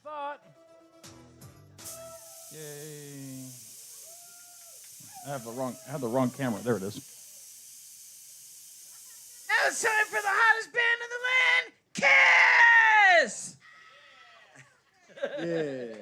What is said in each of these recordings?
thought. Yay. I have the wrong camera. There it is. Now it's time for the hottest band in the land, Kiss! Yeah.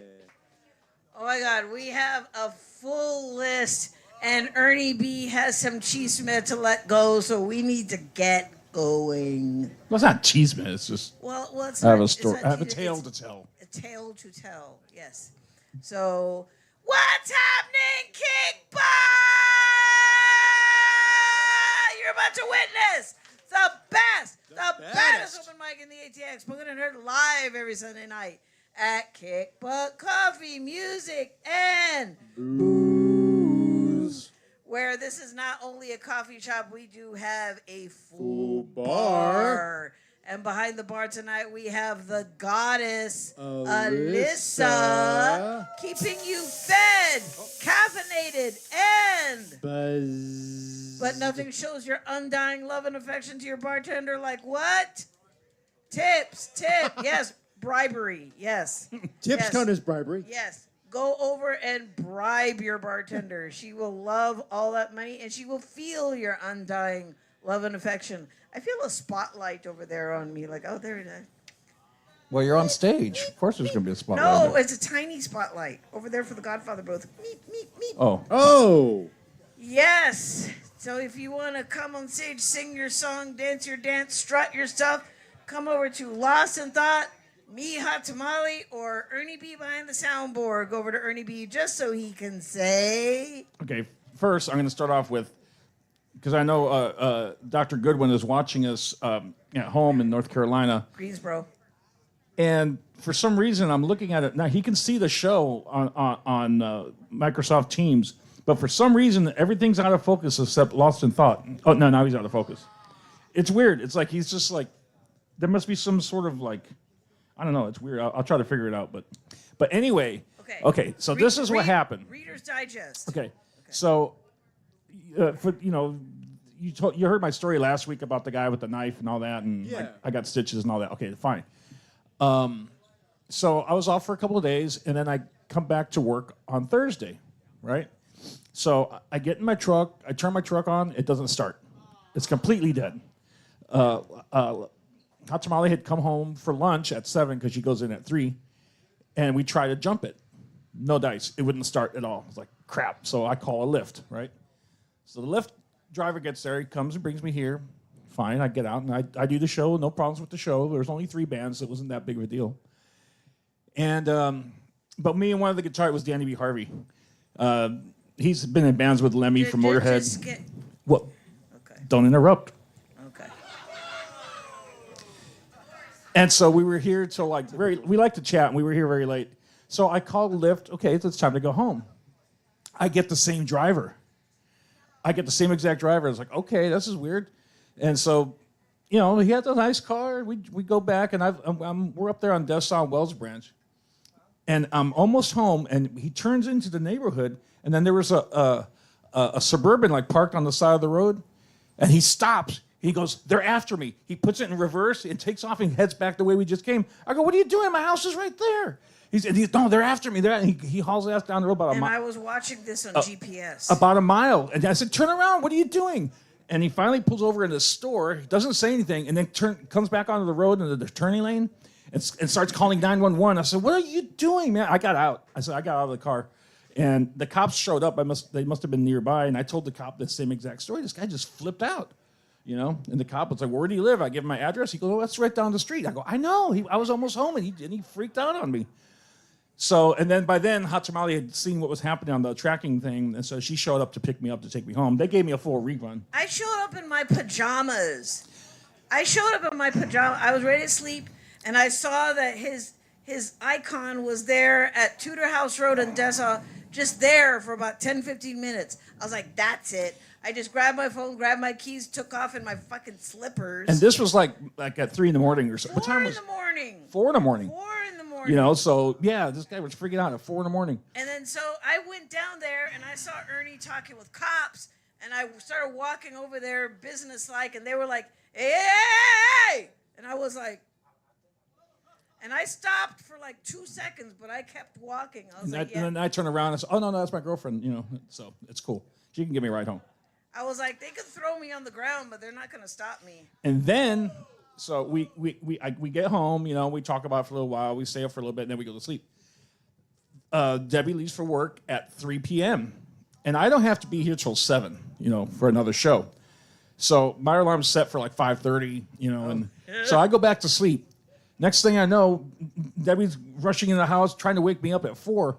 Oh my God, we have a full list, and Ernie B has some cheeseman to let go, so we need to get going. Well, it's not cheeseman. It's just. Well, it's I have not, a story. I have a it's tale to tell. A tale to tell, yes. So, what's happening, Kickball? You're about to witness the baddest open mic in the ATX. We're going to hear live every Sunday night at Kick Butt Coffee, Music, and Booze. Where this is not only a coffee shop, we do have a full bar. And behind the bar tonight, we have the goddess, Alyssa, keeping you fed, caffeinated, and buzz. But nothing shows your undying love and affection to your bartender like what? Tip, yes, bribery, yes. Tips count as bribery. Yes. Go over and bribe your bartender. She will love all that money, and she will feel your undying love and affection. I feel a spotlight over there on me, like, oh, there it is. Well, you're on stage. Of course there's going to be a spotlight. No, it's a tiny spotlight over there for the Godfather booth. Meep, meep, meep. Oh. Yes. So if you want to come on stage, sing your song, dance your dance, strut your stuff, come over to Lost in Thought, me, Hot Tamale, or Ernie B behind the soundboard. Go over to Ernie B just so he can say. Okay, first I'm going to start off with, because I know Dr. Goodwin is watching us at home in North Carolina. Greensboro. And for some reason, I'm looking at it now. He can see the show on Microsoft Teams, but for some reason, everything's out of focus except Lost in Thought. Oh no, now he's out of focus. It's weird. It's like he's just like there must be some sort of like I don't know. It's weird. I'll try to figure it out. But anyway. Okay. So this is what happened. Reader's Digest. Okay. So you heard my story last week about the guy with the knife and all that, and I got stitches and all that. Okay, fine. So I was off for a couple of days, and then I come back to work on Thursday, right? So I get in my truck, I turn my truck on, it doesn't start. It's completely dead. Hot Tamale had come home for lunch at 7 because she goes in at 3, and we try to jump it. No dice. It wouldn't start at all. It's like, crap. So I call a Lyft, right? So the Lyft driver gets there. He comes and brings me here. Fine. I get out, and I do the show. No problems with the show. There's only 3 bands, so it wasn't that big of a deal. And but me and one of the guitar was Danny B. Harvey. He's been in bands with Lemmy from Motorhead. What? Okay. Don't interrupt. Okay. And so we were here till like we like to chat, and we were here very late. So I called Lyft. Okay, it's time to go home. I get the same driver. I get the same exact driver. I was like, okay, this is weird. And so, he had a nice car. We go back, and we're up there on Desson Wells Branch. And I'm almost home, and he turns into the neighborhood, and then there was a Suburban like parked on the side of the road, and he stops. He goes, they're after me. He puts it in reverse and takes off and heads back the way we just came. I go, what are you doing? My house is right there. No, they're after me. He hauls ass down the road about a mile. And I was watching this on GPS. About a mile. And I said, turn around. What are you doing? And he finally pulls over in the store. He doesn't say anything, and then comes back onto the road into the turning lane and starts calling 911. I said, what are you doing, man? I got out. I said, I got out of the car. And the cops showed up. They must have been nearby, and I told the cop the same exact story. This guy just flipped out, And the cop was like, where do you live? I give him my address. He goes, oh, that's right down the street. I go, I know. I was almost home, and he freaked out on me. So, and then by then, Hot Tamale had seen what was happening on the tracking thing, and so she showed up to pick me up to take me home. They gave me a full rerun. I showed up in my pajamas. I was ready to sleep, and I saw that his icon was there at Tudor House Road in Dessau, just there for about 10, 15 minutes. I was like, that's it. I just grabbed my phone, grabbed my keys, took off in my fucking slippers. And this was like at 3 in the morning or something. What time was it? 4 in the morning. 4 in the morning. 4 in the morning. So, yeah, this guy was freaking out at 4 in the morning. And then so I went down there, and I saw Ernie talking with cops, and I started walking over there business-like, and they were like, hey! And I was like... And I stopped for like 2 seconds, but I kept walking. I was like, yeah. And then I turn around and say, oh, no, that's my girlfriend, so it's cool. She can give me a ride home. I was like, they could throw me on the ground, but they're not going to stop me. And then, so we get home, we talk about it for a little while, we stay up for a little bit, and then we go to sleep. Debbie leaves for work at 3 p.m., and I don't have to be here till 7, for another show. So my alarm's set for like 5:30, and so I go back to sleep. Next thing I know, Debbie's rushing in the house, trying to wake me up at 4.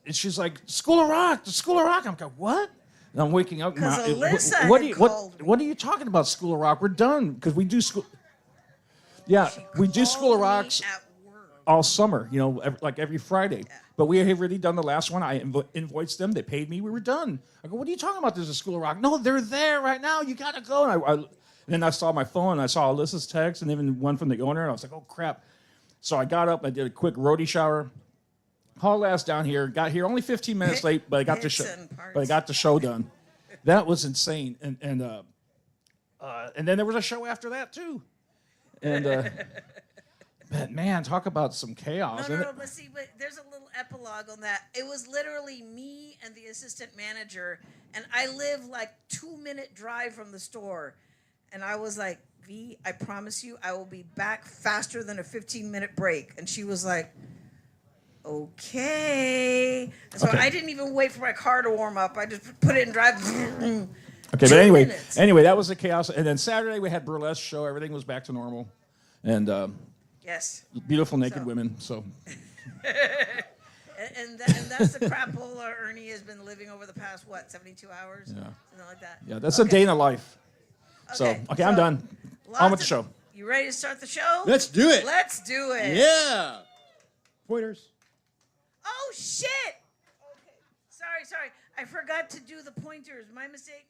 And she's like, School of Rock, the School of Rock. I'm like, what? And I'm waking up. Because Alyssa what are you talking about, School of Rock? We're done, because we do school. Yeah, we do School of Rocks all summer, like every Friday. Yeah. But we have already done the last one. I invoiced them. They paid me. We were done. I go, what are you talking about? There's a School of Rock. No, they're there right now. You got to go. And then I saw my phone, and I saw Alyssa's text, and even one from the owner, and I was like, oh, crap. So I got up, I did a quick roadie shower, hauled ass down here, got here only 15 minutes late, but I got the show done. That was insane. And then there was a show after that, too. And, but man, talk about some chaos. No, but see, but there's a little epilogue on that. It was literally me and the assistant manager, and I live like 2-minute drive from the store. And I was like, V, I promise you I will be back faster than a 15-minute break. And she was like, okay. And so I didn't even wait for my car to warm up. I just put it in drive. Okay, but anyway, that was the chaos. And then Saturday we had burlesque show. Everything was back to normal. And yes, beautiful naked women. So. And that's the crap hole Ernie has been living over the past, 72 hours? Yeah. Something like that. Yeah, that's a day in a life. Okay, so I'm done. On with the show. You ready to start the show? Let's do it. Let's do it. Yeah. Pointers. Oh, shit. Okay. Sorry. I forgot to do the pointers. My mistake.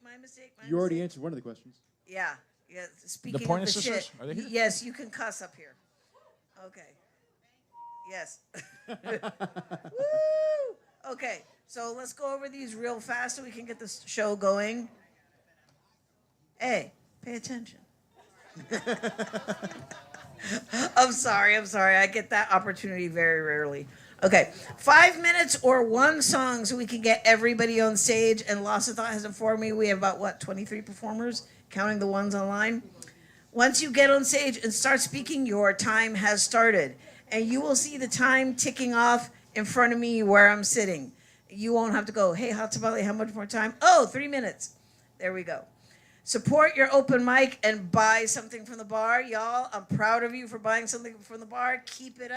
You already answered one of the questions. Yeah. Speaking the Pointer of the Sisters? shit. Are they here? Yes, you can cuss up here. Okay. Yes. Woo! Okay, so let's go over these real fast so we can get this show going. Hey, pay attention. I'm sorry. I get that opportunity very rarely. Okay, 5 minutes or one song so we can get everybody on stage. And Lost of Thought has informed me we have about, 23 performers, counting the ones online. Once you get on stage and start speaking, your time has started. And you will see the time ticking off in front of me where I'm sitting. You won't have to go, hey, Hot Tamale, how much more time? Oh, 3 minutes. There we go. Support your open mic and buy something from the bar. Y'all, I'm proud of you for buying something from the bar. Keep it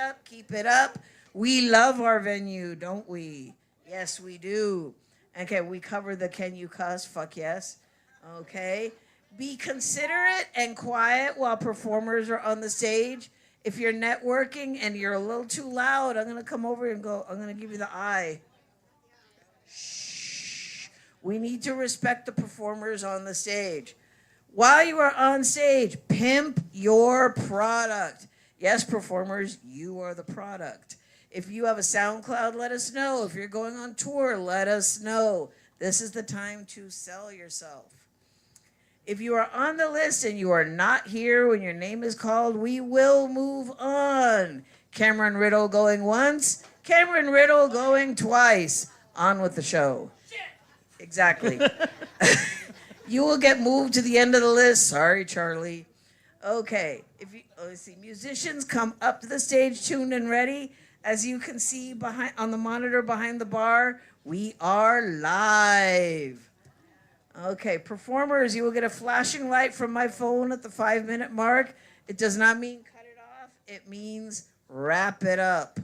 up. We love our venue, don't we? Yes, we do. Okay, we cover the can you cuss? Fuck yes. Okay. Be considerate and quiet while performers are on the stage. If you're networking and you're a little too loud, I'm going to come over and go, I'm going to give you the eye. Shh. We need to respect the performers on the stage. While you are on stage, pimp your product. Yes, performers, you are the product. If you have a SoundCloud, let us know. If you're going on tour, let us know. This is the time to sell yourself. If you are on the list and you are not here when your name is called, we will move on. Cameron Riddle going once, Cameron Riddle going twice. On with the show. Exactly. You will get moved to the end of the list. Sorry, Charlie. Okay. Let's see. Musicians, come up to the stage, tuned and ready. As you can see on the monitor behind the bar, we are live. Okay, performers, you will get a flashing light from my phone at the 5-minute mark. It does not mean cut it off. It means wrap it up.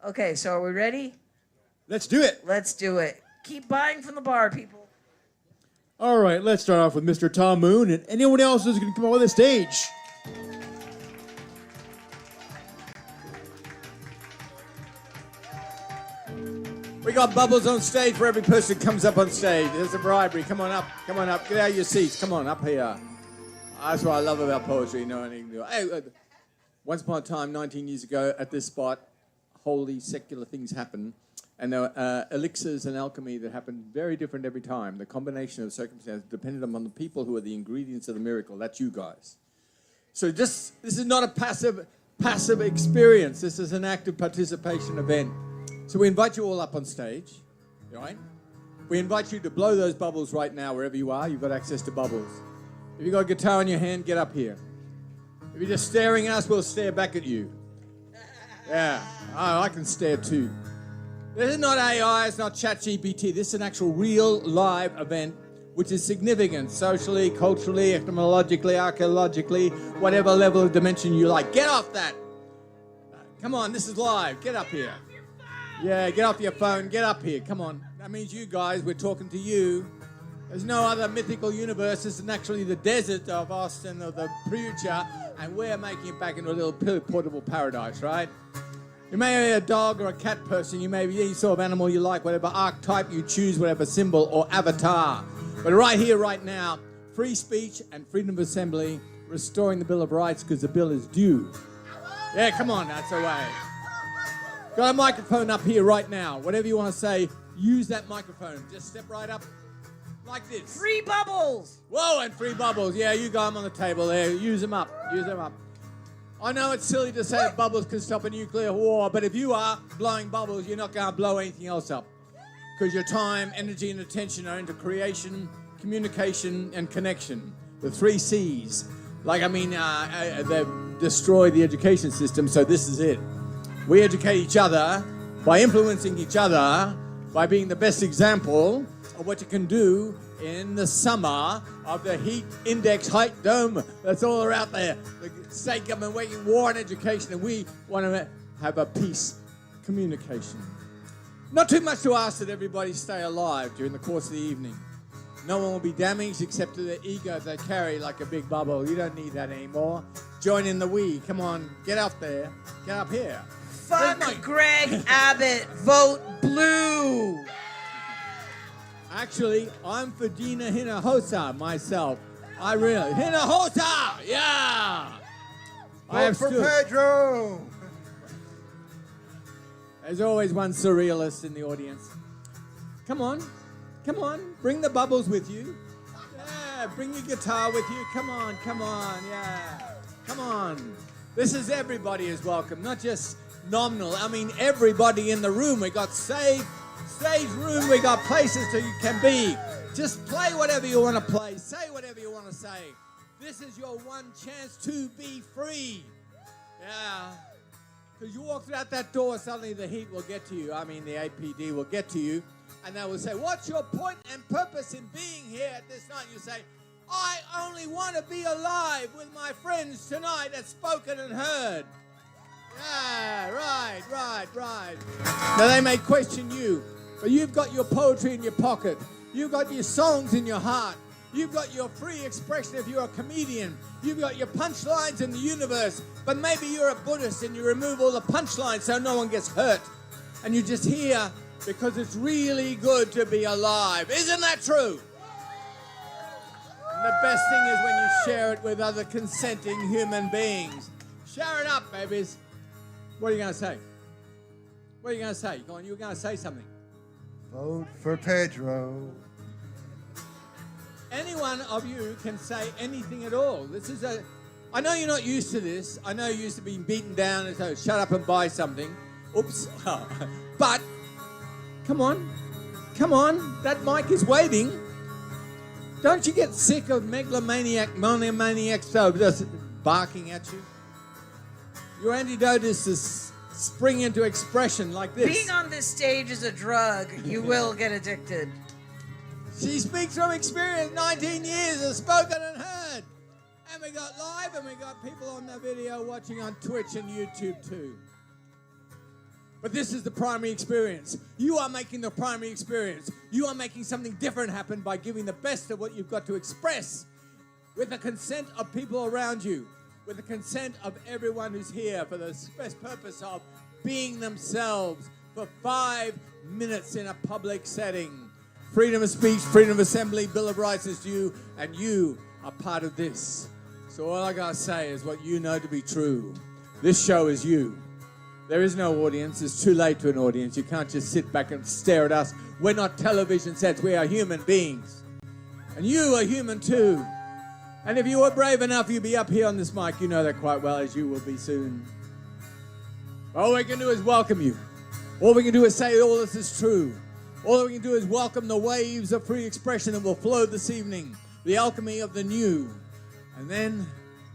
Okay, so are we ready? Let's do it. Let's do it. Keep buying from the bar, people. All right, let's start off with Mr. Tom Moon and anyone else who's going to come on the stage. We got bubbles on stage for every person who comes up on stage. There's a bribery. Come on up. Get out of your seats. Come on, up here. That's what I love about poetry. Hey, once upon a time, 19 years ago, at this spot, holy secular things happen. And there were elixirs and alchemy that happened very different every time. The combination of circumstances depended upon the people who are the ingredients of the miracle. That's you guys. So this is not a passive passive experience. This is an active participation event. So we invite you all up on stage, right? We invite you to blow those bubbles right now, wherever you are. You've got access to bubbles. If you've got a guitar in your hand, get up here. If you're just staring at us, we'll stare back at you. Yeah, oh, I can stare too. This is not AI, it's not ChatGPT. This is an actual real live event, which is significant socially, culturally, etymologically, archaeologically, whatever level of dimension you like. Get off that. Come on, this is live. Get up here. Yeah, get off your phone. Get up here. Come on. That means you guys, we're talking to you. There's no other mythical universe. This is actually the desert of Austin, of the future, and we're making it back into a little portable paradise, right? You may be a dog or a cat person. You may be any sort of animal you like, whatever archetype you choose, whatever symbol or avatar. But right here, right now, free speech and freedom of assembly, restoring the Bill of Rights because the bill is due. Yeah, come on, that's the way. Got a microphone up here right now. Whatever you want to say, use that microphone. Just step right up like this. Free bubbles. Whoa, and free bubbles. Yeah, you got them on the table there. Use them up. Use them up. I know it's silly to say that bubbles can stop a nuclear war, but if you are blowing bubbles, you're not going to blow anything else up. Because your time, energy, and attention are into creation, communication, and connection. The 3 C's. They've destroyed the education system, so this is it. We educate each other by influencing each other, by being the best example of what you can do in the summer of the heat index height dome that's all out there. The state government waging war on education, and we want to have a peace communication. Not too much to ask that everybody stay alive during the course of the evening. No one will be damaged except to the ego they carry like a big bubble. You don't need that anymore. Join in the we. Come on, get up there. Get up here. Fuck Greg Abbott. Vote blue. Actually, I'm for Dina Hinojosa myself. I really... Hinojosa! Yeah! Vote for Pedro! There's always one surrealist in the audience. Come on. Come on. Bring the bubbles with you. Yeah, bring your guitar with you. Come on, yeah. Come on. This is everybody is welcome, not just nominal. I mean, everybody in the room. We got stage room. We got places that you can be. Just play whatever you want to play. Say whatever you want to say. This is your one chance to be free. Yeah. Because you walk out that door, suddenly the heat will get to you. I mean, the APD will get to you. And they will say, what's your point and purpose in being here at this night? You say, I only want to be alive with my friends tonight that's spoken and heard. Yeah, right. Now, they may question you, but you've got your poetry in your pocket. You've got your songs in your heart. You've got your free expression if you're a comedian. You've got your punchlines in the universe. But maybe you're a Buddhist and you remove all the punchlines so no one gets hurt. And you just hear because it's really good to be alive. Isn't that true? And the best thing is when you share it with other consenting human beings. Share it up, babies. What are you going to say? What are you going to say? You were going to say something. Vote for Pedro. Any one of you can say anything at all. I know you're not used to this. I know you're used to being beaten down and so shut up and buy something. Oops. But, come on. That mic is waiting. Don't you get sick of monomaniacs just barking at you? Your antidote is to spring into expression like this. Being on this stage is a drug. You will get addicted. She speaks from experience, 19 years of spoken and heard. And we got live and we got people on the video watching on Twitch and YouTube too. But this is the primary experience. You are making the primary experience. You are making something different happen by giving the best of what you've got to express with the consent of people around you, with the consent of everyone who's here for the best purpose of being themselves for 5 minutes in a public setting. Freedom of speech, freedom of assembly, Bill of Rights is due, and you are part of this. So all I gotta say is what you know to be true. This show is you. There is no audience. It's too late to an audience. You can't just sit back and stare at us. We're not television sets. We are human beings. And you are human too. And if you were brave enough, you'd be up here on this mic. You know that quite well, as you will be soon. All we can do is welcome you. All we can do is say all this is true. All we can do is welcome the waves of free expression that will flow this evening, the alchemy of the new. And then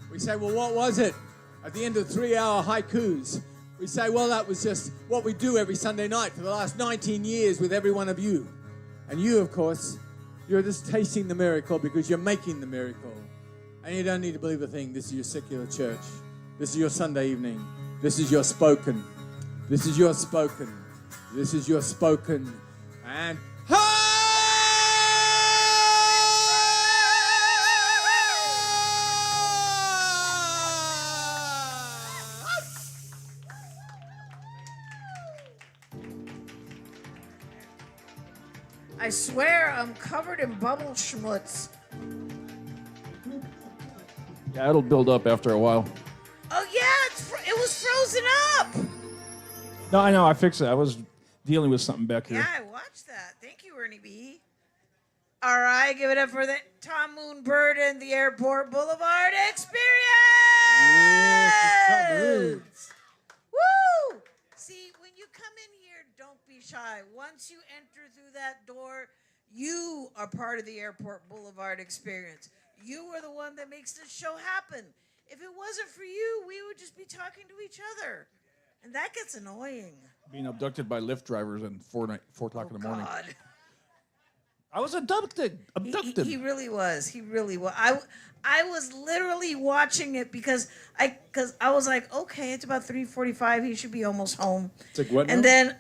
we say, well, what was it? At the end of 3-hour haikus, we say, well, that was just what we do every Sunday night for the last 19 years with every one of you. And you, of course, you're just tasting the miracle because you're making the miracle. And you don't need to believe a thing. This is your secular church. This is your Sunday evening. This is your spoken. This is your spoken. This is your spoken. And I swear I'm covered in bubble schmutz. Yeah, it'll build up after a while. Oh yeah, it was frozen up. No, I know. I fixed it. I was dealing with something back here. Yeah, I watched that. Thank you, Ernie B. All right, give it up for the Tom Moonbird and the Airport Boulevard Experience. Yes, Tom Moon. Woo! See, when you come in here, don't be shy. Once you enter through that door, you are part of the Airport Boulevard Experience. You are the one that makes this show happen. If it wasn't for you, we would just be talking to each other. And that gets annoying. Being abducted by Lyft drivers at 4 o'clock in the morning. God. I was abducted. He really was. He really was. I was literally watching it because I was like, okay, it's about 3:45. He should be almost home. It's like what now? And then,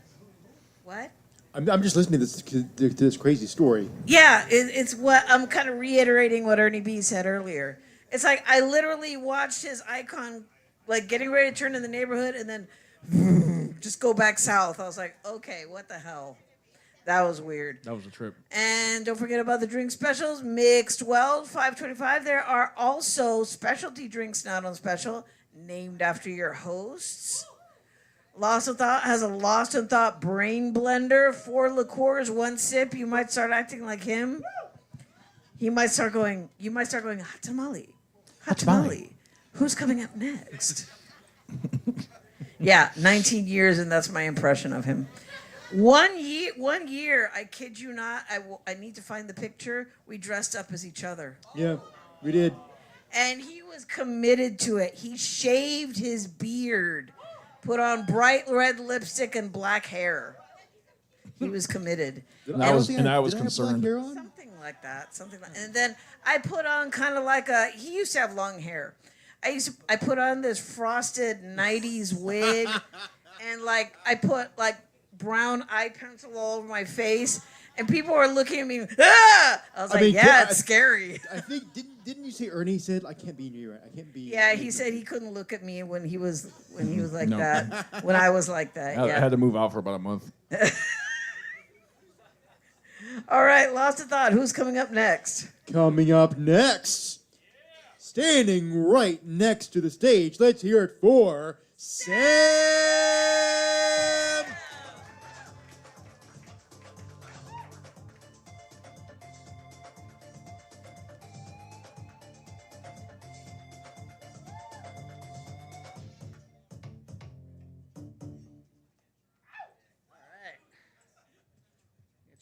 what? I'm just listening to this crazy story. Yeah, it's what I'm kind of reiterating what Ernie B said earlier. It's like I literally watched his icon like getting ready to turn in the neighborhood and then just go back south. I was like, okay, what the hell? That was weird. That was a trip. And don't forget about the drink specials. Mixed Well, $5.25. There are also specialty drinks not on special, named after your hosts. Lost in Thought has a Lost in Thought brain blender. 4 liqueurs, 1 sip. You might start acting like him. You might start going, hot tamale. Hot tamale. Who's coming up next? Yeah, 19 years, and that's my impression of him. One year, I kid you not, I need to find the picture, we dressed up as each other. Yeah, we did. And he was committed to it. He shaved his beard, put on bright red lipstick and black hair. He was committed. And I was concerned. Something like that. And then I put on kind of like he used to have long hair. I put on this frosted 90s wig and like I put like brown eye pencil all over my face, and people were looking at me. Ah! I was like, it's scary. I think didn't you say Ernie said I can't be near it. I can't be. Yeah, he said he couldn't look at me when he was like that. When I was like that. I Yeah. had to move out for about a month. All right, Lost in Thought. Who's coming up next? Coming up next, standing right next to the stage. Let's hear it for Sam.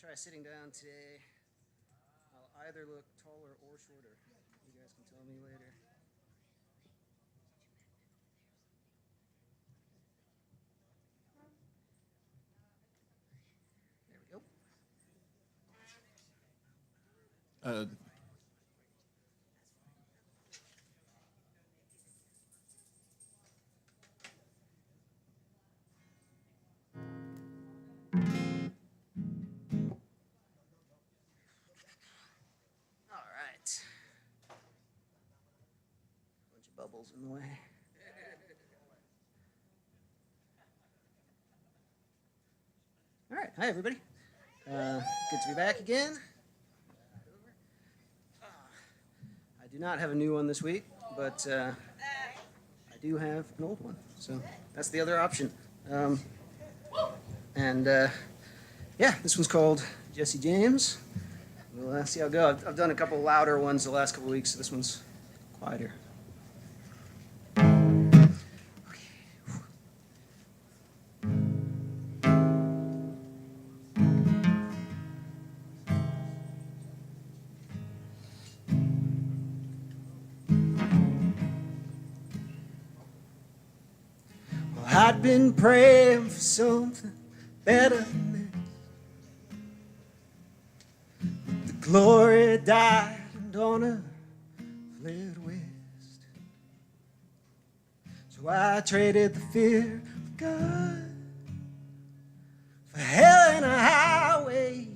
Try sitting down today. I'll either look taller or shorter. You guys can tell me later. There we go. Bunch of bubbles in the way. All right, hi everybody. Good to be back again. I do not have a new one this week, but I do have an old one, so that's the other option. Yeah, this one's called Jesse James. We'll see how it goes. I've done a couple louder ones the last couple weeks, so this one's quieter. I'd been praying for something better than this. But the glory died and honor fled west. So I traded the fear of God for hell and a highway.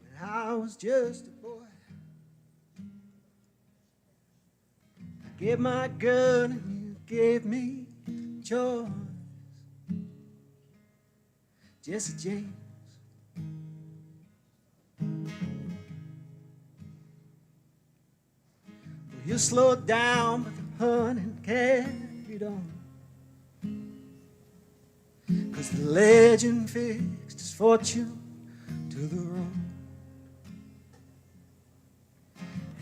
When I was just a boy, I gave my gun and you gave me choice. Jesse James. Well, you slowed down, but the hunting carried on. 'Cause the legend fixed his fortune to the road.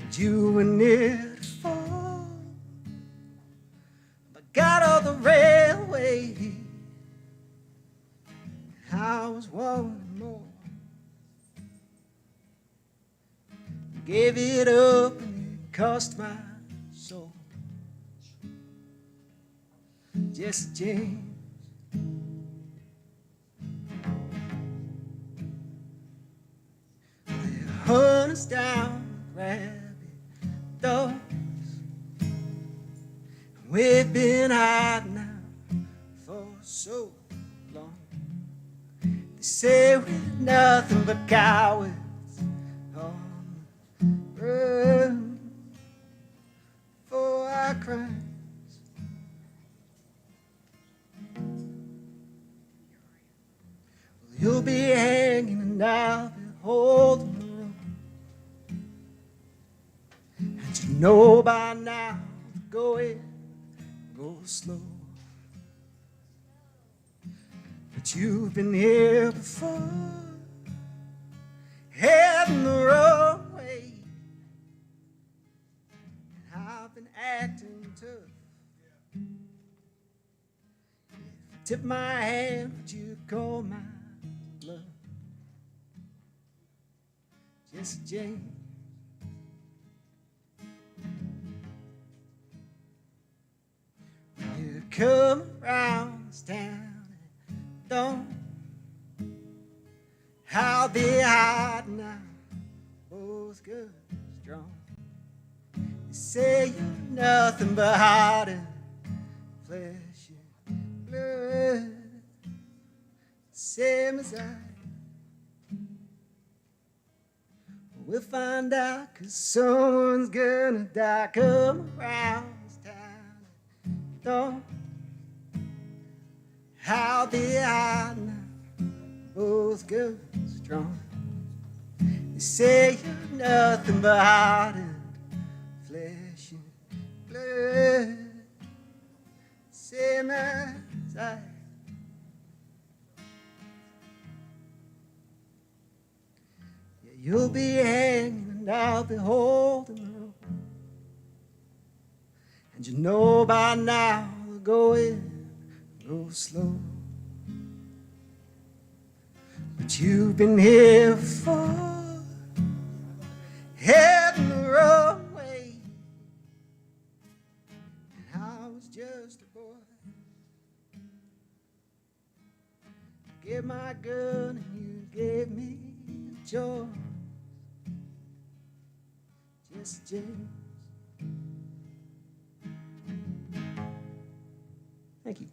And you were near to fall, but got on the railway. And I was wanting more. Gave it up and it cost my soul. Jesse James. Hunt us down, rabbit dogs. We've been hiding out for so long. They say we're nothing but cowards on the run for our crimes. Well, you'll be hanging and I'll be holding. You know by now, go in, go slow. But you've been here before, heading the wrong way. And I've been acting tough. If you tip my hand, would you call my bluff? Jesse James. You come around this town and don't. I'll be hiding now, both good and strong. They say you're nothing but heart and flesh and blood, same as I. We'll find out, 'cause someone's gonna die. Come around this town and don't. I'll be hiding now, both good and strong. They say you're nothing but heart and flesh and blood, same as I. Yeah, you'll be hanging and I'll be holding the rope. And you know by now we'll go in, go slow. But you've been here before, heading the wrong way. And I was just a boy. I gave my gun and you gave me joy. Jesse James. Thank you.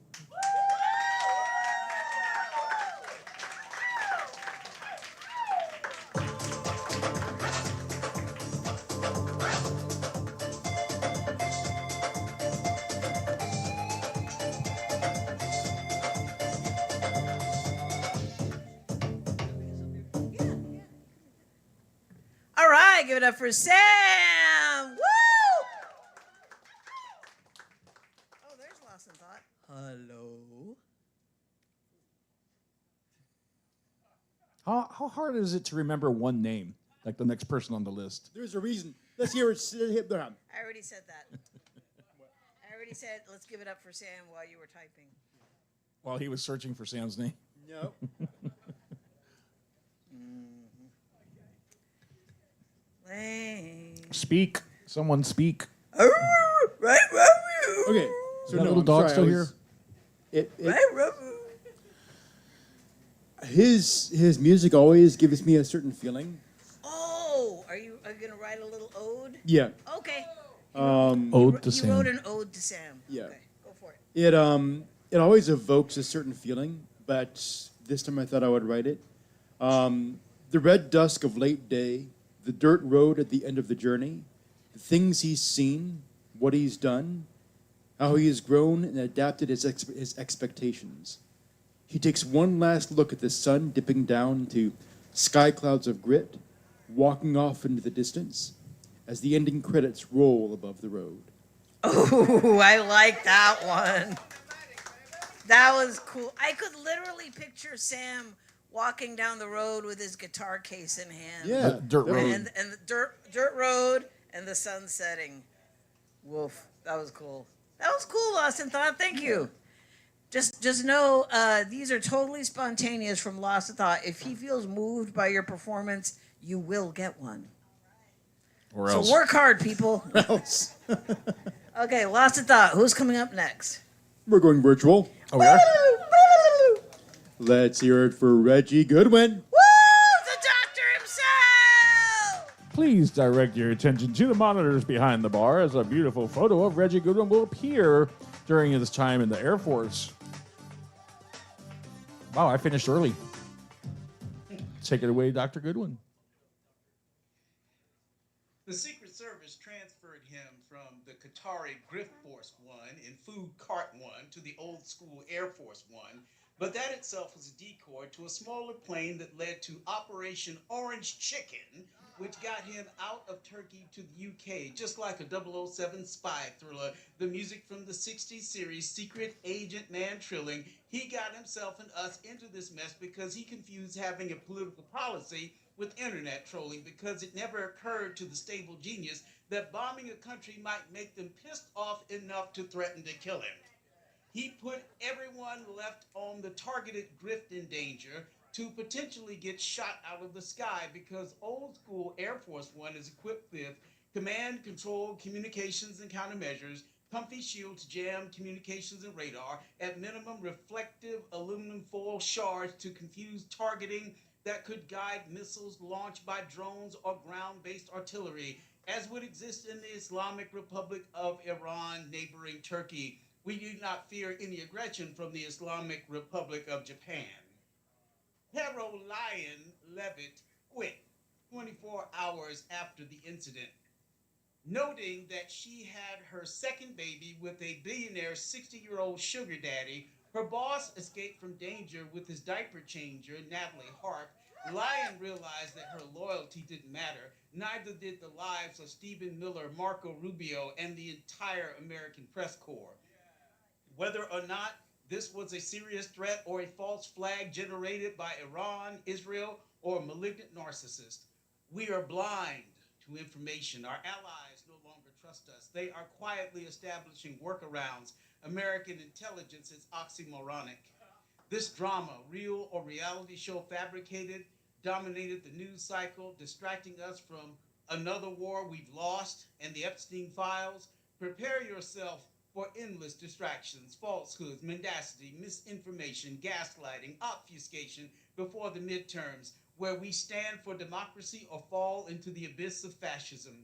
All right, give it up for Sam. Woo! Oh, there's Lost in Thought. Hello. How hard is it to remember one name, like the next person on the list? There's a reason. Let's hear it. I already said that. I already said, let's give it up for Sam while you were typing. While he was searching for Sam's name. No. Lane. Speak. Someone speak. Okay. So that no, little I'm dog sorry, still I here? was- His music always gives me a certain feeling. Oh, are you gonna write a little ode? Yeah. Okay. Ode to You wrote Sam. an ode to Sam. Yeah. Okay, go for it. It always evokes a certain feeling, but this time I thought I would write it. The red dusk of late day, the dirt road at the end of the journey, the things he's seen, what he's done, how he has grown and adapted his expectations. He takes one last look at the sun dipping down to sky clouds of grit, walking off into the distance as the ending credits roll above the road. Oh, I like that one. That was cool. I could literally picture Sam walking down the road with his guitar case in hand. Yeah. Dirt road. And the dirt road and the sun setting. Woof. That was cool. That was cool, Austin Thought. Thank you. Just know these are totally spontaneous from Lost in Thought. If he feels moved by your performance, you will get one. Or So else. work hard, people. Else. Okay, Lost in Thought. Who's coming up next? We're going virtual. Oh, we are? Let's hear it for Reggie Goodwin. Woo! The doctor himself! Please direct your attention to the monitors behind the bar as a beautiful photo of Reggie Goodwin will appear during his time in the Air Force. Wow, I finished early. Take it away, Dr. Goodwin. The Secret Service transferred him from the Qatari Griff Force One and Food Cart One to the old school Air Force One, but that itself was a decoy to a smaller plane that led to Operation Orange Chicken, which got him out of Turkey to the UK, just like a 007 spy thriller. The music from the 60s series Secret Agent Man Trilling, he got himself and us into this mess because he confused having a political policy with internet trolling, because it never occurred to the stable genius that bombing a country might make them pissed off enough to threaten to kill him. He put everyone left on the targeted grift in danger to potentially get shot out of the sky, because old school Air Force One is equipped with command, control, communications, and countermeasures, comfy shields, jam, communications, and radar, at minimum reflective aluminum foil shards to confuse targeting that could guide missiles launched by drones or ground-based artillery, as would exist in the Islamic Republic of Iran, neighboring Turkey. We do not fear any aggression from the Islamic Republic of Japan. Caroline Levitt quit 24 hours after the incident, noting that she had her second baby with a billionaire 60-year-old sugar daddy. Her boss escaped from danger with his diaper changer, Natalie Harp. Lyon realized that her loyalty didn't matter. Neither did the lives of Stephen Miller, Marco Rubio, and the entire American press corps. Whether or not this was a serious threat or a false flag generated by Iran, Israel, or a malignant narcissist, we are blind to information. Our allies no longer trust us. They are quietly establishing workarounds. American intelligence is oxymoronic. This drama, real or reality show fabricated, dominated the news cycle, distracting us from another war we've lost and the Epstein files. Prepare yourself for endless distractions, falsehoods, mendacity, misinformation, gaslighting, obfuscation before the midterms, where we stand for democracy or fall into the abyss of fascism.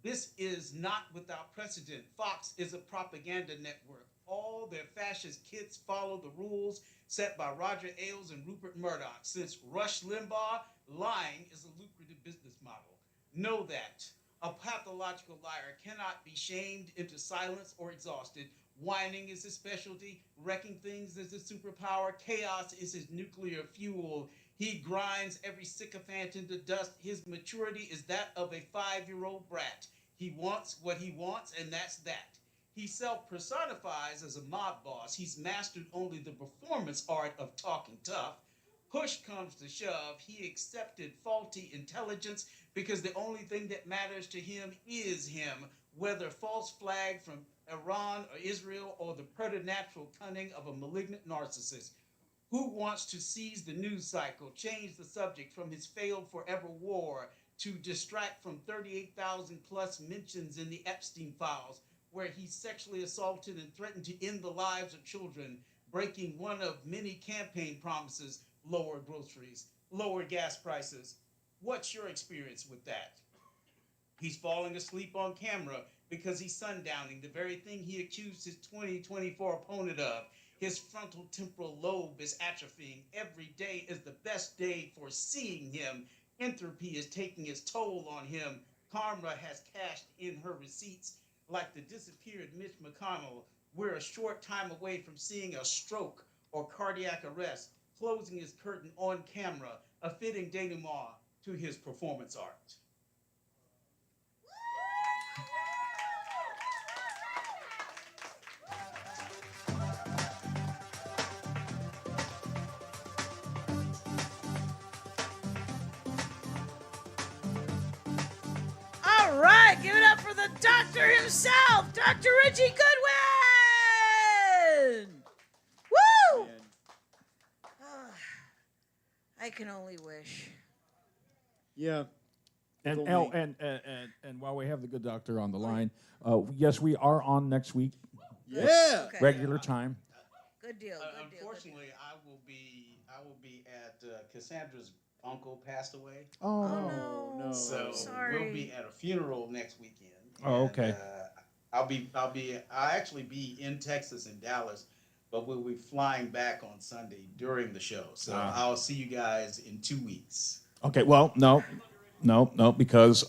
This is not without precedent. Fox is a propaganda network. All their fascist kids follow the rules set by Roger Ailes and Rupert Murdoch. Since Rush Limbaugh, lying is a lucrative business model. Know that. A pathological liar cannot be shamed into silence or exhausted. Whining is his specialty. Wrecking things is his superpower. Chaos is his nuclear fuel. He grinds every sycophant into dust. His maturity is that of a 5-year-old brat. He wants what he wants, and that's that. He self-personifies as a mob boss. He's mastered only the performance art of talking tough. Push comes to shove, he accepted faulty intelligence because the only thing that matters to him is him, whether false flag from Iran or Israel or the preternatural cunning of a malignant narcissist. Who wants to seize the news cycle, change the subject from his failed forever war to distract from 38,000 plus mentions in the Epstein files? where he sexually assaulted and threatened to end the lives of children, breaking one of many campaign promises: lower groceries, lower gas prices. What's your experience with that? He's falling asleep on camera because he's sundowning, the very thing he accused his 2024 opponent of. His frontal temporal lobe is atrophying. Every day is the best day for seeing him. Entropy is taking its toll on him. Karma has cashed in her receipts. Like the disappeared Mitch McConnell, we're a short time away from seeing a stroke or cardiac arrest, closing his curtain on camera, a fitting denouement to his performance art. All right, give it up for the doctor himself, Dr. Richie Goodwin. Woo! Man. I can only wish. Yeah. And, Only- and while we have the good doctor on the line, yes, we are on next week, Yeah. Okay. regular time. Good deal. Good deal. Unfortunately, I will be at Cassandra's uncle passed away. Oh, Oh no. no. So Sorry. we'll be at a funeral next weekend. Oh, okay. I'll actually be in Texas in Dallas, but we'll be flying back on Sunday during the show. So I'll see you guys in 2 weeks. okay. Well, no, because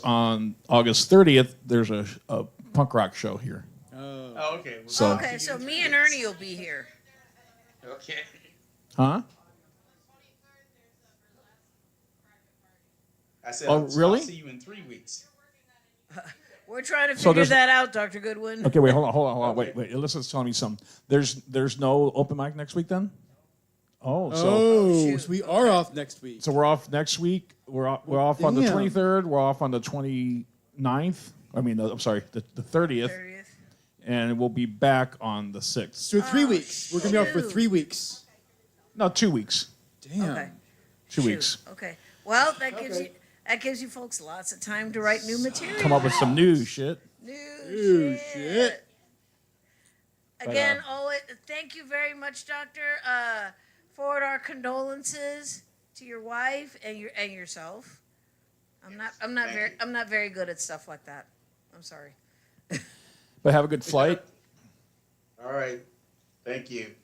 on August 30th there's a punk rock show here. Oh, okay. Well, So- Okay, so me and Ernie will be here. Okay. Huh? I said, Oh, really? I'll see you in 3 weeks. We're trying to So figure there's- that out, Dr. Goodwin. Okay, wait, hold on. Wait. Alyssa's telling me something. There's no open mic next week then? Oh, shoot. So we are off next week. so we're off next week. We're off on the Damn. 23rd. We're off on the 29th. I'm sorry, the 30th. 30th. And we'll be back on the 6th. So 3 weeks. We're gonna be off for shoot. 3 weeks. No, 2 weeks. Damn. Okay. 2 Shoot. weeks. Okay. Well, that gives you folks lots of time to write new material. Come up with some new shit. New shit. Again, thank you very much, Doctor. Forward our condolences to your wife and yourself. I'm not very good at stuff like that. I'm sorry. But have a good flight. All right. Thank you.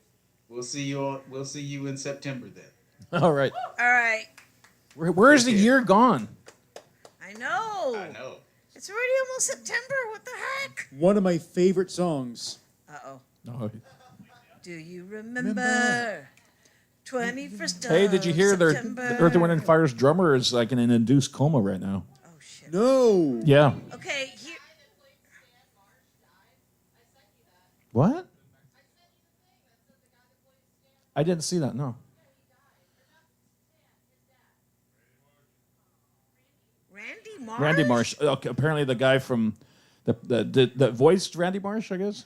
We'll see you in September then. All right. All right. Where's the year gone? I know. I know. It's already almost September. What the heck? One of my favorite songs. Uh-oh. No. Do you remember 21st Hey, did you hear the September? Earth, Wind, and Fire's drummer is like in an induced coma right now? Oh, shit. No. Yeah. Okay, here. What? I didn't see that. No. Randy Marsh? Randy Marsh. Okay, apparently the guy from that voiced Randy Marsh, I guess,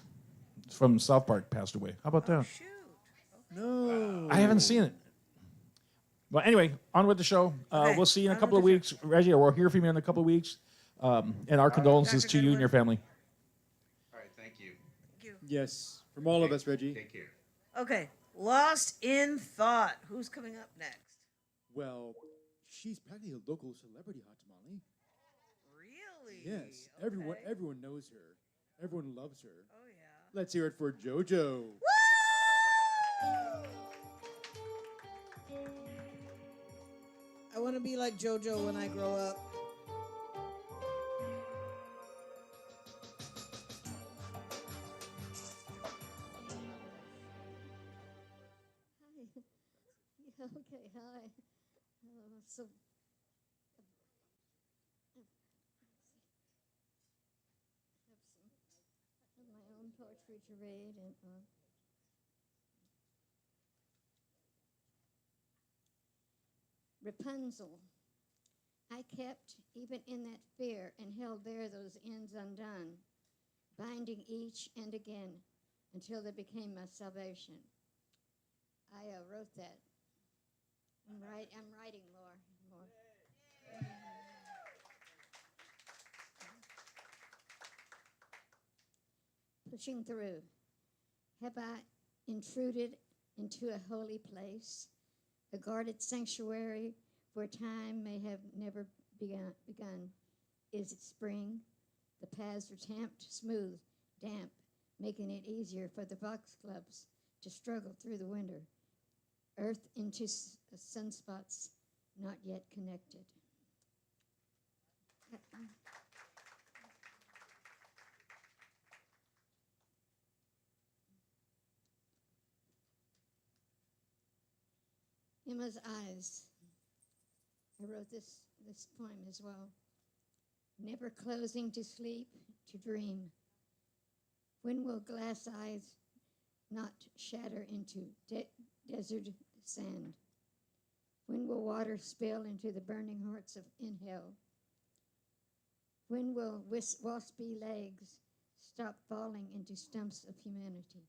from South Park, passed away. How about that? Shoot. No. I haven't seen it. Well, anyway, on with the show. Okay, We'll see you in a on couple of with the weeks. Reggie, we'll hear from you in a couple of weeks. And our condolences Dr. to you and Goodwin. your family. All right. Thank you. Thank you. Yes. From all of us, Reggie. Take care. Okay, Lost in Thought. Who's coming up next? Well, she's practically a local celebrity, Hot Tamale. Really? Yes. Okay. Everyone knows her. Everyone loves her. Oh, yeah. Let's hear it for Jojo. I want to be like Jojo when I grow up. Okay, hi. So, have my own poetry to read, and Rapunzel. I kept even in that fear and held there those ends undone, binding each end again until they became my salvation. I wrote that. I'm writing more. pushing through. Have I intruded into a holy place, a guarded sanctuary where time may have never begun? Is it spring? The paths are tamped, smooth, damp, making it easier for the foxgloves to struggle through the winter. Earth into sunspots not yet connected. Emma's eyes. I wrote this poem as well. Never closing to sleep, to dream. When will glass eyes not shatter into desert sand? When will water spill into the burning hearts in hell? When will waspy legs stop falling into stumps of humanity?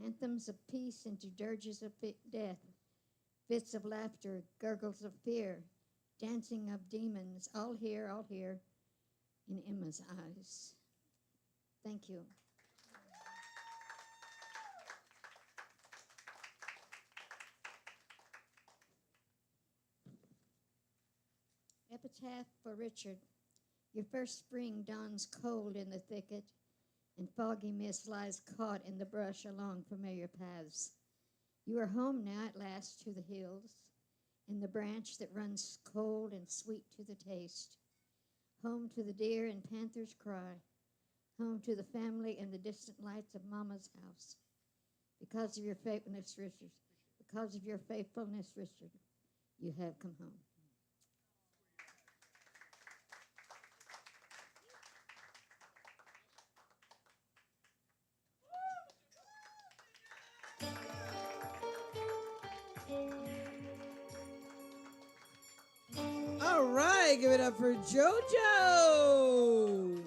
Anthems of peace into dirges of death, fits of laughter, gurgles of fear, dancing of demons, all here in Emma's eyes. Thank you. Epitaph for Richard. Your first spring dawns cold in the thicket, and foggy mist lies caught in the brush along familiar paths. You are home now at last to the hills, in the branch that runs cold and sweet to the taste. Home to the deer and panther's cry, home to the family and the distant lights of Mama's house. Because of your faithfulness, Richard, you have come home. All right, give it up for Jojo.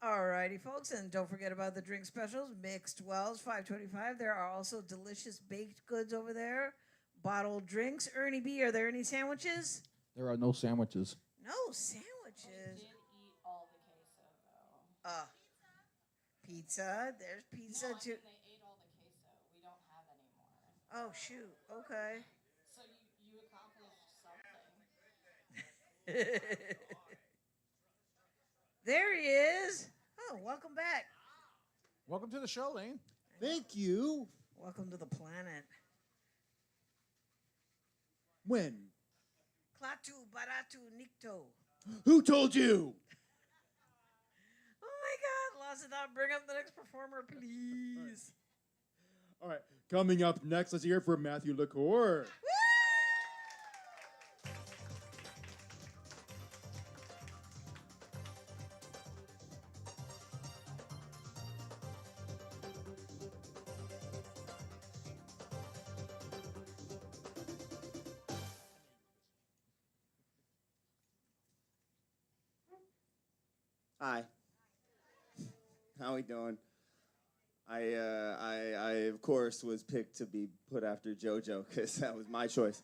Alrighty, folks, and don't forget about the drink specials. Mixed Wells, $5.25. There are also delicious baked goods over there. Bottled drinks. Ernie B, are there any sandwiches? There are no sandwiches. No sandwiches. Did eat all the queso though. Pizza. There's pizza No, too. they ate all the queso. We don't have any more. Oh shoot. Okay. So you accomplished something. There he is. Oh, welcome back. Welcome to the show, Lane. Thank you. Welcome to the planet. When? Klatu baratu nikto. Who told you? Oh my God, Lazadon, bring up the next performer, please. All right, coming up next, let's hear from Matthew LaCour. Hi. How we doing? I of course was picked to be put after Jojo because that was my choice.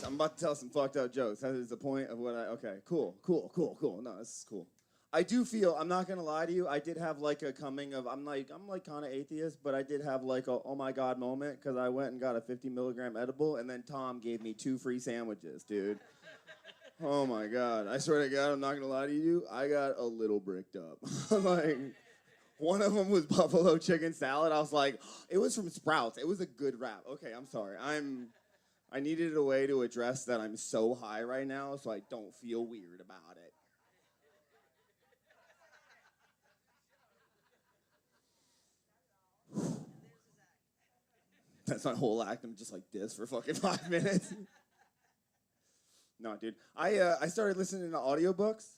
I'm about to tell some fucked up jokes. That is the point of what okay, cool. No, this is cool. I do feel, I'm not gonna lie to you, I did have like a coming of, I'm like kind of atheist, but I did have like a oh my God moment because I went and got a 50 milligram edible and then Tom gave me 2 free sandwiches, dude. Oh my God, I swear to God, I'm not gonna lie to you, I got a little bricked up. Like, one of them was buffalo chicken salad. I was like, it was from Sprouts. It was a good wrap. Okay, I'm sorry. I needed a way to address that I'm so high right now so I don't feel weird about it. That's my whole act. I'm just like this for fucking 5 minutes. No, dude. I started listening to audiobooks.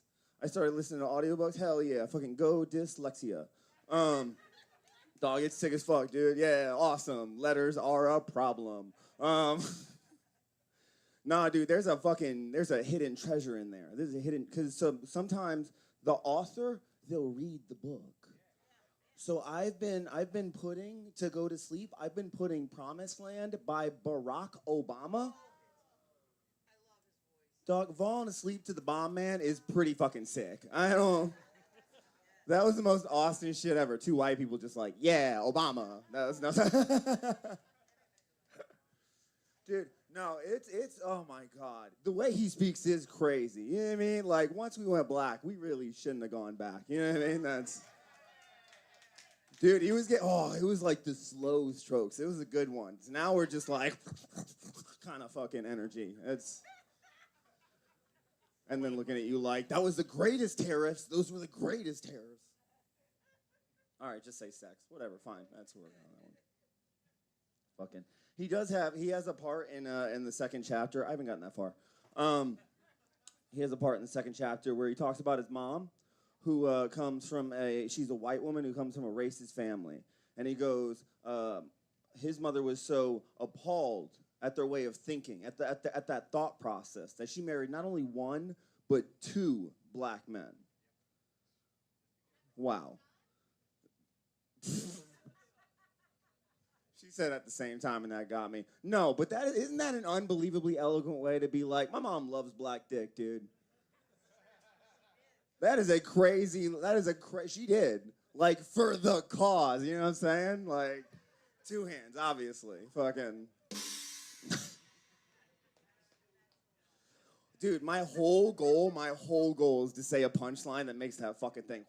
Hell yeah. Fucking go dyslexia. Dog, it's sick as fuck, dude. Yeah, awesome. Letters are a problem. Nah, dude, there's a hidden treasure in there. There's a hidden, because sometimes the author, they'll read the book. So I've been putting to go to sleep. I've been putting "Promised Land" by Barack Obama. Dog, falling asleep to the Bomb Man is pretty fucking sick. I don't. That was the most Austin shit ever. Two white people just like, yeah, Obama. That was no. Dude, no, it's oh my god. The way he speaks is crazy. You know what I mean? Like once we went black, we really shouldn't have gone back. You know what I mean? That's dude, he was it was like the slow strokes. It was a good one. So now we're just like kind of fucking energy. And then looking at you like, that was the greatest tariffs. Those were the greatest tariffs. All right, just say sex. Whatever, fine. That's where we're going on that one. Fucking. He has a part in the second chapter. I haven't gotten that far. He has a part in the second chapter where he talks about his mom, who comes from she's a white woman who comes from a racist family. And he goes, his mother was so appalled at their way of thinking, at that thought process, that she married not only one, but two black men. Wow. She said at the same time, and that got me. No, but isn't that an unbelievably eloquent way to be like, my mom loves black dick, dude. She did. Like, for the cause, you know what I'm saying? Like, two hands, obviously. Fucking. Dude, my whole goal is to say a punchline that makes that fucking thing.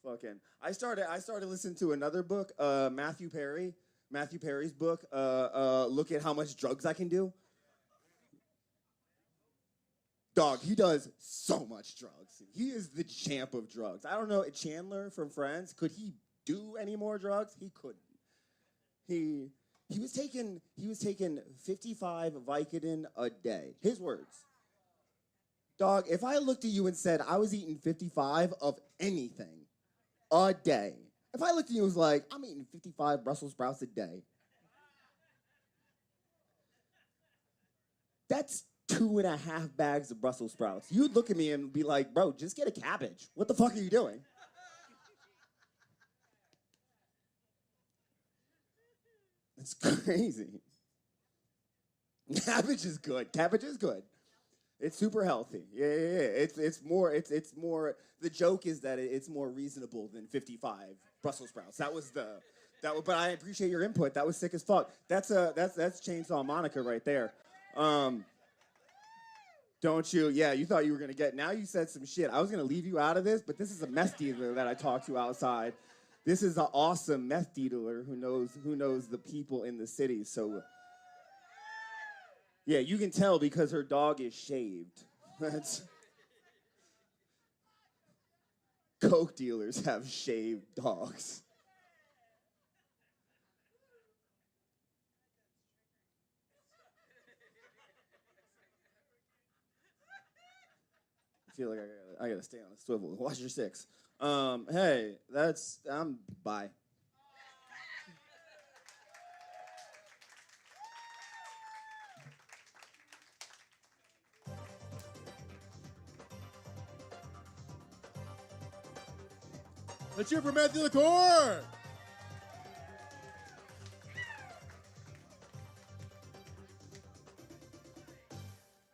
Fucking. I started listening to another book, Matthew Perry's book, Look at How Much Drugs I Can Do. Dog, he does so much drugs. He is the champ of drugs. I don't know, Chandler from Friends, could he do any more drugs? He couldn't. He was taking 55 Vicodin a day. His words. Dog, if I looked at you and said I was eating 55 of anything a day, if I looked at you and was like, I'm eating 55 Brussels sprouts a day, that's 2.5 bags of Brussels sprouts. You'd look at me and be like, bro, just get a cabbage. What the fuck are you doing? It's crazy. Cabbage is good. It's super healthy. Yeah. It's more. The joke is that it's more reasonable than 55 Brussels sprouts. But I appreciate your input. That was sick as fuck. That's Chainsaw Monica right there. Don't you? Yeah, you thought you were gonna get. Now you said some shit. I was gonna leave you out of this, but this is a meth dealer that I talked to outside. This is an awesome meth dealer who knows the people in the city. So, yeah, you can tell because her dog is shaved. Coke dealers have shaved dogs. I feel like I gotta stay on the swivel. Watch your six. Hey, bye. Let's hear from Matthew LaCour.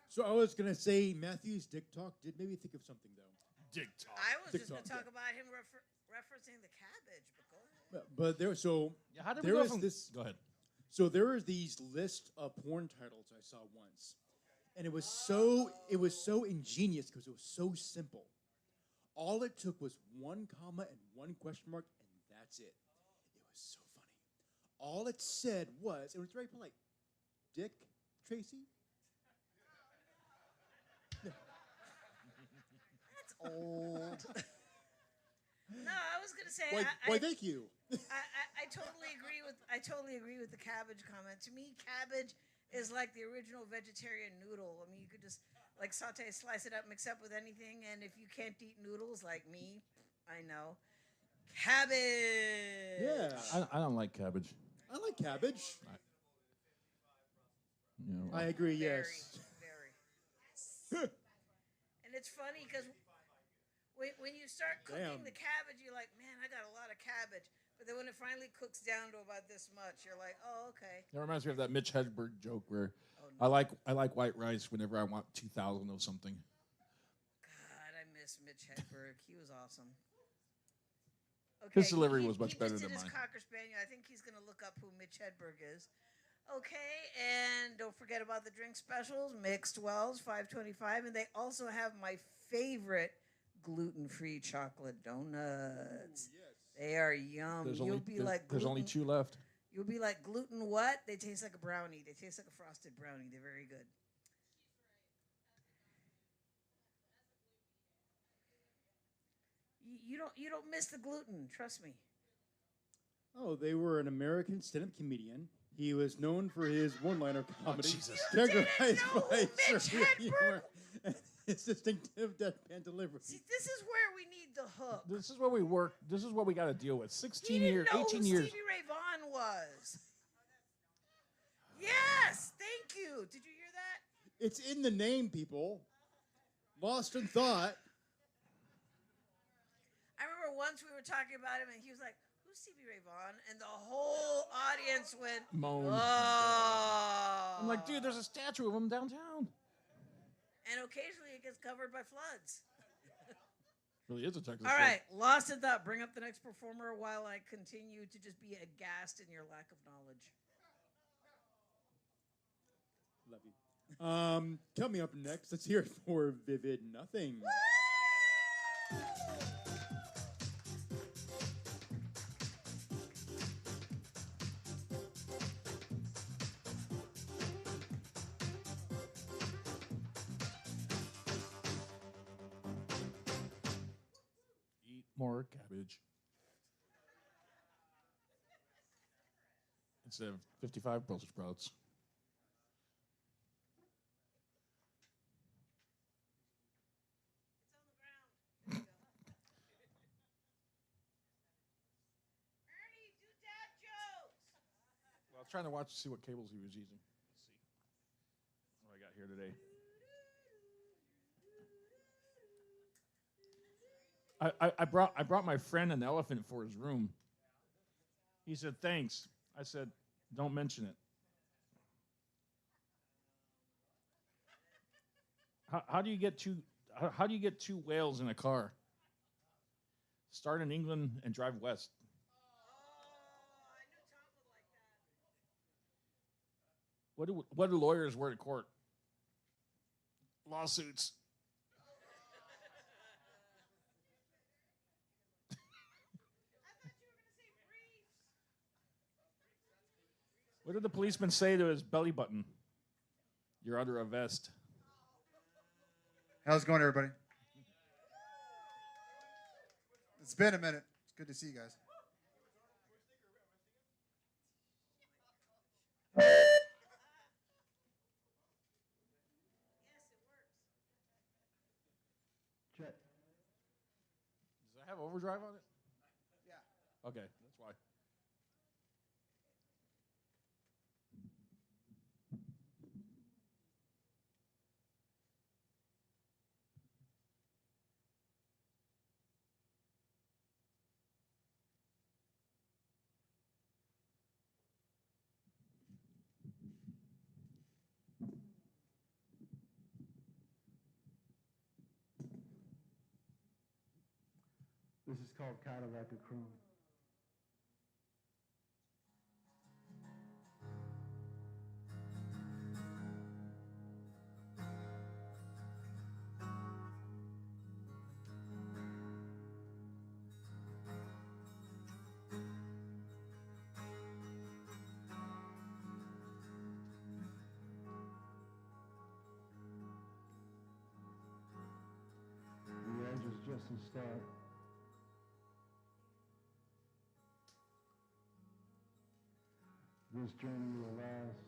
So I was gonna say Matthew's dick talk did make me think of something though. Dick talk. I was Dick just going to talk, talk about him referencing the cabbage, but go ahead. But there, so Yeah, how did we there go is from this. Go ahead. So there are these list of porn titles I saw once, and it was so ingenious because it was so simple. All it took was one comma and one question mark, and that's it. It was so funny. All it said was, and it was very polite, Dick Tracy. That's old. No, I was gonna say. Why, thank you. I totally agree with the cabbage comment. To me, cabbage is like the original vegetarian noodle. I mean, you could just like saute, slice it up, mix up with anything, and if you can't eat noodles like me, I know. Cabbage. Yeah, I don't like cabbage. I like cabbage. You know, I agree. Very, Yes. very. And it's funny because when you start cooking Damn. the cabbage, you're like, man, I got a lot of cabbage. But then when it finally cooks down to about this much, you're like, oh, okay. That reminds me of that Mitch Hedberg joke where Oh, no. I like white rice whenever I want 2,000 of something. God, I miss Mitch Hedberg. He was awesome. Okay, His delivery was much better He than just mine. did his Cocker Spaniel. I think he's going to look up who Mitch Hedberg is. Okay, and don't forget about the drink specials, mixed wells, $5.25, and they also have my favorite gluten-free chocolate donuts. Ooh, yes. They are yum. There's There's only 2 left. You'll be like, gluten what? They taste like a brownie. They taste like a frosted brownie. They're very good. You don't miss the gluten. Trust me. Oh, they were an American stand-up comedian. He was known for his one-liner comedy, Jesus. characterized know by Mitch surreal humor and his distinctive deadpan delivery. See, this is where we need the hook. This is where we work. This is what we got to deal with. 16 He didn't years, know 18 who years. Stevie Ray Vaughan was. Yes, thank you. Did you hear that? It's in the name, people. Lost in thought. I remember once we were talking about him, and he was like, "Who's Stevie Ray Vaughan?" And the whole audience went, Moan. "Oh!" I'm like, dude, there's a statue of him downtown. And occasionally it gets covered by floods. Really is a Texas. All right, lost in thought. Bring up the next performer while I continue to just be aghast in your lack of knowledge. Love you. Coming up next, let's hear it for Vivid Nothing. Eat more cabbage. Instead of 55 Brussels sprouts. It's on the ground. There you go. Ernie, do dad jokes. Well, I was trying to watch to see what cables he was using. Let's see what I got here today. I brought my friend an elephant for his room. He said, thanks. I said, don't mention it. How do you get two whales in a car? Start in England and drive west. I knew Tom would like that. What do lawyers wear to court? Lawsuits. I thought you were going to say briefs. What did the policeman say to his belly button? You're under a vest. How's it going, everybody? It's been a minute. It's good to see you guys. Yes, it works. Check. Does it have overdrive on it? Yeah. Okay, that's why. This is called Cadillac a Chrome. The edge is just the start. This journey will last.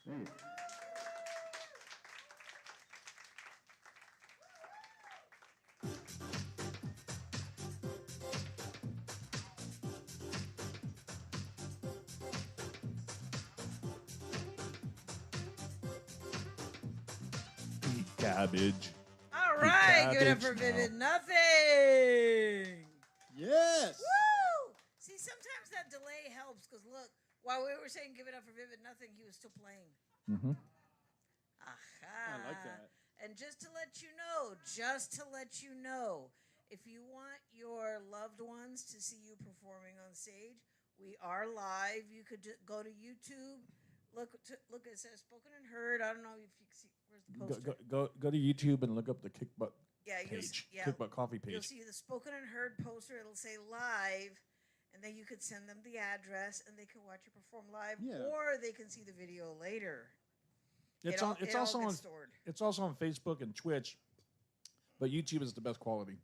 Hey. Eat cabbage. All right, give it up cabbage for now. Vivid Nothing. Yes. Woo! See, sometimes that delay helps because look, while we were saying give it up for Vivid Nothing, he was still playing. Mm-hmm. Aha. I like that. And just to let you know, if you want your loved ones to see you performing on stage, we are live. You could go to YouTube. Look, it says Spoken and Heard. I don't know if you can see. Where's the poster? Go to YouTube and look up the Kick Butt Yeah, page. yeah. Kick Butt Coffee You'll page. see the Spoken and Heard poster. It'll say live, and then you could send them the address, and they can watch you perform live, Yeah. or they can see the video later. It's It all- on. It's it all also gets on. stored. It's also on Facebook and Twitch, but YouTube is the best quality.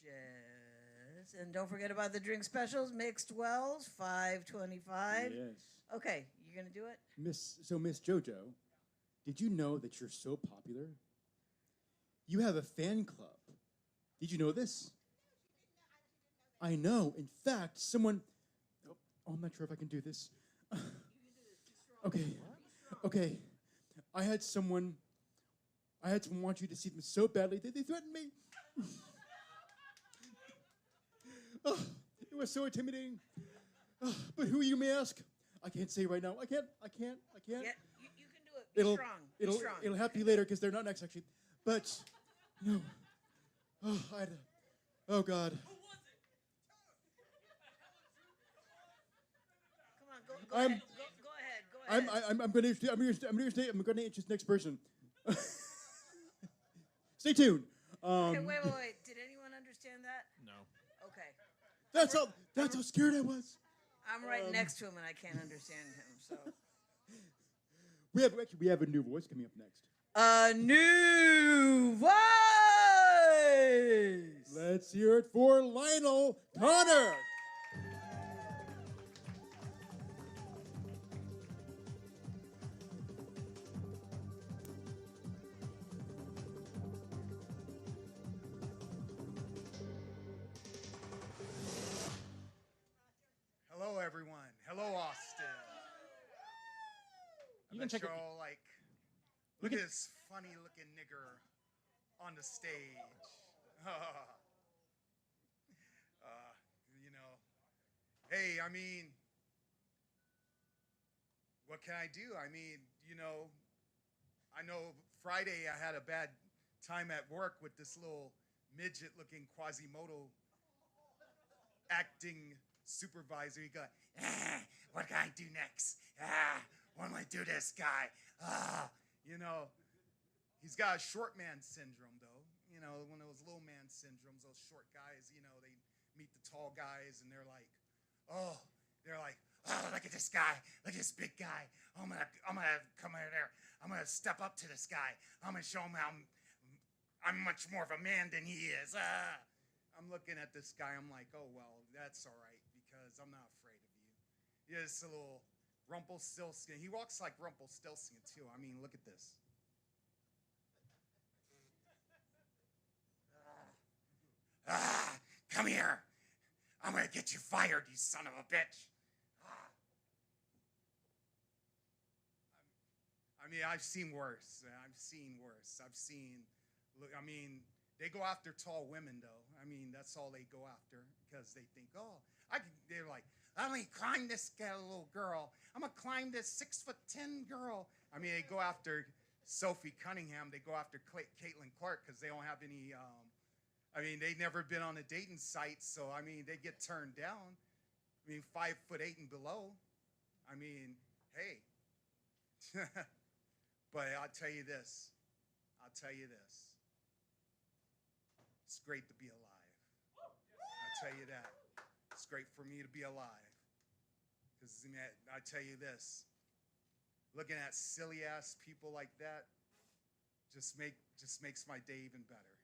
Yes, and don't forget about the drink specials. Mixed Wells, $5.25. Yes. Okay, you're gonna do it. Miss Jojo, did you know that you're so popular? You have a fan club. Did you know this? I know. In fact, someone. Oh, I'm not sure if I can do this. Okay. I had someone want you to see them so badly that they threatened me. Oh, it was so intimidating. Oh, but who you may ask? I can't say right now. I can't. Yeah, you can do it. Be strong. Be strong. It'll have to be later because they're not next actually. But no. Oh, oh God. Come on, go ahead. Go ahead. I'm going to introduce next person. Stay tuned. Okay, wait. Did anyone understand that? No. Okay. That's how scared I was. I'm right next to him and I can't understand him. So We have a new voice coming up next. a new voice. Let's hear it for Lionel Connor. Hello, everyone. Hello, Austin. I You can bet check it- y'all like, look at this funny-looking nigger on the stage. You know, hey, I mean, what can I do? I mean, you know, I know Friday I had a bad time at work with this little midget-looking Quasimodo acting supervisor. He go, what can I do next? What am I do to this guy? You know, he's got a short man syndrome, though. You know, one of those little man syndromes, those short guys, you know, they meet the tall guys and they're like, oh, look at this guy. Look at this big guy. I'm gonna come in there. I'm gonna step up to this guy. I'm gonna show him how I'm much more of a man than he is. I'm looking at this guy. I'm like, oh, well, that's all right because I'm not afraid of you. He's a little Rumpelstiltskin. He walks like Rumpelstiltskin, too. I mean, look at this. Come here. I'm going to get you fired, you son of a bitch. I mean, I've seen worse. Look, I mean, they go after tall women, though. I mean, that's all they go after because they think, oh, they're like, I'm going to climb this little girl. I'm going to climb this 6'10" girl. I mean, they go after Sophie Cunningham. They go after Caitlin Clark because they don't have any, they've never been on a dating site. So, I mean, they get turned down. I mean, 5'8" and below. I mean, hey. But I'll tell you this. It's great to be alive. I'll tell you that. It's great for me to be alive. Because I tell you this. Looking at silly ass people like that just makes my day even better.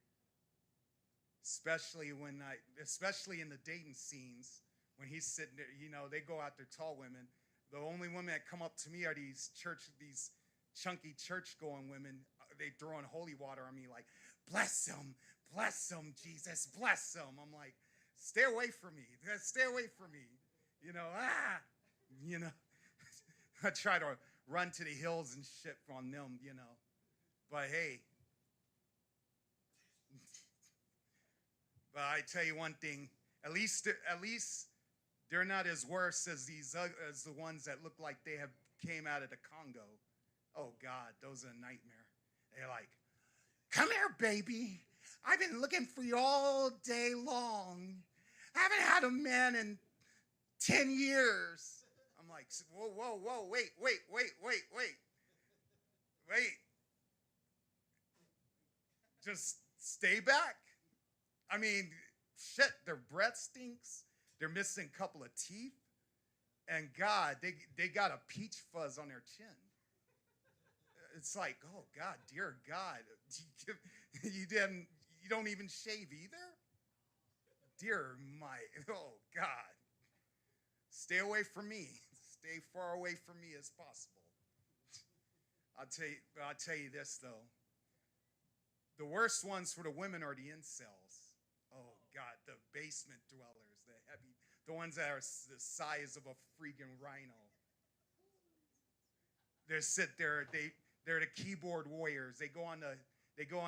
Especially in the dating scenes when he's sitting there, you know, they go after tall women. The only women that come up to me are these chunky church-going women. They throwing holy water on me like, bless them, Jesus, bless them. I'm like, stay away from me. Stay away from me. You know, I try to run to the hills and shit on them, you know. But hey, but I tell you one thing, at least they're not as worse as as the ones that look like they have came out of the Congo. Oh God, those are a nightmare. They're like, come here, baby. I've been looking for you all day long. I haven't had a man in 10 years. I'm like, whoa, wait. Just stay back. I mean, shit, their breath stinks. They're missing a couple of teeth. And God, they got a peach fuzz on their chin. It's like, oh God, dear God, you don't even shave either? Dear oh God. Stay away from me. Stay far away from me as possible. I'll tell you this though. The worst ones for the women are the incels. Oh God, the basement dwellers, the ones that are the size of a freaking rhino. They sit there, they're the keyboard warriors. They go on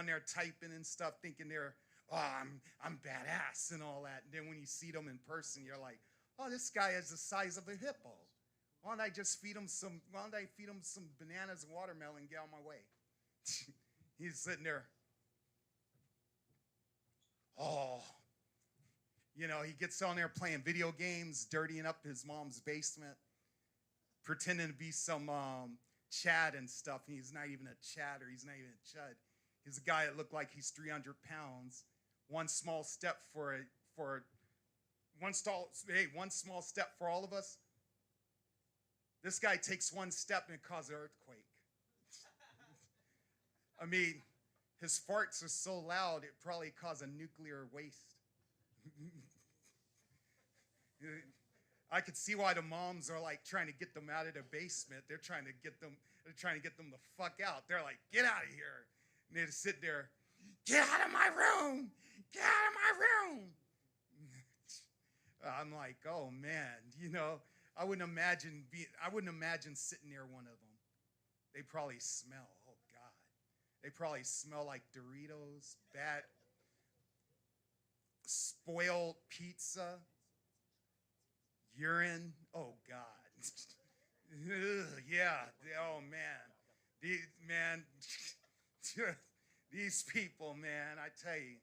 there typing and stuff, thinking they're, I'm badass and all that. And then when you see them in person, you're like, oh, this guy is the size of a hippo. Why don't I feed him some bananas and watermelon and get on my way? He's sitting there. Oh, you know, he gets on there playing video games, dirtying up his mom's basement, pretending to be some Chad and stuff. And he's not even a Chad, or he's not even a Chud. He's a guy that looked like he's 300 pounds. One small step for all of us. This guy takes one step and it causes an earthquake. I mean, his farts are so loud, it probably caused a nuclear waste. I could see why the moms are like trying to get them out of the basement. They're trying to get them the fuck out. They're like, get out of here. And they just sit there, get out of my room! Get out of my room! I'm like, oh man, you know, I wouldn't imagine sitting near one of them. They probably smell, oh God. They probably smell like Doritos, bad, spoiled pizza, urine, oh God. Yeah, oh man. These people, man, I tell you,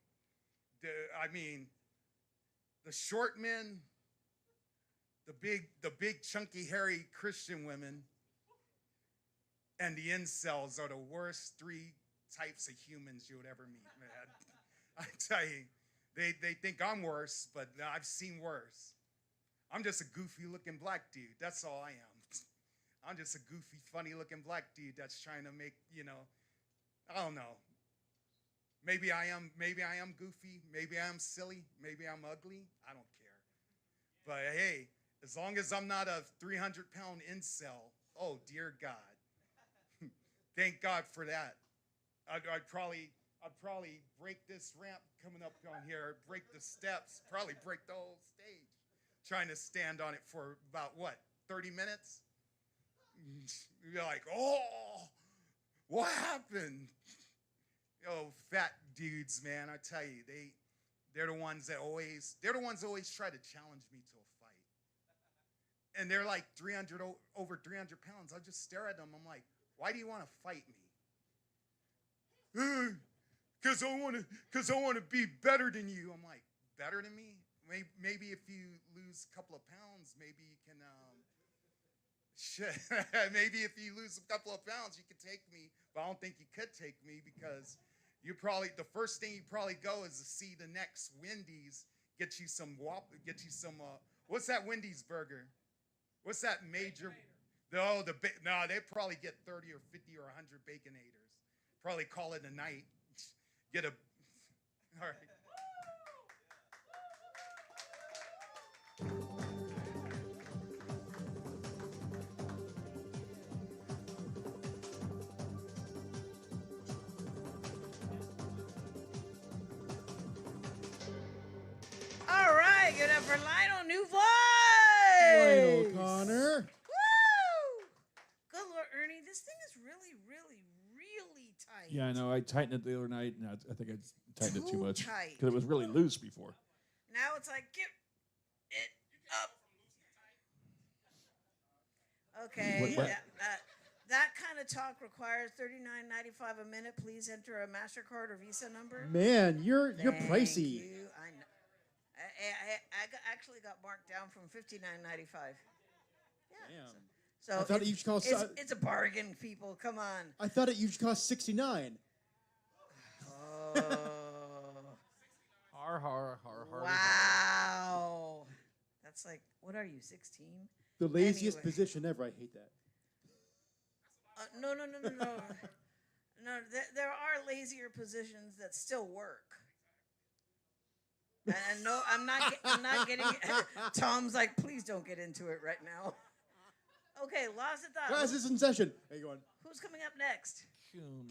the short men, the big chunky hairy Christian women, and the incels are the worst three types of humans you would ever meet, man. I tell you, they think I'm worse, but I've seen worse. I'm just a goofy looking black dude. That's all I am. I'm just a goofy, funny looking black dude that's trying to make, you know, I don't know. Maybe I am goofy. Maybe I am silly. Maybe I'm ugly. I don't care. But hey, as long as I'm not a 300-pound incel, oh dear God. Thank God for that. I'd probably break this ramp coming up on here, break the steps, probably break the whole stage. Trying to stand on it for about, 30 minutes? You're like, oh, what happened? Oh, fat dudes, man, I tell you, they're the ones that always try to challenge me to a fight. And they're like over 300 pounds. I just stare at them. I'm like, why do you want to fight me? Because I want to be better than you. I'm like, better than me? Maybe if you lose a couple of pounds, maybe you can, maybe if you lose a couple of pounds, you could take me. But I don't think you could take me because the first thing you probably go is to see the next Wendy's, get you some, what's that Wendy's burger? What's that major? No, they probably get 30 or 50 or 100 Baconators. Probably call it a night. All right. for Lionel, new voice. Lionel Connor. Woo! Good Lord, Ernie, this thing is really, really, really tight. Yeah, I know. I tightened it the other night, and I think I tightened it too much tight. because it was really loose before. Now it's like, get it up. Okay. What? That kind of talk requires $39.95 a minute. Please enter a MasterCard or Visa number. Man, you're Thank pricey. You. I know. Actually got marked down from $59.95. Yeah. Damn. So I thought it each cost. it's a bargain, people. Come on. I thought it each cost $69. Oh. Har. Wow. That's like, what are you, 16? The laziest Anyway. position ever. I hate that. No. No, there are lazier positions that still work. And no, I'm not getting. Tom's like, please don't get into it right now. Okay, lost the thought. Class is in session. How you going? Who's coming up next?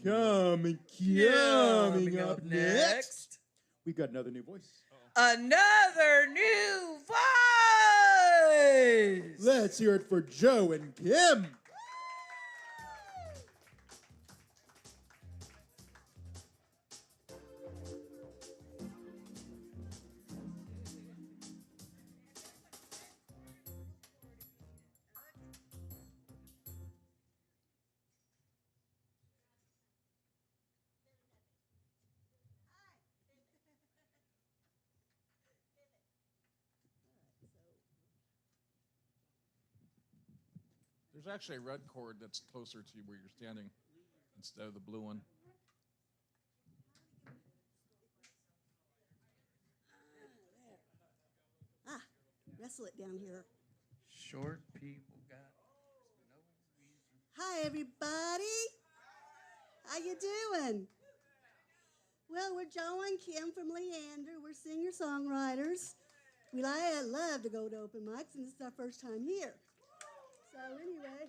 Coming up next. We got another new voice. Another new voice. Let's hear it for Joe and Kim. There's actually a red cord that's closer to where you're standing instead of the blue one. Wrestle it down here. Short people got no reason. Hi, everybody. How you doing? Well, we're Joe and Kim from Leander. We're singer-songwriters. We love to go to open mics, and this is our first time here. So anyway,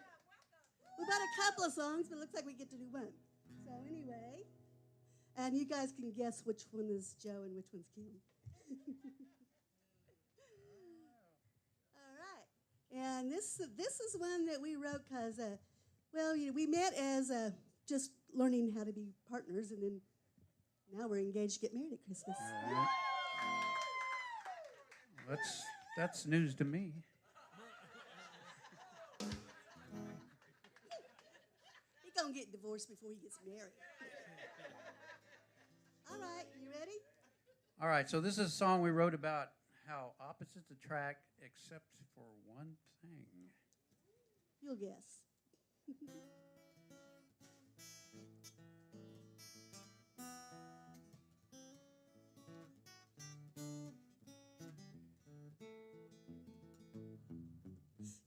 we've got a couple of songs, but it looks like we get to do one. So anyway, and you guys can guess which one is Joe and which one's Kim. All right. And this is one that we wrote because, we met as just learning how to be partners, and then now we're engaged to get married at Christmas. That's news to me. He's going to get divorced before he gets married. All right, you ready? All right, so this is a song we wrote about how opposites attract except for one thing. You'll guess.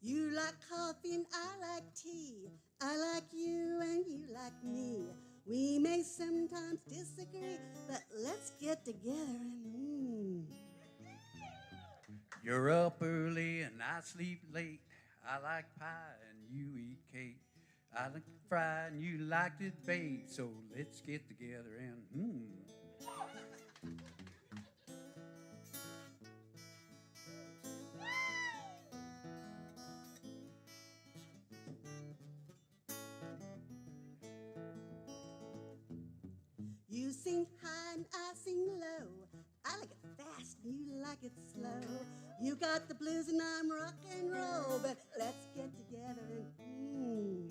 You like coffee and I like tea. I like you and you like me. We may sometimes disagree, but let's get together and You're up early and I sleep late. I like pie and you eat cake. I like it fried and you liked it baked. So let's get together and You sing high and I sing low. I like it fast and you like it slow. You got the blues and I'm rock and roll, but let's get together and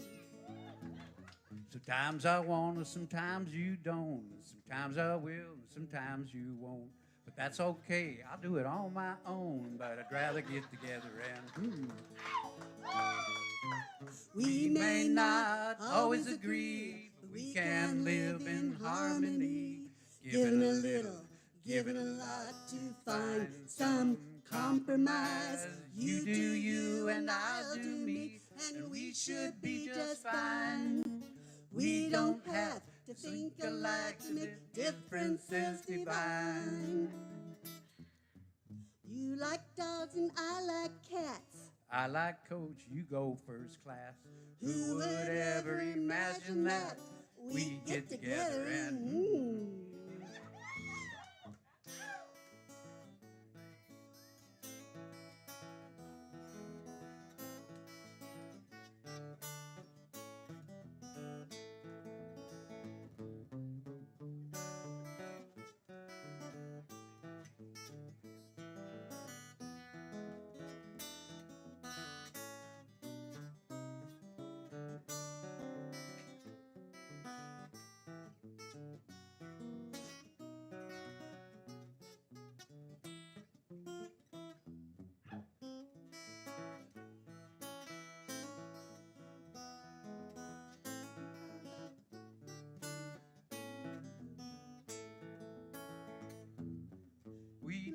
Sometimes I want to, sometimes you don't. Sometimes I will and sometimes you won't. But that's okay, I'll do it on my own. But I'd rather get together and We may not always agree, but we can live in harmony. Giving a little, giving a lot to find some compromise. You do you and I'll do me, and we should be just fine. We don't have to think alike to make differences divine. You like dogs and I like cats. I like coach, you go first class. Who would ever imagine that we get together and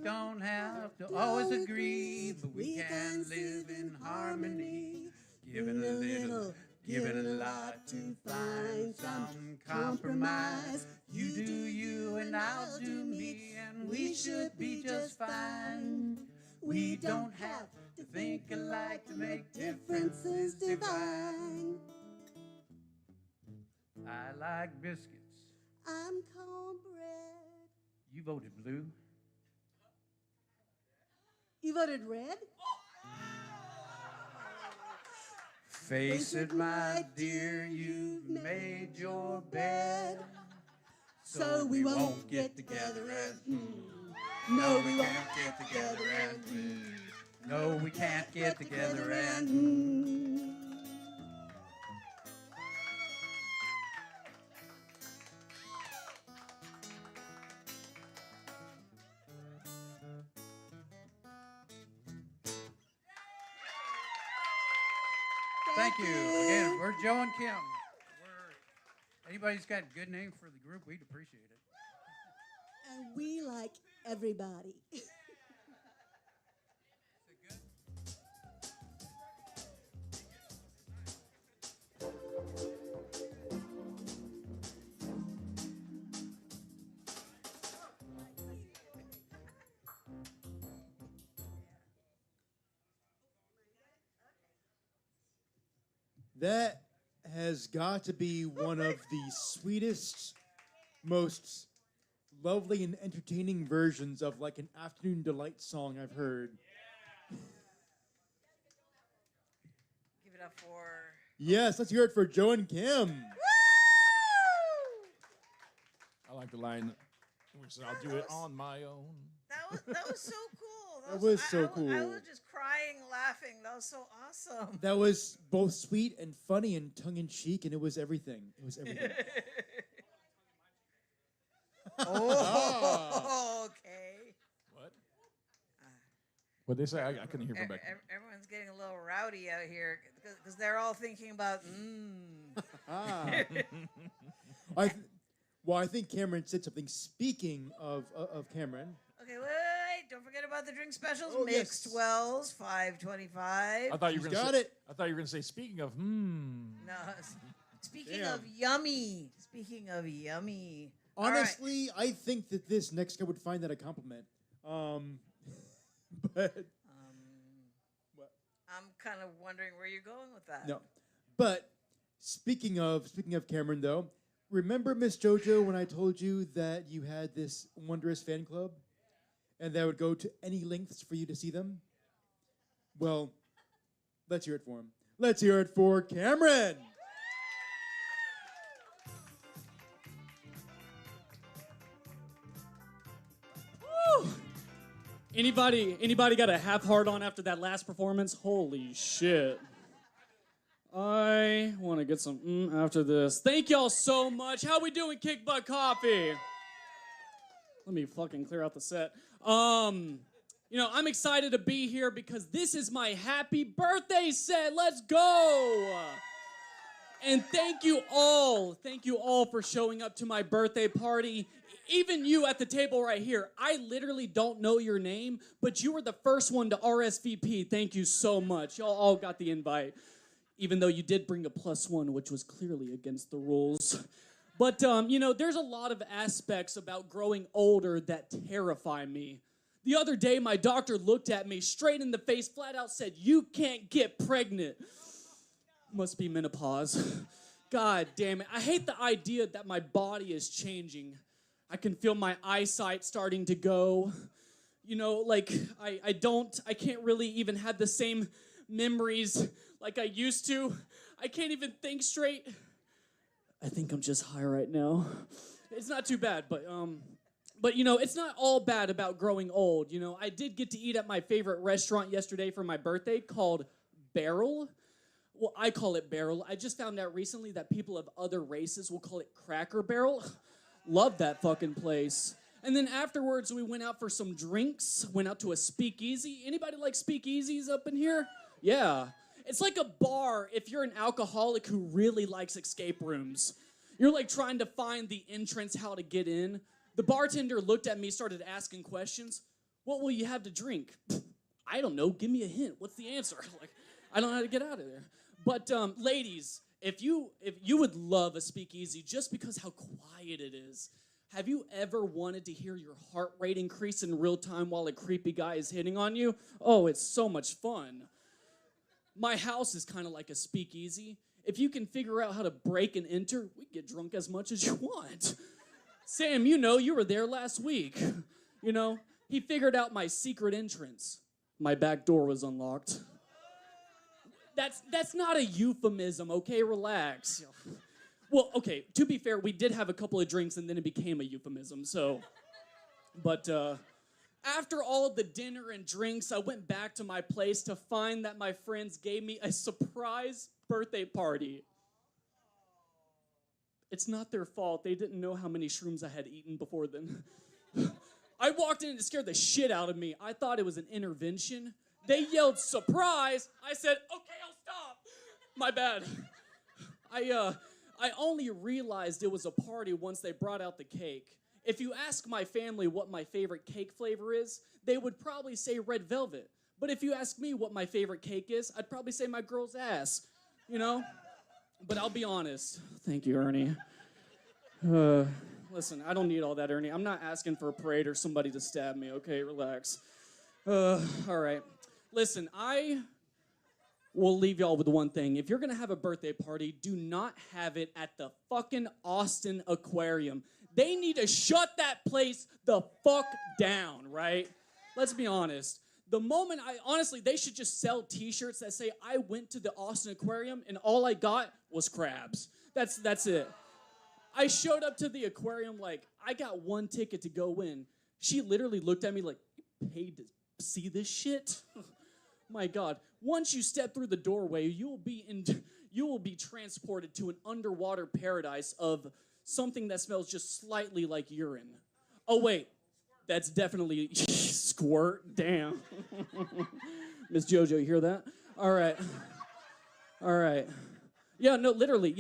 don't have to always agree, but we can live in harmony. Giving a little, giving a lot to find some compromise. You do you and I'll do me, and we should be just fine. We don't have to think alike to make differences divine. I like biscuits. I'm cornbread. You voted blue. You voted red? Face it, my dear, you've made your bed. So we won't get together and no, we won't get together and no, we can't get together and Thank you. Again, we're Joe and Kim. Anybody's got a good name for the group, we'd appreciate it. And we like everybody. That has got to be one of the sweetest, most lovely and entertaining versions of like an afternoon delight song I've heard. Give it up for... Yes, let's hear it for Joe and Kim. I like the line where it says, I'll do it on my own. That was so cool. That was so cool. I was just crying, laughing. That was so awesome. That was both sweet and funny and tongue-in-cheek, and it was everything. It was everything. Oh, okay. What? What'd they say? I couldn't hear from back. Everyone's getting a little rowdy out here because they're all thinking about, Well, I think Cameron said something. Speaking of Cameron. Okay, wait. Don't forget about the drink specials. Oh, Mixed yes. Wells, $5.25. I thought you were going to say. I thought you were going to say. Speaking of, No, speaking of yummy. Speaking of yummy. Honestly, I think that this next guy would find that a compliment. But I'm kind of wondering where you're going with that. no. But speaking of Cameron, though, remember Miss Jojo when I told you that you had this wondrous fan club, and that would go to any lengths for you to see them? Well, let's hear it for him. Let's hear it for Cameron. Woo! Anybody got a half heart on after that last performance? Holy shit. I want to get some after this. Thank y'all so much. How we doing, Kick Butt Coffee? Let me fucking clear out the set. I'm excited to be here because this is my happy birthday set. Let's go! And thank you all for showing up to my birthday party. Even you at the table right here. I literally don't know your name, but you were the first one to RSVP. Thank you so much. Y'all all got the invite. Even though you did bring a +1, which was clearly against the rules. But, there's a lot of aspects about growing older that terrify me. The other day, my doctor looked at me straight in the face, flat out said, "You can't get pregnant." Must be menopause. God damn it. I hate the idea that my body is changing. I can feel my eyesight starting to go. I can't really even have the same memories like I used to. I can't even think straight. I think I'm just high right now. It's not too bad, but it's not all bad about growing old. I did get to eat at my favorite restaurant yesterday for my birthday called Barrel. Well, I call it Barrel. I just found out recently that people of other races will call it Cracker Barrel. Love that fucking place. And then afterwards, we went out for some drinks, went out to a speakeasy. Anybody like speakeasies up in here? Yeah. It's like a bar if you're an alcoholic who really likes escape rooms. You're like trying to find the entrance, how to get in. The bartender looked at me, started asking questions. What will you have to drink? I don't know. Give me a hint. What's the answer? Like, I don't know how to get out of there. But ladies, if you would love a speakeasy just because how quiet it is, have you ever wanted to hear your heart rate increase in real time while a creepy guy is hitting on you? Oh, it's so much fun. My house is kind of like a speakeasy. If you can figure out how to break and enter, we can get drunk as much as you want. Sam, you were there last week. He figured out my secret entrance. My back door was unlocked. That's not a euphemism, okay? Relax. Well, okay, to be fair, we did have a couple of drinks and then it became a euphemism, so. But after all the dinner and drinks, I went back to my place to find that my friends gave me a surprise birthday party. It's not their fault. They didn't know how many shrooms I had eaten before then. I walked in and it scared the shit out of me. I thought it was an intervention. They yelled, "Surprise!" I said, "Okay, I'll stop." My bad. I only realized it was a party once they brought out the cake. If you ask my family what my favorite cake flavor is, they would probably say red velvet. But if you ask me what my favorite cake is, I'd probably say my girl's ass, But I'll be honest. Thank you, Ernie. Listen, I don't need all that, Ernie. I'm not asking for a parade or somebody to stab me, okay? Relax. All right. Listen, I will leave y'all with one thing. If you're going to have a birthday party, do not have it at the fucking Austin Aquarium. They need to shut that place the fuck down, right? Let's be honest. Honestly, they should just sell t-shirts that say, "I went to the Austin Aquarium and all I got was crabs." That's it. I showed up to the aquarium like, I got one ticket to go in. She literally looked at me like, "You paid to see this shit?" My God. Once you step through the doorway, you will be transported to an underwater paradise of something that smells just slightly like urine. Oh, wait. That's definitely squirt. Damn. Miss Jojo, you hear that? All right. Yeah, no, literally.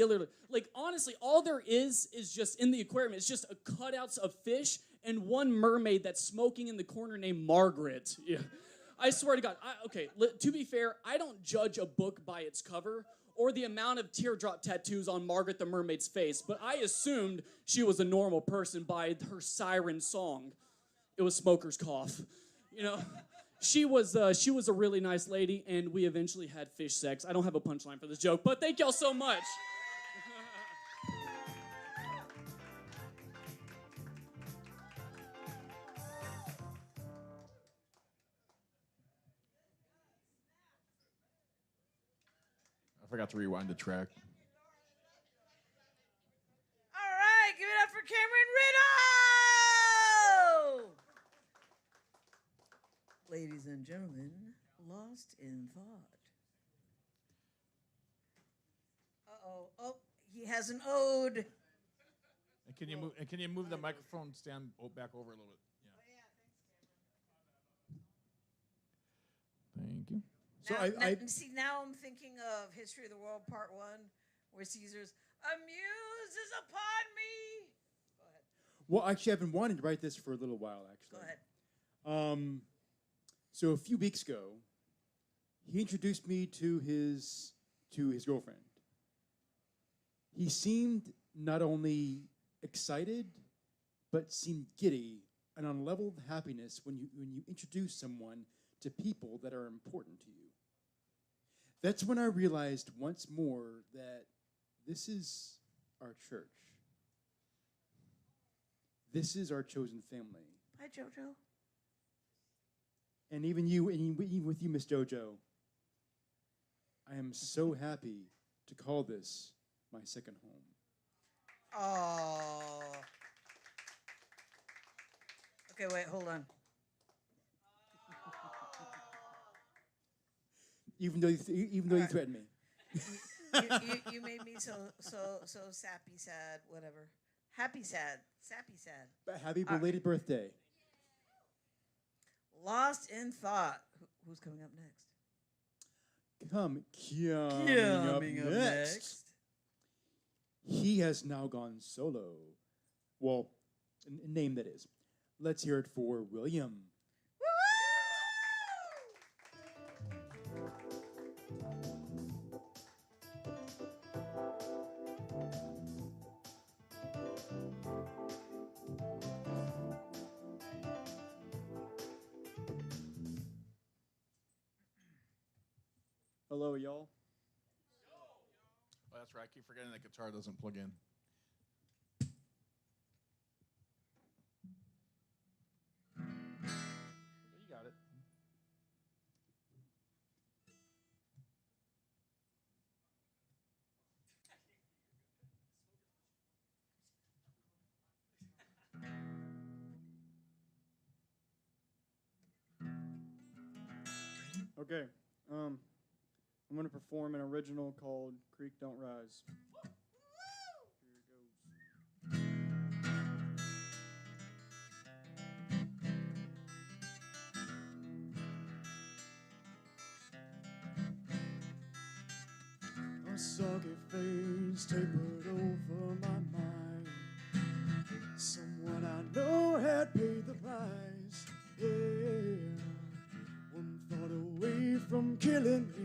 Like, honestly, all there is just in the aquarium, it's just cutouts of fish and one mermaid that's smoking in the corner named Margaret. Yeah. I swear to God. To be fair, I don't judge a book by its cover or the amount of teardrop tattoos on Margaret the mermaid's face, but I assumed she was a normal person by her siren song. It was Smoker's Cough. She was a really nice lady, and we eventually had fish sex. I don't have a punchline for this joke, but thank y'all so much. I forgot to rewind the track. All right, give it up for Cameron Riddle! Ladies and gentlemen, lost in thought. Uh-oh. Oh, he has an ode. And can you move the microphone stand back over a little bit? Yeah. Thank you. So now I'm thinking of History of the World Part 1, where Caesar's amuses upon me. Go ahead. Well, actually, I've been wanting to write this for a little while, actually. Go ahead. So a few weeks ago, he introduced me to his girlfriend. He seemed not only excited, but seemed giddy and unleveled happiness when you introduce someone to people that are important to you. That's when I realized once more that this is our church. This is our chosen family. Bye, Jojo. And even with you, Miss Jojo, I am so happy to call this my second home. Oh. Okay, wait, hold on. Even though you threatened me. You made me so sappy sad, whatever. Happy sad, sappy sad. But happy belated birthday. Lost in thought. Who's coming up next? Coming up next. He has now gone solo. Well, name that is. Let's hear it for William. Woo! Hello, y'all. Oh, that's right. I keep forgetting that guitar doesn't plug in. You got it. Okay. I'm going to perform an original called Creek Don't Rise. Here it goes. A soggy face tapered over my mind. Someone I know had paid the price. Yeah, one thought away from killing me.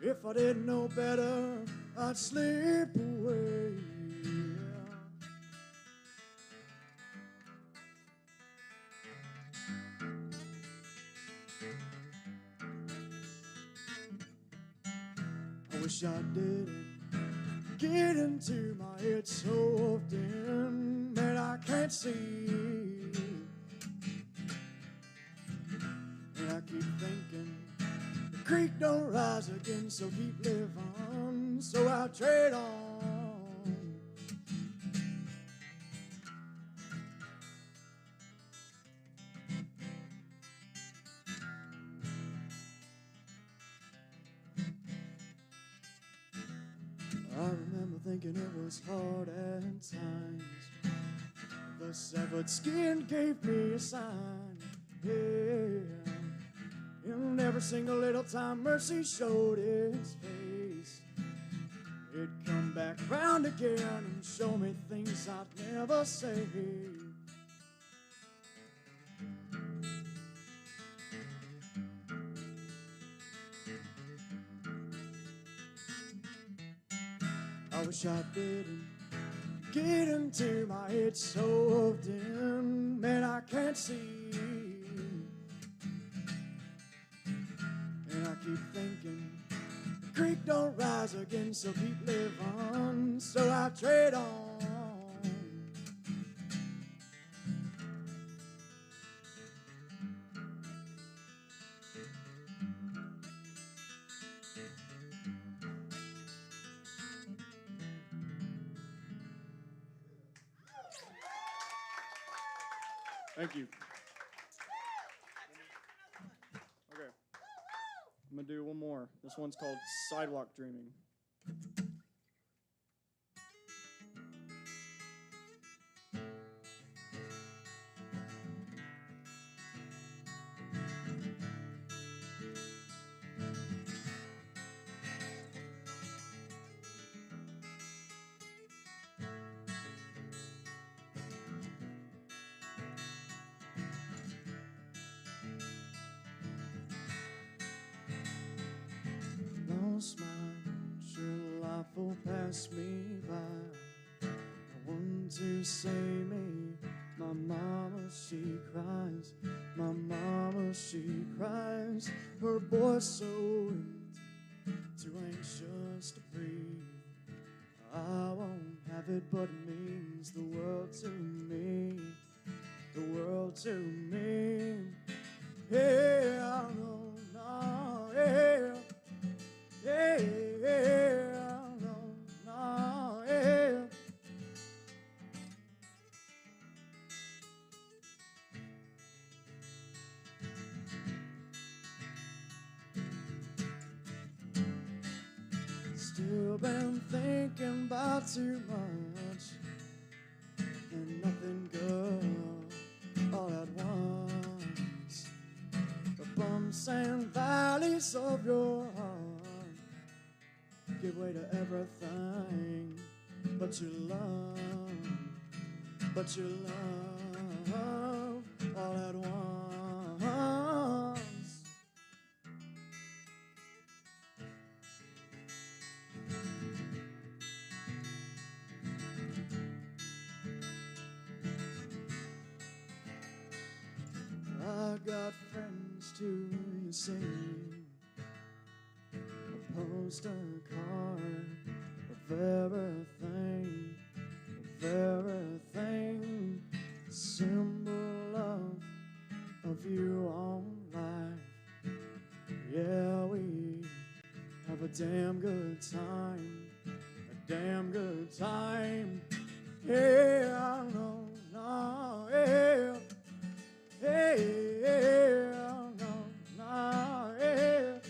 If I didn't know better, I'd slip away. I wish I didn't get into my head so often, man, I can't see. And I keep thinking the creek don't rise again, so keep living, so I trade on. I remember thinking it was hard at times. The severed skin gave me a sign. Yeah. In every single little time mercy showed its face, it'd come back round again and show me things I'd never say. I wish I didn't get into my head so often, man, I can't see. And I keep thinking the creek don't rise again, so keep living, so I trade on. Thank you. Okay. I'm going to do one more. This one's called Sidewalk Dreaming. Lost mine, sure life will pass me by. No one to save me. My mama, she cries. My mama, she cries. Her boy's so empty, too anxious to breathe. I won't have it, but it means the world to me. The world to me. Yeah, no, no, yeah. Yeah, no, no, yeah. Still been thinking about too much and nothing good all at once. The bumps and valleys of your heart give way to everything but your love, all at once. I got friends too, you seen a postcard of everything, symbol of you on life. Yeah, we have a damn good time, a damn good time. Yeah, no, no, yeah, yeah, no, no, yeah.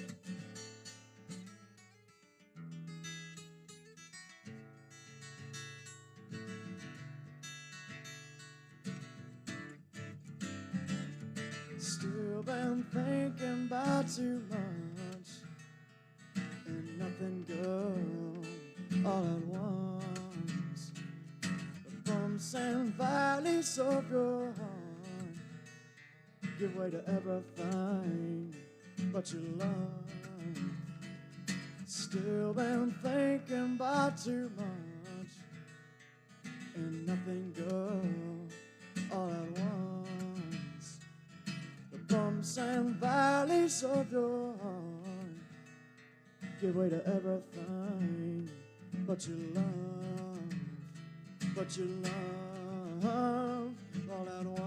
Still been thinking about too much and nothing good all at once. The bumps and valleys of your heart give way to everything but your love. Still been thinking about too much and nothing good all at once. The bumps and valleys of your heart give way to everything but your love, but your love all at once.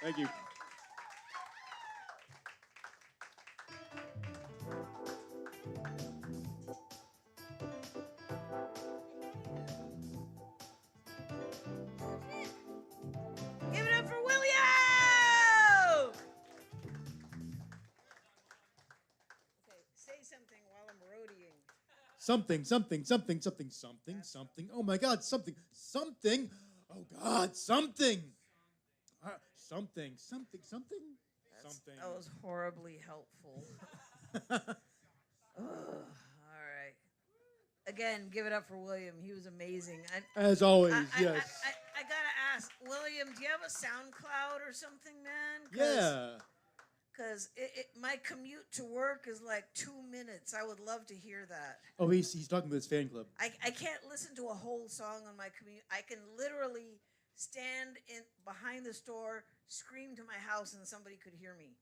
Thank you. Give it up for William! Okay, say something while I'm roadieing. Something. Oh my God, something. Oh God, something. Something. That was horribly helpful. Ugh, all right. Again, give it up for William. He was amazing. As always, yes. I gotta ask, William, do you have a SoundCloud or something, man? Yeah. Because my commute to work is like 2 minutes. I would love to hear that. Oh, he's talking to his fan club. I can't listen to a whole song on my commute. I can literally stand behind the store, scream to my house, and somebody could hear me.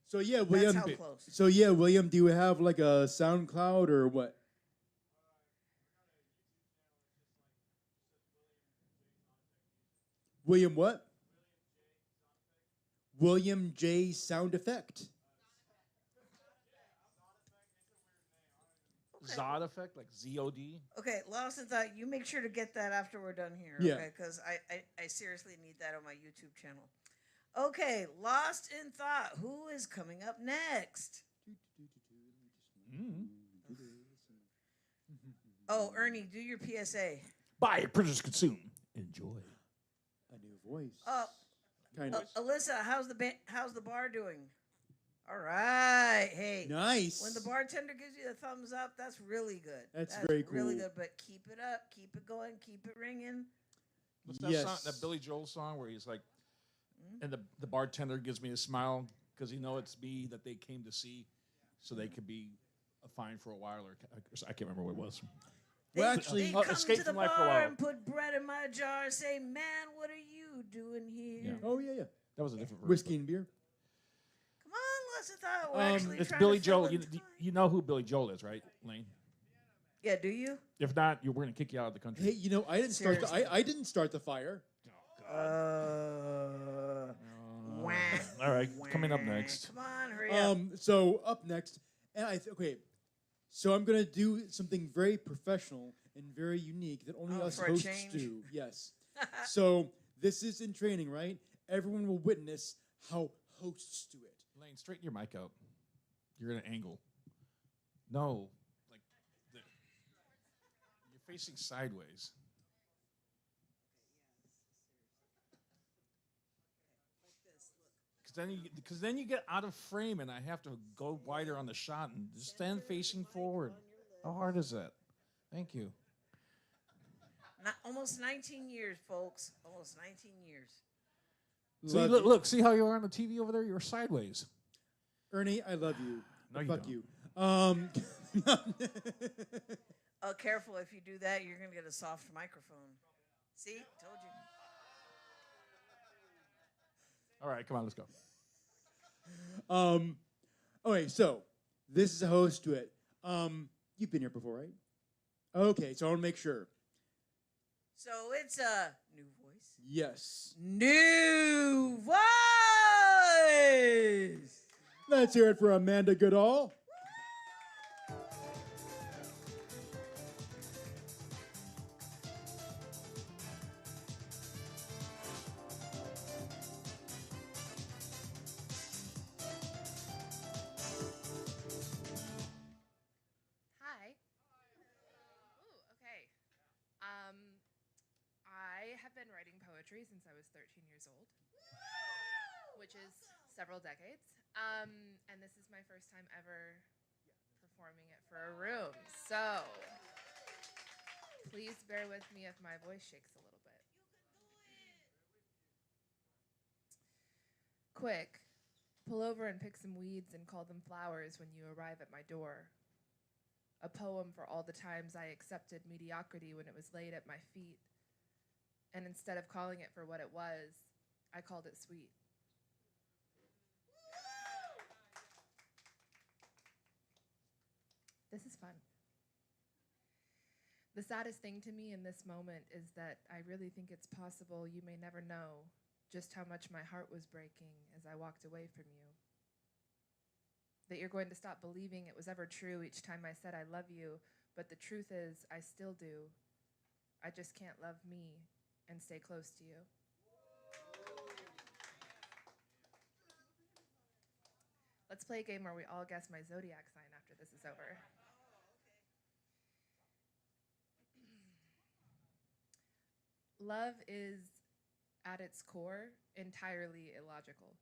So yeah, William. That's how close. So yeah, William, do you have like a SoundCloud or what? William what? William J. Sound Effect. Zod effect, like Z-O-D. Okay, Lost in Thought, you make sure to get that after we're done here, Yeah. okay? Because I seriously need that on my YouTube channel. Okay, Lost in Thought, who is coming up next? Oh, Ernie, do your PSA. Buy, purchase, consume, enjoy. A new voice. Kind of. Alyssa, how's the bar doing? All right. Hey. Nice. When the bartender gives you the thumbs up, that's really good. That's very cool. Really good. But keep it up, keep it going, keep it ringing. What's that song, that Billy Joel song where he's like, and the bartender gives me a smile because he know it's me that they came to see, so they could be fine for a while, or I can't remember what it was. Well, actually, they come Escape to the from life for a bar while. and put bread in my jar. Say, man, what are you doing here? Yeah. Oh yeah. That was a different version. Whiskey and beer. Come on, listen. We're actually It's trying Billy to fill Joel. in You know who Billy Joel is, right, Lane? Yeah, do you? If not, we're going to kick you out of the country. Hey, you know, I didn't start. I didn't start the fire. All right, coming up next. Come on, hurry up. So up next, and okay, so I'm gonna do something very professional and very unique that only us for a hosts change? do. Yes. So this is in training, right? Everyone will witness how hosts do it. Lane, straighten your mic out. You're at an angle. No, like you're facing sideways. Because then you get out of frame, and I have to go wider on the shot and just stand facing forward. How hard is that? Thank you. Almost 19 years, folks. Almost 19 years. See, Love look, you. look, see how you are on the TV over there? You're sideways. Ernie, I love you. No, you Fuck don't. you. Oh, careful. If you do that, you're going to get a soft microphone. See? Told you. All right, come on, let's go. Okay, so this is a host to it. You've been here before, right? Okay, so I want to make sure. So it's a new voice. Yes. New voice! Let's hear it for Amanda Goodall. Hi. Ooh, okay. I have been writing poetry since I was 13 years old, which is several decades. And this is my first time ever performing it for a room. So please bear with me if my voice shakes a little bit. Quick, pull over and pick some weeds and call them flowers when you arrive at my door. A poem for all the times I accepted mediocrity when it was laid at my feet. And instead of calling it for what it was, I called it sweet. This is fun. The saddest thing to me in this moment is that I really think it's possible you may never know just how much my heart was breaking as I walked away from you. That you're going to stop believing it was ever true each time I said I love you, but the truth is I still do. I just can't love me and stay close to you. Let's play a game where we all guess my zodiac sign after this is over. Love is, at its core, entirely illogical.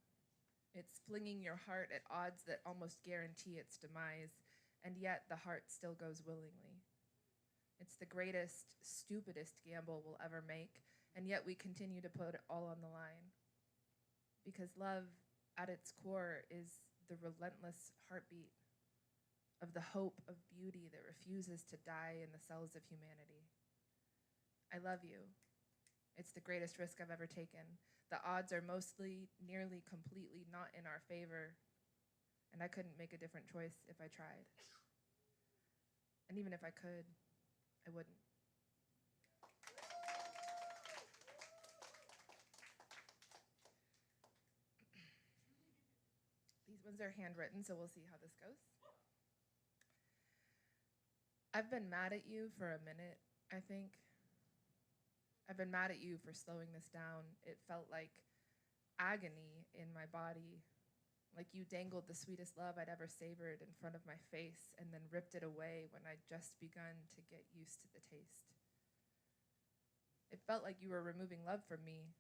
It's flinging your heart at odds that almost guarantee its demise, and yet the heart still goes willingly. It's the greatest, stupidest gamble we'll ever make, and yet we continue to put it all on the line. Because love, at its core, is the relentless heartbeat of the hope of beauty that refuses to die in the cells of humanity. I love you. It's the greatest risk I've ever taken. The odds are mostly, nearly completely not in our favor, and I couldn't make a different choice if I tried. And even if I could, I wouldn't. These ones are handwritten, so we'll see how this goes. I've been mad at you for a minute, I think. I've been mad at you for slowing this down. It felt like agony in my body, like you dangled the sweetest love I'd ever savored in front of my face and then ripped it away when I'd just begun to get used to the taste. It felt like you were removing love from me,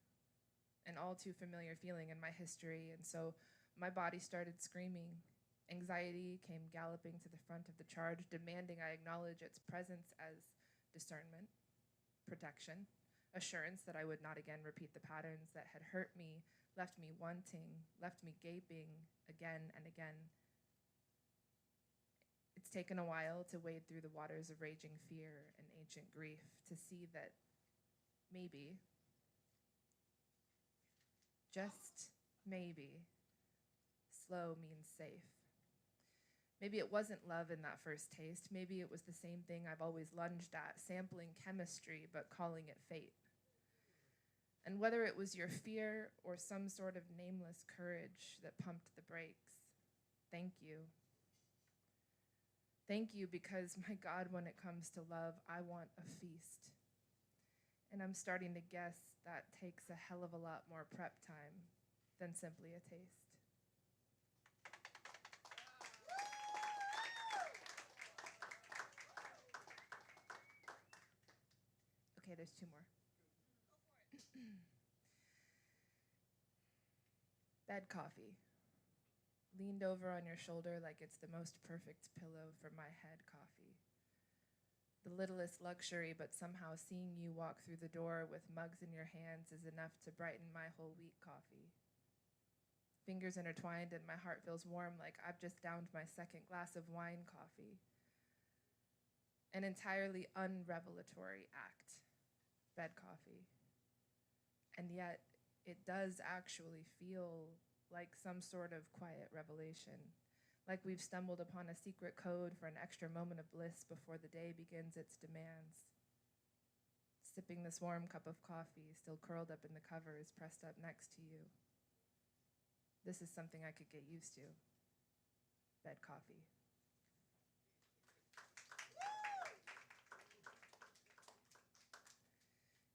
an all too familiar feeling in my history, and so my body started screaming. Anxiety came galloping to the front of the charge, demanding I acknowledge its presence as discernment, protection, assurance that I would not again repeat the patterns that had hurt me, left me wanting, left me gaping again and again. It's taken a while to wade through the waters of raging fear and ancient grief to see that maybe, just maybe, slow means safe. Maybe it wasn't love in that first taste. Maybe it was the same thing I've always lunged at, sampling chemistry but calling it fate. And whether it was your fear or some sort of nameless courage that pumped the brakes, thank you. Thank you because, my God, when it comes to love, I want a feast. And I'm starting to guess that takes a hell of a lot more prep time than simply a taste. Okay, there's two more. Bed coffee. Leaned over on your shoulder like it's the most perfect pillow for my head coffee. The littlest luxury, but somehow seeing you walk through the door with mugs in your hands is enough to brighten my whole week coffee. Fingers intertwined and my heart feels warm like I've just downed my second glass of wine coffee. An entirely unrevelatory act, bed coffee. And yet, it does actually feel like some sort of quiet revelation, like we've stumbled upon a secret code for an extra moment of bliss before the day begins its demands. Sipping this warm cup of coffee, still curled up in the covers, pressed up next to you. This is something I could get used to. Bed coffee.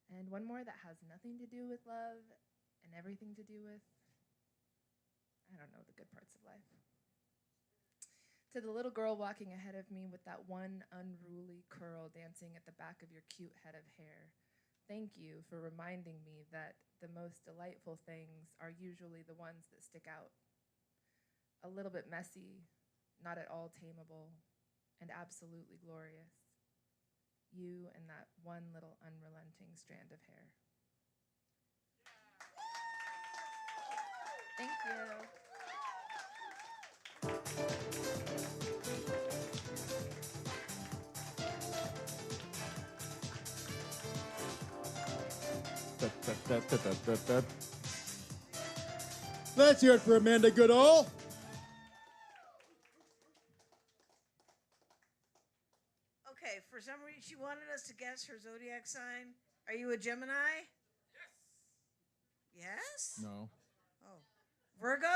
And one more that has nothing to do with love and everything to do with, I don't know, the good parts of life. To the little girl walking ahead of me with that one unruly curl dancing at the back of your cute head of hair, thank you for reminding me that the most delightful things are usually the ones that stick out. A little bit messy, not at all tameable, and absolutely glorious. You and that one little unrelenting strand of hair. Thank you. Let's hear it for Amanda Goodall. Okay, for some reason she wanted us to guess her zodiac sign. Are you a Gemini? Yes. Yes? No. Oh. Virgo?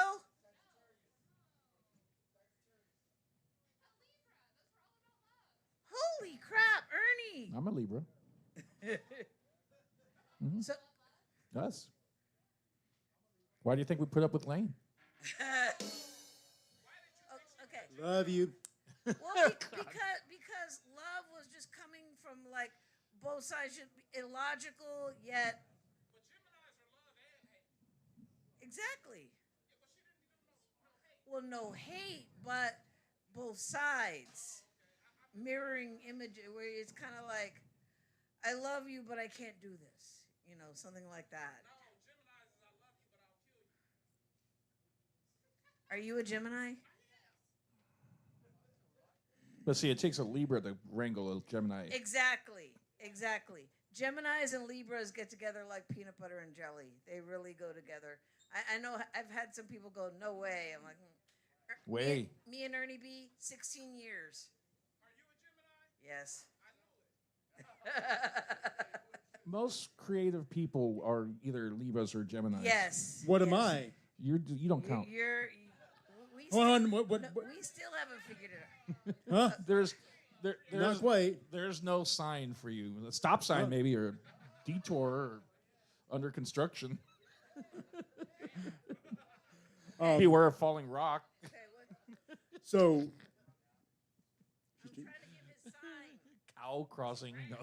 Holy crap, Ernie! I'm a Libra. Mhm. So, Us. Why do you think we put up with Lane? okay. Love you. Well, because love was just coming from like both sides, should be illogical yet. Exactly. Well, no hate, but both sides, mirroring image, where it's kind of like, I love you, but I can't do this. You know, something like that. Are you a Gemini? But see, it takes a Libra to wrangle a Gemini. Exactly. Geminis and Libras get together like peanut butter and jelly. They really go together. I know I've had some people go, no way. I'm like, Way. Me and Ernie B, 16 years. Are you a Gemini? Yes. Most creative people are either Libras or Geminis. Yes. What am I? You don't count. We Hold on, still- what? no, we still haven't figured it out. Huh? There's Not quite. There's no sign for you. A stop sign maybe, or a detour, or under construction. Beware of falling rock. So. Cow crossing. No.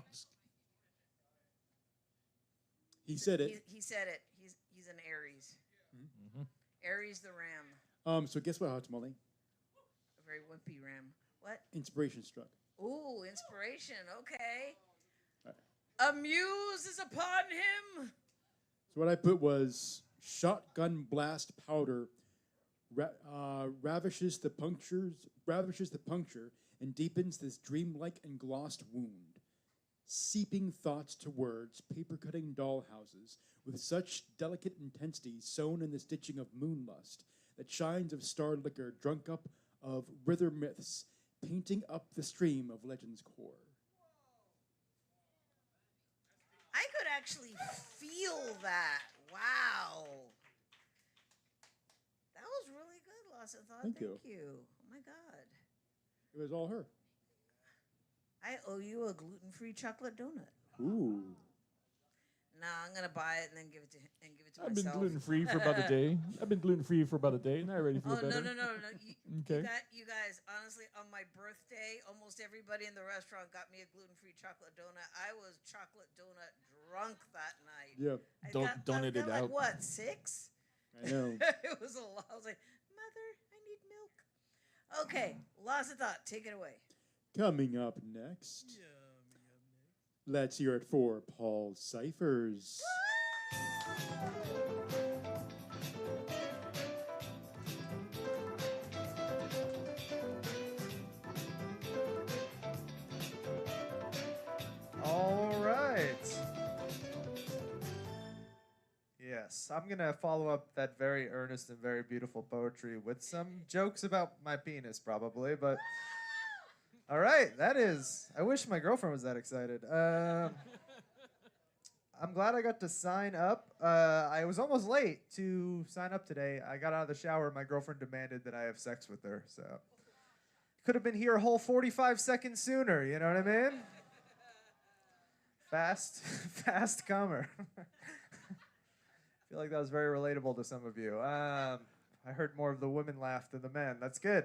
He said it. He said it. He's an Aries. Mm-hmm. Aries the ram. So guess what, Hot Tamale? A very wimpy ram. What? Inspiration struck. Ooh, inspiration. Okay. Right. A muse is upon him. So what I put was shotgun blast powder ravishes the puncture and deepens this dreamlike and glossed wound. Seeping thoughts to words, paper-cutting dollhouses, with such delicate intensity sewn in the stitching of moonlust, that shines of star liquor drunk up of rither myths, painting up the stream of legend's core. I could actually feel that. Wow. That was really good, Lost of Thought. Thank Thank you. you. Oh my God. It was all her. I owe you a gluten-free chocolate donut. Ooh. Nah, I'm gonna buy it and then give it to I've been myself. gluten-free for about a day. Now I already feel Oh better. no! Okay. You guys, honestly, on my birthday, almost everybody in the restaurant got me a gluten-free chocolate donut. I was chocolate donut drunk that night. Yep. Donate it like out. what, 6? I know. It was a lot. I was like, Mother, I need milk. Okay, Lost of Thought, take it away. Coming up next. Let's hear it for Paul Ciphers. All right. Yes, I'm going to follow up that very earnest and very beautiful poetry with some jokes about my penis, probably, but... All right, that is... I wish my girlfriend was that excited. I'm glad I got to sign up. I was almost late to sign up today. I got out of the shower. My girlfriend demanded that I have sex with her, so... Could have been here a whole 45 seconds sooner, you know what I mean? Fast comer. I feel like that was very relatable to some of you. I heard more of the women laugh than the men. That's good.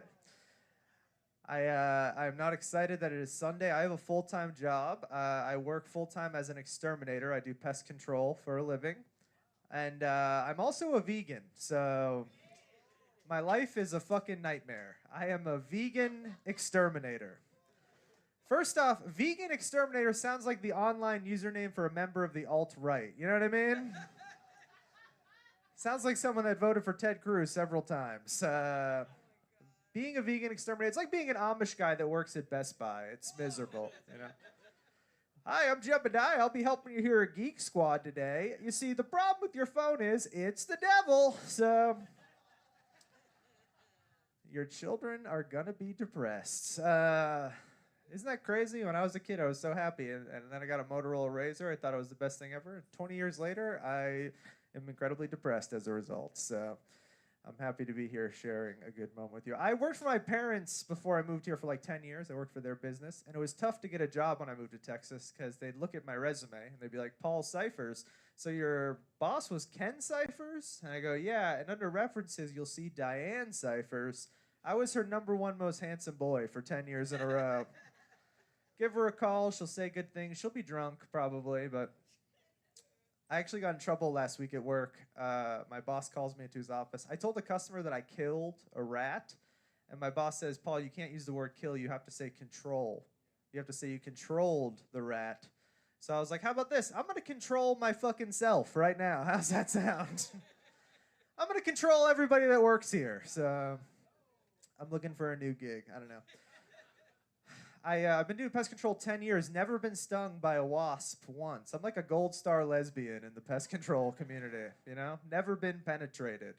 I'm not excited that it is Sunday. I have a full-time job. I work full-time as an exterminator. I do pest control for a living. And I'm also a vegan, so my life is a fucking nightmare. I am a vegan exterminator. First off, vegan exterminator sounds like the online username for a member of the alt-right. You know what I mean? Sounds like someone that voted for Ted Cruz several times. Being a vegan exterminator, it's like being an Amish guy that works at Best Buy. It's miserable, you know? Hi, I'm Jebediah. I'll be helping you here at Geek Squad today. You see, the problem with your phone is it's the devil, so... Your children are gonna be depressed. Isn't that crazy? When I was a kid, I was so happy, and then I got a Motorola Razr. I thought it was the best thing ever. 20 years later, I am incredibly depressed as a result. So I'm happy to be here sharing a good moment with you. I worked for my parents before I moved here for like 10 years. I worked for their business, and it was tough to get a job when I moved to Texas because they'd look at my resume, and they'd be like, Paul Ciphers, so your boss was Ken Ciphers? And I go, yeah, and under references, you'll see Diane Ciphers. I was her #1 most handsome boy for 10 years in a row. Give her a call. She'll say good things. She'll be drunk, probably, but I actually got in trouble last week at work. My boss calls me into his office. I told a customer that I killed a rat, and my boss says, Paul, you can't use the word kill. You have to say control. You have to say you controlled the rat. So I was like, how about this? I'm going to control my fucking self right now. How's that sound? I'm going to control everybody that works here. So I'm looking for a new gig. I don't know. I've been doing pest control 10 years, never been stung by a wasp once. I'm like a gold star lesbian in the pest control community, you know? Never been penetrated.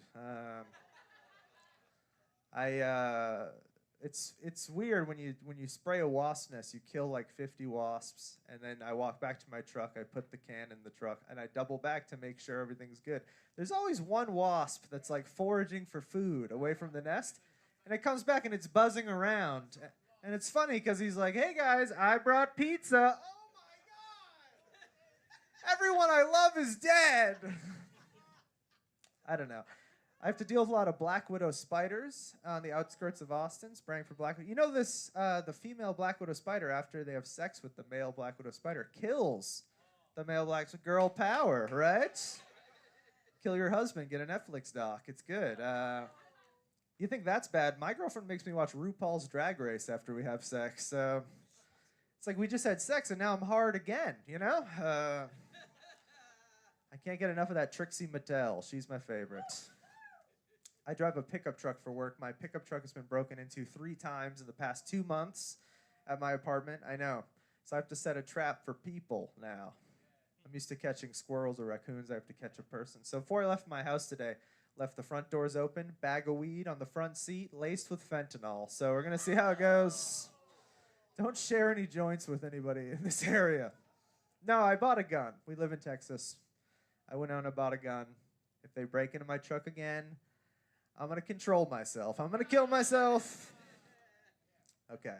It's weird when you spray a wasp nest, you kill like 50 wasps, and then I walk back to my truck, I put the can in the truck, and I double back to make sure everything's good. There's always one wasp that's like foraging for food away from the nest, and it comes back and it's buzzing around. And it's funny because he's like, hey guys, I brought pizza. Oh my God. Everyone I love is dead. I don't know. I have to deal with a lot of black widow spiders on the outskirts of Austin, spraying for black widow. You know this, the female black widow spider, after they have sex with the male black widow spider, kills the male black widow. Girl power, right? Kill your husband, get a Netflix doc. It's good. You think that's bad? My girlfriend makes me watch RuPaul's Drag Race after we have sex. So it's like we just had sex and now I'm hard again, you know? I can't get enough of that Trixie Mattel. She's my favorite. I drive a pickup truck for work. My pickup truck has been broken into 3 times in the past 2 months at my apartment. I know. So I have to set a trap for people now. I'm used to catching squirrels or raccoons. I have to catch a person. So before I left my house today, left the front doors open, bag of weed on the front seat, laced with fentanyl. So we're going to see how it goes. Don't share any joints with anybody in this area. No, I bought a gun. We live in Texas. I went out and bought a gun. If they break into my truck again, I'm going to control myself. I'm going to kill myself. Okay.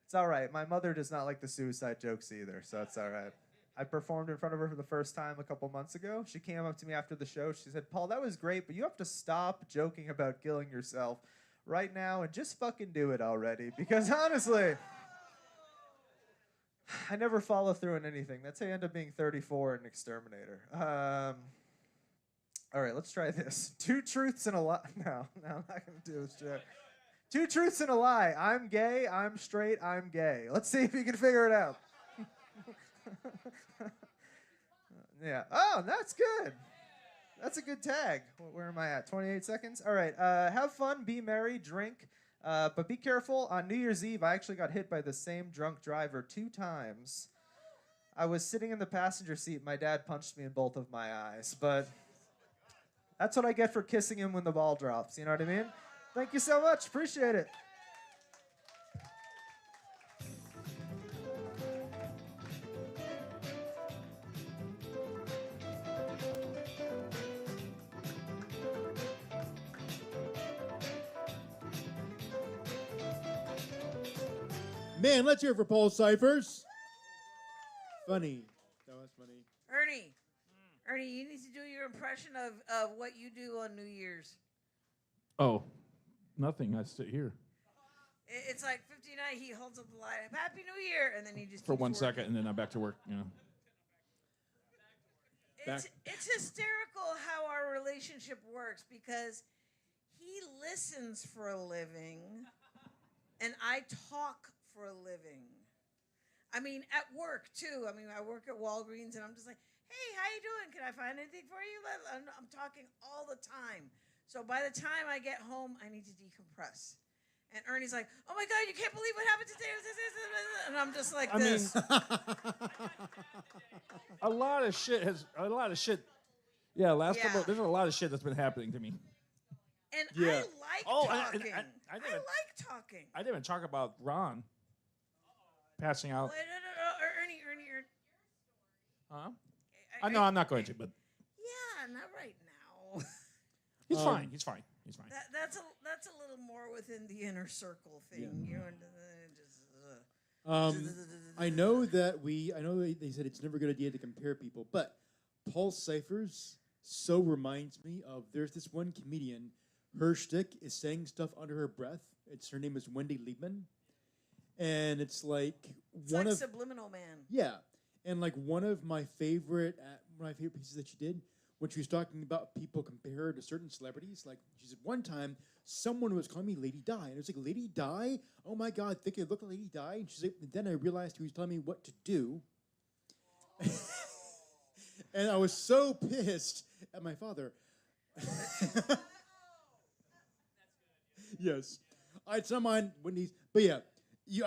It's all right. My mother does not like the suicide jokes either, so it's all right. I performed in front of her for the first time a couple months ago. She came up to me after the show. She said, Paul, that was great, but you have to stop joking about killing yourself right now and just fucking do it already. Because honestly, I never follow through on anything. That's how you end up being 34 and an exterminator. All right, let's try this. 2 truths and a lie. No, I'm not going to do this joke. 2 truths and a lie. I'm gay, I'm straight, I'm gay. Let's see if you can figure it out. Yeah. Oh, that's good. That's a good tag. Where am I at? 28 seconds? All right. Have fun, be merry, drink. But be careful. On New Year's Eve, I actually got hit by the same drunk driver 2 times. I was sitting in the passenger seat. My dad punched me in both of my eyes. But that's what I get for kissing him when the ball drops. You know what I mean? Thank you so much. Appreciate it. Man, let's hear it for Paul Ciphers. Funny. That was funny. Ernie, you need to do your impression of what you do on New Year's. Oh, nothing. I sit here It's like 59. He holds up the light. Happy New Year, and then he just for keeps 1 working. second, and then I'm back to work. You know. It's hysterical how our relationship works because he listens for a living, and I talk for a living. I mean, at work too. I mean, I work at Walgreens, and I'm just like, "Hey, how you doing? Can I find anything for you?" I'm talking all the time. So by the time I get home, I need to decompress. And Ernie's like, "Oh my God, you can't believe what happened today!" And I'm just like this. A lot of shit. Yeah, there's a lot of shit that's been happening to me. And Yeah. I like talking. I like talking. I didn't even talk about Ron passing out. Wait, no, Ernie. Huh? I know I'm not going to, but Yeah, not right now. he's fine. He's fine. He's fine. That's a little more within the inner circle thing. Yeah. You know, I know they said it's never a good idea to compare people, but Paul Ciphers so reminds me of there's this one comedian. Her shtick is saying stuff under her breath. Her name is Wendy Liebman, and it's like Subliminal Man. Yeah, and like one of my favorite pieces that she did when she was talking about people compare her to certain celebrities. Like she said, one time someone was calling me Lady Di, and it was like, Lady Di? Oh my God, think I look like Lady Di? And she's like, and then I realized he was telling me what to do. And I was so pissed at my father. Yes. It's not mine when he's, but yeah, you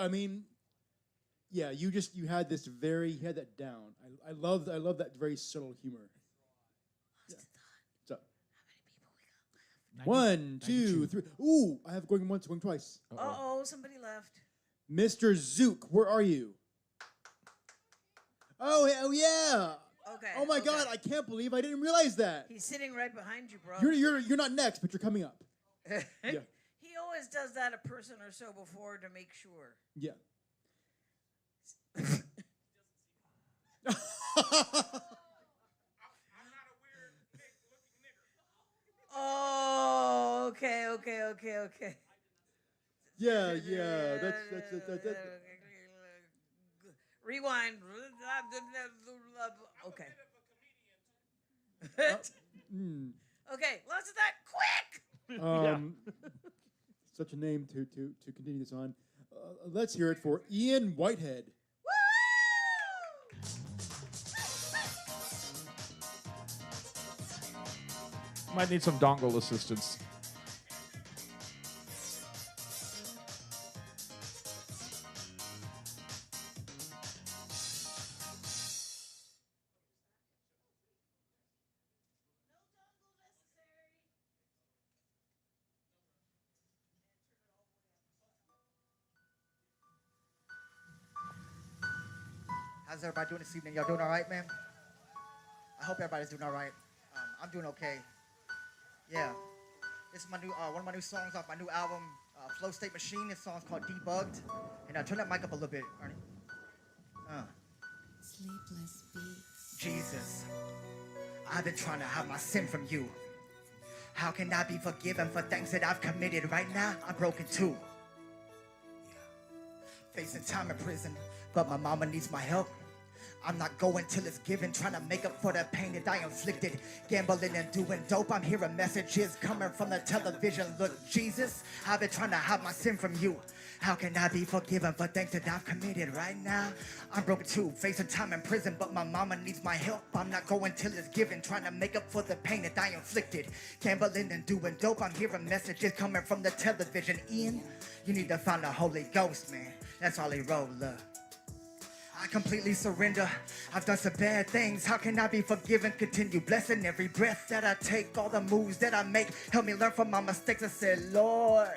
had that down. I love that very subtle humor. Yeah. So. 1, 2, 3. Ooh, I have going once, going twice. Somebody left. Mr. Zook, where are you? Oh yeah. Okay. Oh my God, I can't believe I didn't realize that. He's sitting right behind you, bro. You're not next, but you're coming up. Yeah. He always does that a person or so before to make sure. Yeah. Oh, okay. Yeah. That's Rewind. Okay. Okay, lots of that. Quick. Such a name to continue this on. Let's hear it for Ian Whitehead. Might need some dongle assistance. How's everybody doing this evening? Y'all doing all right, man? I hope everybody's doing all right. I'm doing okay. Yeah. This is my new one of my new songs off my new album, Flow State Machine. This song's called Debugged. And turn that mic up a little bit, Ernie. Sleepless beats. Jesus, I've been trying to hide my sin from you. How can I be forgiven for things that I've committed? Right now, I'm broken too. Facing time in prison, but my mama needs my help. I'm not going till it's given, trying to make up for the pain that I inflicted. Gambling and doing dope, I'm hearing messages coming from the television. Look, Jesus, I've been trying to hide my sin from you. How can I be forgiven for things that I've committed right now? I'm broken too, facing time in prison, but my mama needs my help. I'm not going till it's given, trying to make up for the pain that I inflicted. Gambling and doing dope, I'm hearing messages coming from the television. Ian, you need to find the Holy Ghost, man. That's all he wrote, look. I completely surrender. I've done some bad things. How can I be forgiven? Continue blessing every breath that I take, all the moves that I make. Help me learn from my mistakes. I said, Lord,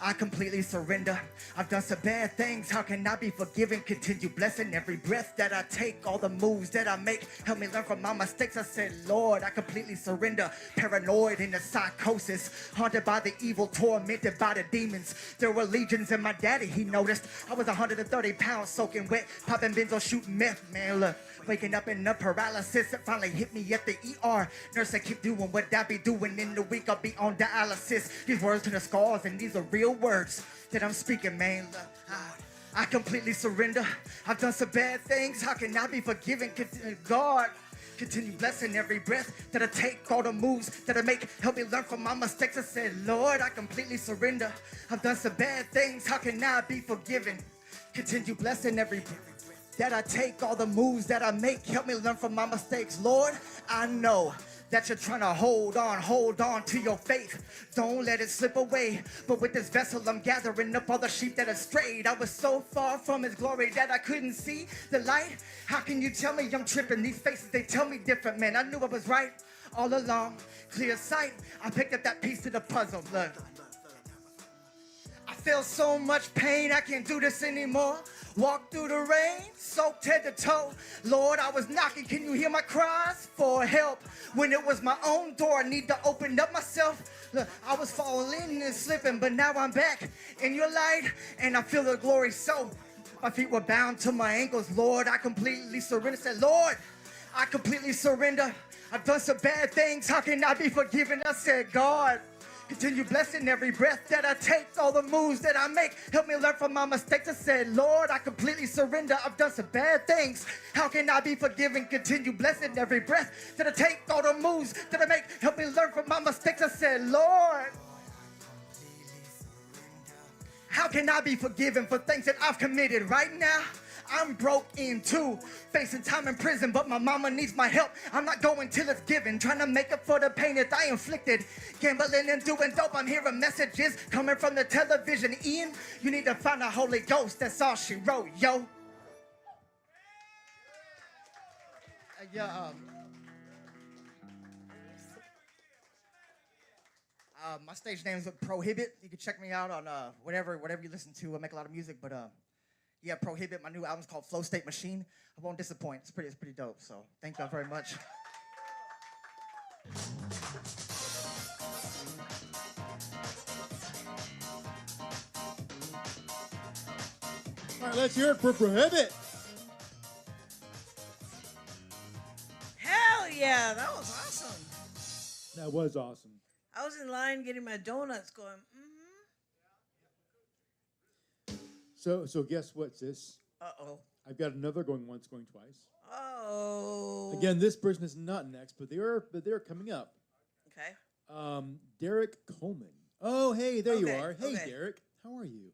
I completely surrender. I've done some bad things. How can I be forgiven? Continue blessing every breath that I take, all the moves that I make. Help me learn from my mistakes. I said, Lord, I completely surrender. Paranoid in the psychosis, haunted by the evil, tormented by the demons. There were legions in my daddy, he noticed. I was 130 pounds soaking wet, popping benzo, shooting meth, man, look. Waking up in the paralysis, it finally hit me at the ER. Nurse said, keep doing what I be doing. In the week, I'll be on dialysis. These words to the scars, and these are real words that I'm speaking, man. I completely surrender. I've done some bad things. How can I be forgiven? God, continue blessing every breath that I take, all the moves that I make. Help me learn from my mistakes. I said, Lord, I completely surrender. I've done some bad things. How can I be forgiven? Continue blessing every breath that I take, all the moves that I make. Help me learn from my mistakes. Lord, I know that you're trying to hold on to your faith. Don't let it slip away. But with this vessel, I'm gathering up all the sheep that have strayed. I was so far from his glory that I couldn't see the light. How can you tell me I'm tripping? These faces, they tell me different, man. I knew I was right all along. Clear sight, I picked up that piece of the puzzle. Look, I feel so much pain, I can't do this anymore. Walk through the rain, soaked head to toe. Lord, I was knocking, can you hear my cries for help? When it was my own door, I need to open up myself. Look, I was falling and slipping, but now I'm back in your light, and I feel the glory so. My feet were bound to my ankles, Lord, I completely surrender. Said, Lord, I completely surrender. I've done some bad things, how can I be forgiven? I said, God, continue blessing every breath that I take, all the moves that I make. Help me learn from my mistakes. I said, Lord, I completely surrender. I've done some bad things. How can I be forgiven? Continue blessing every breath that I take, all the moves that I make. Help me learn from my mistakes. I said, Lord, how can I be forgiven for things that I've committed right now? I'm broke in two, facing time in prison, but my mama needs my help. I'm not going till it's given, trying to make up for the pain that I inflicted. Gambling and doing dope, I'm hearing messages coming from the television. Ian, you need to find a Holy Ghost, that's all she wrote, yo. My stage name is Prohibit. You can check me out on whatever you listen to. I make a lot of music, but yeah, Prohibit. My new album's called Flow State Machine. I won't disappoint. It's pretty dope. So thank y'all very much. All right, let's hear it for Prohibit. Hell yeah, that was awesome. That was awesome. I was in line getting my donuts going, So guess what, sis? Uh-oh. I've got another going once, going twice. Oh. Again, this person is not next, but they're coming up. Okay. Derek Coleman. Oh, hey, there you Okay, are. Hey, okay. Derek, how are you?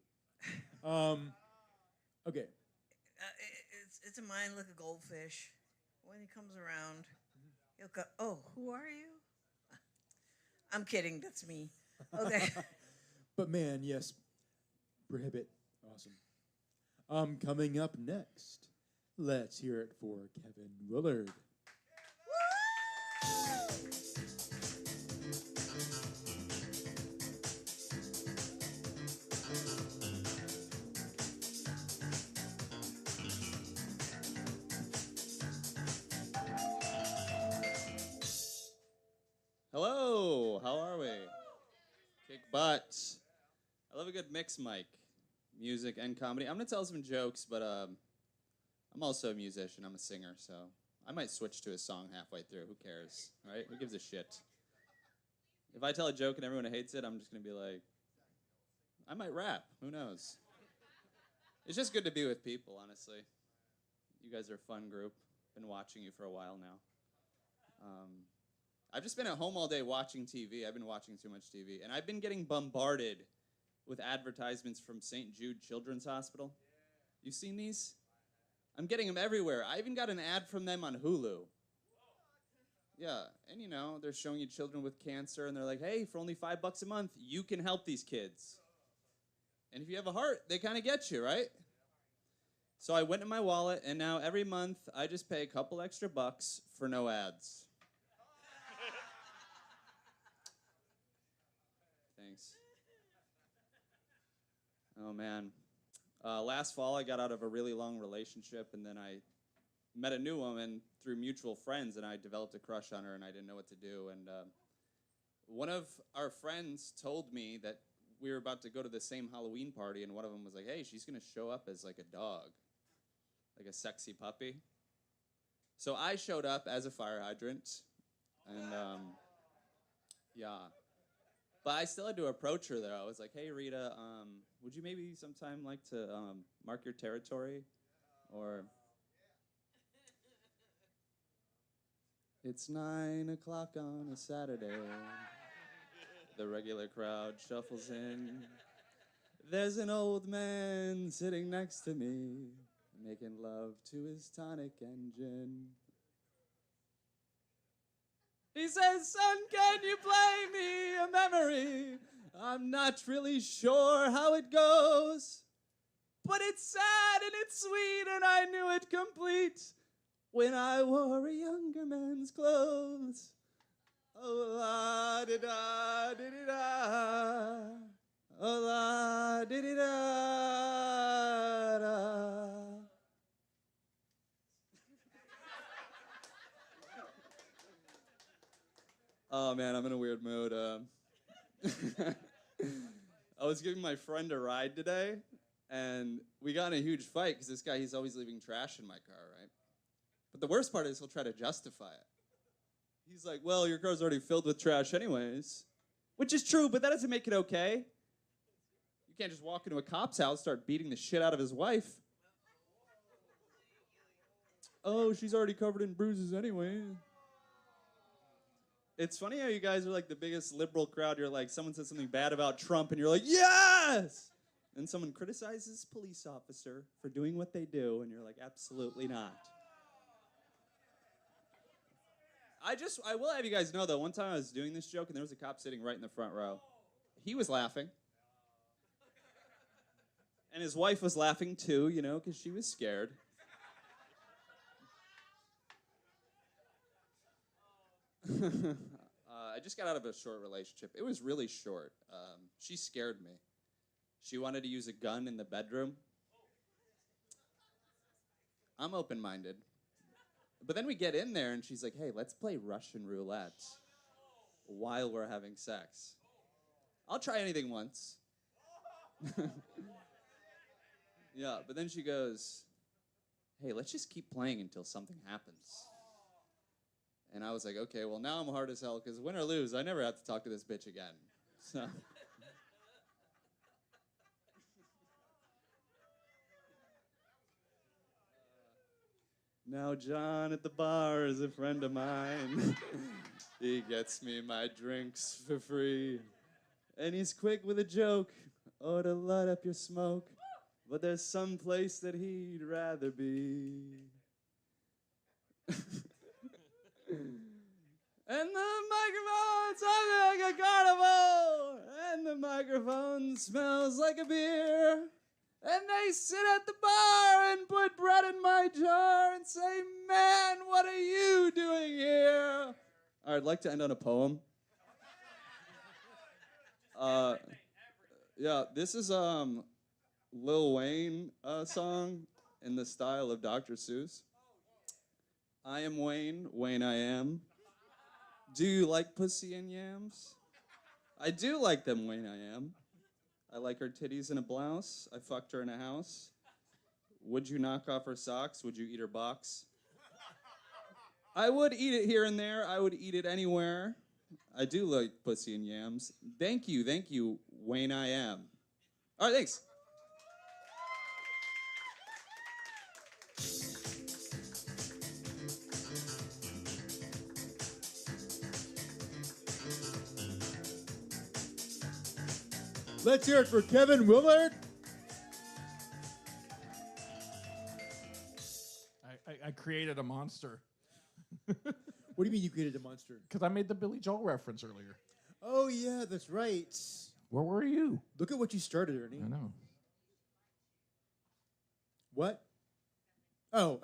Okay. It's a mind like a goldfish. When he comes around, he'll go, oh, who are you? I'm kidding, that's me. Okay. But man, yes, Prohibit. Awesome. Coming up next, let's hear it for Kevin Willard. Hello, how are we? Kick butt. I love a good mix mic. Music and comedy. I'm going to tell some jokes, but I'm also a musician. I'm a singer, so I might switch to a song halfway through. Who cares, right? Who gives a shit? If I tell a joke and everyone hates it, I'm just going to be like, I might rap. Who knows? It's just good to be with people, honestly. You guys are a fun group. Been watching you for a while now. I've just been at home all day watching TV. I've been watching too much TV, and I've been getting bombarded with advertisements from St. Jude Children's Hospital. You seen these? I'm getting them everywhere. I even got an ad from them on Hulu. Yeah, and you know, they're showing you children with cancer, and they're like, hey, for only $5 a month, you can help these kids. And if you have a heart, they kind of get you, right? So I went in my wallet, and now every month, I just pay a couple extra bucks for no ads. Thanks. Oh, man. Last fall, I got out of a really long relationship, and then I met a new woman through mutual friends, and I developed a crush on her, and I didn't know what to do. And one of our friends told me that we were about to go to the same Halloween party, and one of them was like, hey, she's going to show up as like a dog, like a sexy puppy. So I showed up as a fire hydrant, and yeah. But I still had to approach her, though. I was like, hey, Rita, would you maybe sometime like to mark your territory? Or... It's 9 o'clock on a Saturday. The regular crowd shuffles in. There's an old man sitting next to me, making love to his tonic engine. He says, son, can you play me a memory? I'm not really sure how it goes, but it's sad and it's sweet and I knew it complete when I wore a younger man's clothes. Oh, la di da di di da. Oh, la di di da da. Oh man, I'm in a weird mood. I was giving my friend a ride today, and we got in a huge fight because this guy, he's always leaving trash in my car, right? But the worst part is he'll try to justify it. He's like, well, your car's already filled with trash anyways. Which is true, but that doesn't make it okay. You can't just walk into a cop's house, start beating the shit out of his wife. Oh, she's already covered in bruises anyway. It's funny how you guys are like the biggest liberal crowd. You're like, someone says something bad about Trump, and you're like, yes! And someone criticizes a police officer for doing what they do, and you're like, absolutely not. I will have you guys know, though, one time I was doing this joke, and there was a cop sitting right in the front row. He was laughing. And his wife was laughing, too, you know, because she was scared. I just got out of a short relationship. It was really short. She scared me. She wanted to use a gun in the bedroom. I'm open-minded. But then we get in there, and she's like, hey, let's play Russian roulette while we're having sex. I'll try anything once. Yeah, but then she goes, hey, let's just keep playing until something happens. And I was like, okay, well, now I'm hard as hell, because win or lose, I never have to talk to this bitch again. So... Now John at the bar is a friend of mine. He gets me my drinks for free. And he's quick with a joke, or to light up your smoke. But there's some place that he'd rather be. And the microphone sounds like a carnival. And the microphone smells like a beer. And they sit at the bar and put bread in my jar and say, man, what are you doing here? All right, I'd like to end on a poem. Yeah, this is Lil Wayne song in the style of Dr. Seuss. I am Wayne, Wayne I am. Do you like pussy and yams? I do like them, Wayne I am. I like her titties in a blouse. I fucked her in a house. Would you knock off her socks? Would you eat her box? I would eat it here and there. I would eat it anywhere. I do like pussy and yams. Thank you, Wayne I am. All right, thanks. Let's hear it for Kevin Willard. I created a monster. What do you mean you created a monster? Because I made the Billy Joel reference earlier. Oh, yeah, that's right. Where were you? Look at what you started, Ernie. I know. What? Oh.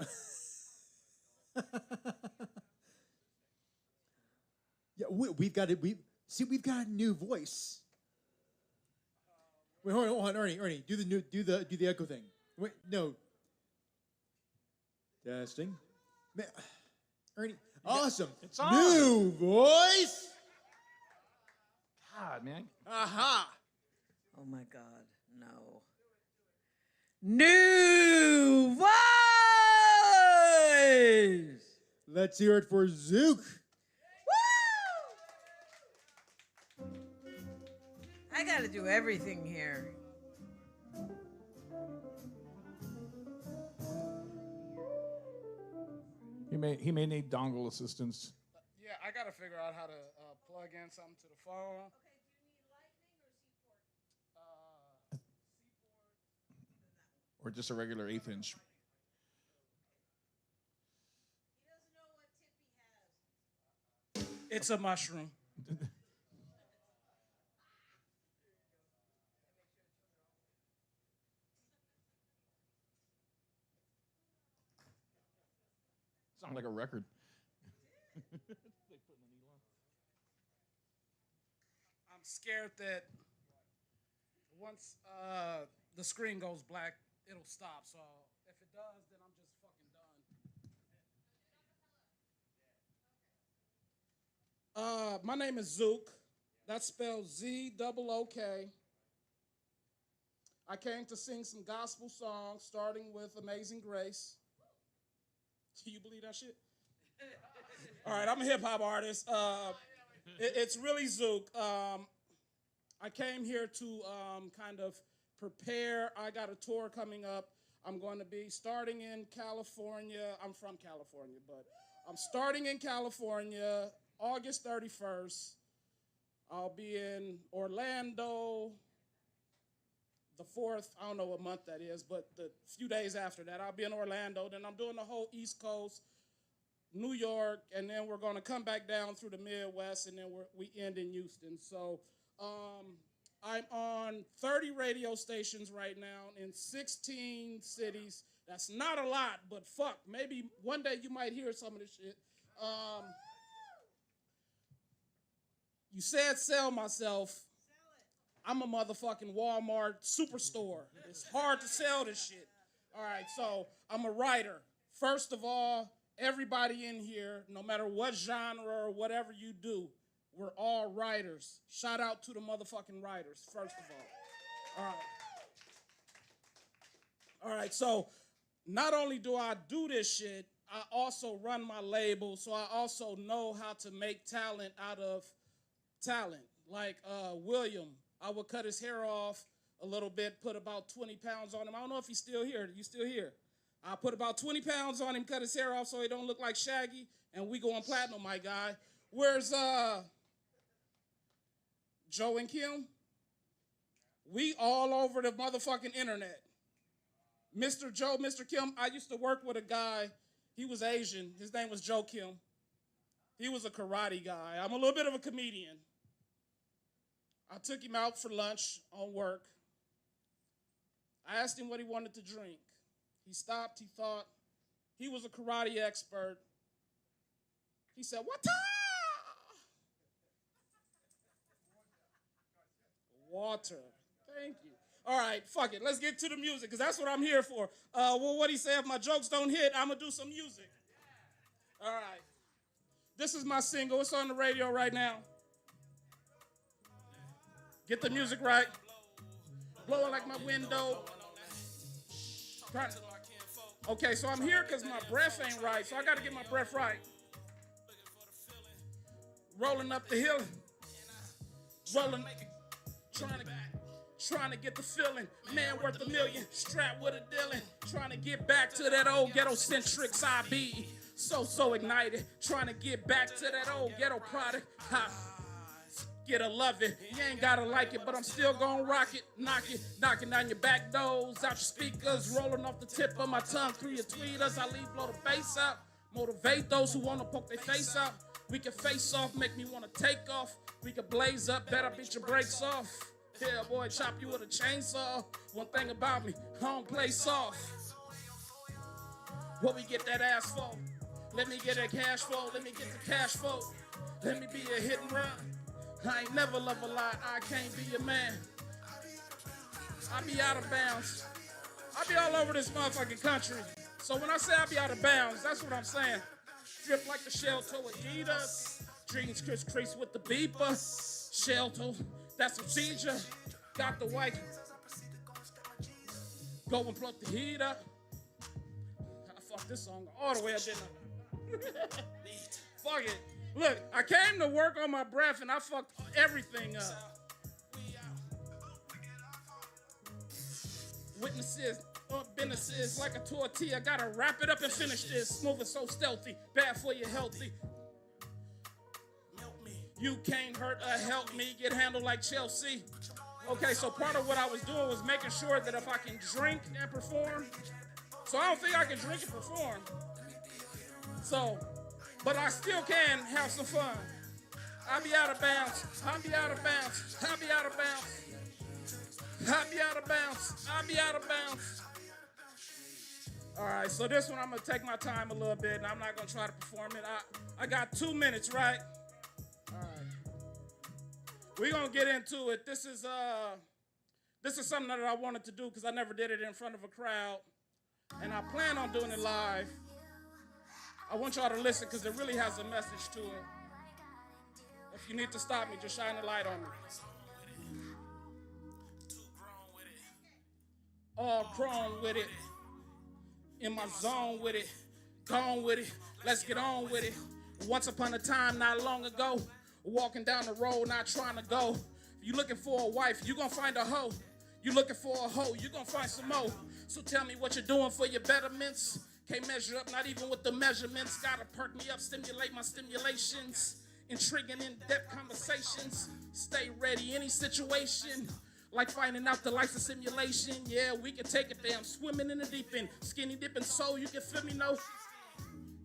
Yeah, we've got it. We've got a new voice. Wait, hold on, Ernie, do the echo thing. Wait, no. Testing. Man, Ernie, awesome. It's on. New voice. God, man. Aha. Oh my God, no. New voice. Let's hear it for Zook. I got to do everything here. He may need dongle assistance. Yeah, I got to figure out how to plug in something to the phone. Or just a regular 1/8 inch. It's a mushroom. Sound like a record. I'm scared that once the screen goes black, it'll stop. So if it does, then I'm just fucking done. My name is Zook. That's spelled Z-O-O-K. I came to sing some gospel songs, starting with Amazing Grace. Do you believe that shit? All right, I'm a hip-hop artist. It's really Zook. I came here to kind of prepare. I got a tour coming up. I'm going to be starting in California. I'm from California, but I'm starting in California August 31st. I'll be in Orlando the 4th. I don't know what month that is, but the few days after that, I'll be in Orlando. Then I'm doing the whole East Coast, New York, and then we're going to come back down through the Midwest, and then we end in Houston. So I'm on 30 radio stations right now in 16 cities. That's not a lot, but fuck, maybe one day you might hear some of this shit. You said sell myself. I'm a motherfucking Walmart superstore. It's hard to sell this shit. All right, so I'm a writer. First of all, everybody in here, no matter what genre or whatever you do, we're all writers. Shout out to the motherfucking writers, first of all. All right, so not only do I do this shit, I also run my label, so I also know how to make talent out of talent. Like William, I would cut his hair off a little bit, put about 20 pounds on him. I don't know if he's still here. You still here? I put about 20 pounds on him, cut his hair off so he don't look like Shaggy, and we go on platinum, my guy. Where's Joe and Kim? We all over the motherfucking internet. Mr. Joe, Mr. Kim, I used to work with a guy. He was Asian. His name was Joe Kim. He was a karate guy. I'm a little bit of a comedian. I took him out for lunch on work. I asked him what he wanted to drink. He stopped, he thought. He was a karate expert. He said, "What?" Water. Thank you. All right, fuck it. Let's get to the music, because that's what I'm here for. Well, what he said, if my jokes don't hit, I'm going to do some music. All right. This is my single. It's on the radio right now. Get the music right. Blowing like my window. Okay, so I'm here because my breath ain't right, so I got to get my breath right. Rolling up the hill. Rolling. Trying to get the feeling. Man worth $1 million. Strapped with a Dylan. Trying to get back to that old ghetto-centric side B. So ignited. Trying to get back to that old ghetto product. Ha. Get a love it. You ain't gotta like it, but I'm still gonna rock it. Knock it, knocking down your back doors, out your speakers, rolling off the tip of my tongue through your tweeters. I leave blow the bass out. Motivate those who wanna poke their face out. We can face off, make me wanna take off. We can blaze up, better beat your brakes off. Yeah, boy, chop you with a chainsaw. One thing about me, I don't play soft. What we get that ass for? Let me get that cash flow, let me get the cash flow. Let me be a hit and run. I ain't never love a lie, I can't be a man. I be out of bounds. I be all over this motherfucking country. So when I say I be out of bounds, that's what I'm saying. Drip like the shell toe Adidas. Dreams crease with the beeper. Shell toe, that's procedure. Got the white. Go and plug the heat up. I fucked this song all the way up, didn't I? Fuck it. Look, I came to work on my breath and I fucked everything up. Witnesses, businesses like a tortilla. Gotta wrap it up and finish this. Moving so stealthy, bad for your healthy. You can't hurt or help me get handled like Chelsea. Okay, so part of what I was doing was making sure that if I can drink and perform. So I don't think I can drink and perform. So, but I still can have some fun. I'll be out of bounds. I'll be out of bounds. I'll be out of bounds. I'll be out of bounds. I'll be out of bounds. All right, so this one I'm gonna take my time a little bit, and I'm not gonna try to perform it. I got 2 minutes, right? All right. We're gonna get into it. This is something that I wanted to do because I never did it in front of a crowd, and I plan on doing it live. I want y'all to listen because it really has a message to it. If you need to stop me, just shine a light on me. All chrome with it. In my zone with it. Gone with it. Let's get on with it. Once upon a time, not long ago, walking down the road, not trying to go. If you looking for a wife, you gonna find a hoe. You looking for a hoe, you gonna find some more. So tell me what you're doing for your betterments. Can't measure up, not even with the measurements. Gotta perk me up, stimulate my stimulations. Intriguing in-depth conversations. Stay ready, any situation. Like finding out the life's a simulation. Yeah, we can take it there. I'm swimming in the deep end. Skinny dipping so you can feel me, no?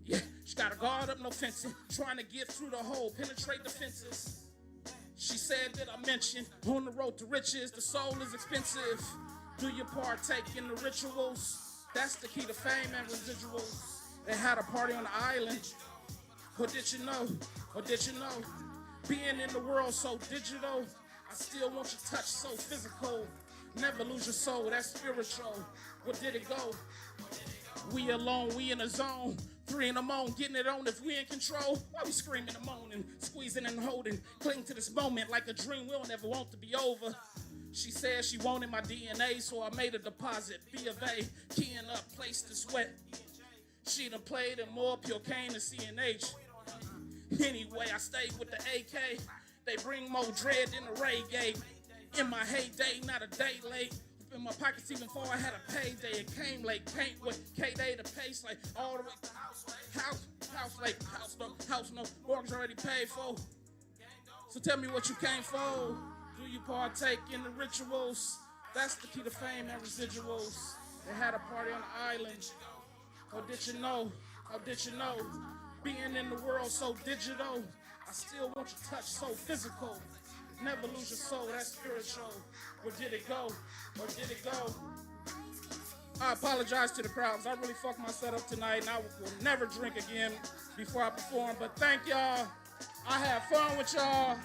Yeah, she got a guard up, no fencing. Trying to get through the hole, penetrate the fences. She said that I mentioned on the road to riches, the soul is expensive. Do you partake in the rituals? That's the key to fame and residuals. They had a party on the island. Or did you know? Or did you know? Being in the world so digital, I still want your touch so physical. Never lose your soul, that's spiritual. Where did it go? We alone, we in a zone. 3 in the morning, getting it on if we in control. Why we screaming and moaning, squeezing and holding, cling to this moment like a dream we'll never want to be over. She said she wanted my DNA, so I made a deposit. B of A, keying up, placed to sweat. She done played in more pure cane than CNH. Anyway, I stayed with the AK. They bring more dread than the reggae. In my heyday, not a day late. In my pockets even before I had a payday. It came late, can't wait. K-Day the pace like all the way. House no, mortgage already paid for. So tell me what you came for. Do you partake in the rituals? That's the key to fame and residuals. They had a party on the island. Or did you know? How did you know? Being in the world so digital, I still want your touch so physical. Never lose your soul, that's spiritual. Where did it go? Where did it go? I apologize to the crowds. I really fucked my setup tonight, and I will never drink again before I perform. But thank y'all. I had fun with y'all.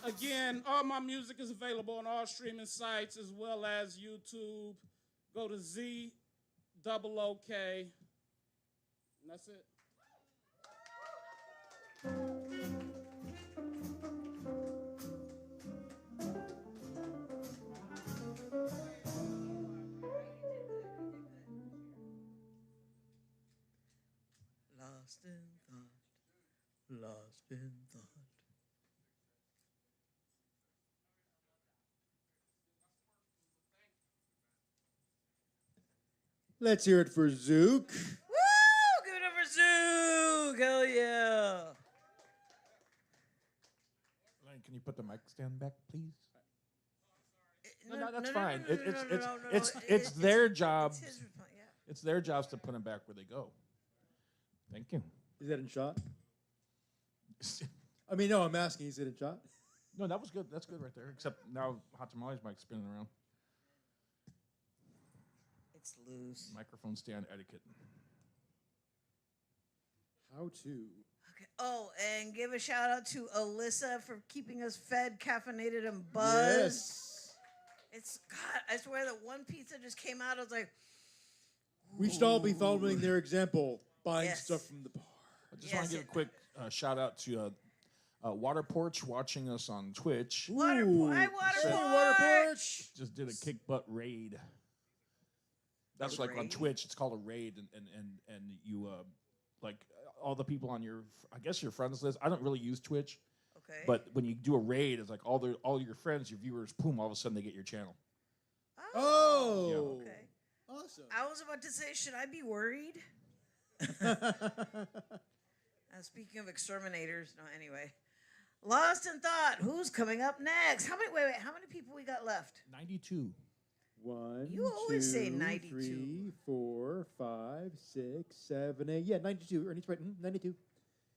Again, all my music is available on all streaming sites as well as YouTube. Go to ZOOK. And that's it. Lost in thought, lost in thought. Let's hear it for Zook. Woo! Give it up for Zook! Hell yeah! Lane, can you put the mic stand back, please? No, that's no, fine. no, no, no, no, no, no, It's their job. It's his response, yeah. It's their jobs to put them back where they go. Thank you. Is that in shot? I mean, no, I'm asking, is it in shot? No, that was good. That's good right there. Except now Hot Tamales mic's spinning around. It's loose. Microphone stand etiquette. How to? Okay. Oh, and give a shout out to Alyssa for keeping us fed, caffeinated, and buzzed. Yes. It's God. I swear that one pizza just came out. I was like, We should all be following their example, buying Yes. stuff from the bar. I just want to give a quick shout out to Water Porch watching us on Twitch. Hi, Water Porch. Just did a kick butt raid. That's A like on raid? Twitch. It's called a raid, and you like all the people on your, I guess your friends list. I don't really use Twitch. Okay. But when you do a raid, it's like all your friends, your viewers, boom, all of a sudden they get your channel. Oh. Okay. Awesome. I was about to say, should I be worried? Speaking of exterminators, no. Anyway, lost in thought. Who's coming up next? How many? Wait. How many people we got left? 92. 1, You always say 2, 92. 3, 4, 5, 6, 7, 8. Yeah, 92. Ernie's right. 92.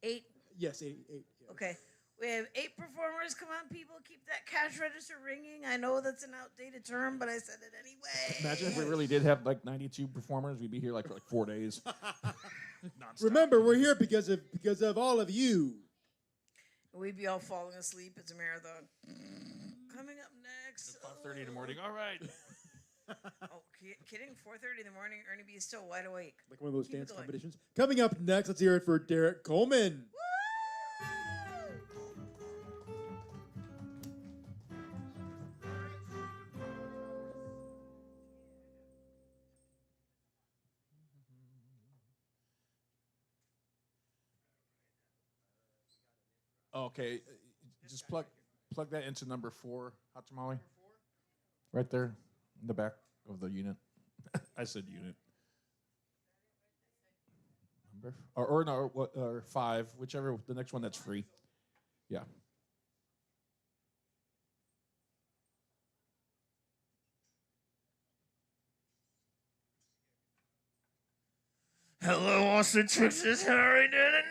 8. Yes, 8. Yeah. Okay. We have 8 performers. Come on, people, keep that cash register ringing. I know that's an outdated term, but I said it anyway. Imagine if we really did have like 92 performers, we'd be here like 4 days. Remember, we're here because of all of you. We'd be all falling asleep. It's a marathon. Coming up next. 5:30 in the morning. All right. Oh, kidding. 4:30 in the morning. Ernie B is still wide awake. Like one of those Keep it dance going. competitions. Coming up next, let's hear it for Derek Coleman. Okay, just plug that into number 4, Hot Tamale. Right there, in the back of the unit. I said unit. Number or 5, whichever. The next one that's free. Yeah. Hello, Austin, Texas. How are you doing tonight?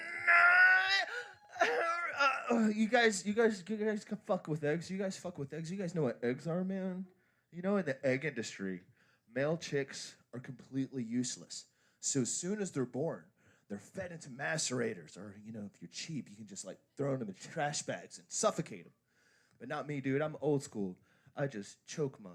You guys can fuck with eggs. You guys fuck with eggs. You guys know what eggs are, man? You know, in the egg industry, male chicks are completely useless. So as soon as they're born, they're fed into macerators, or if you're cheap, you can just like throw them in the trash bags and suffocate them. But not me, dude. I'm old school. I just choke mine.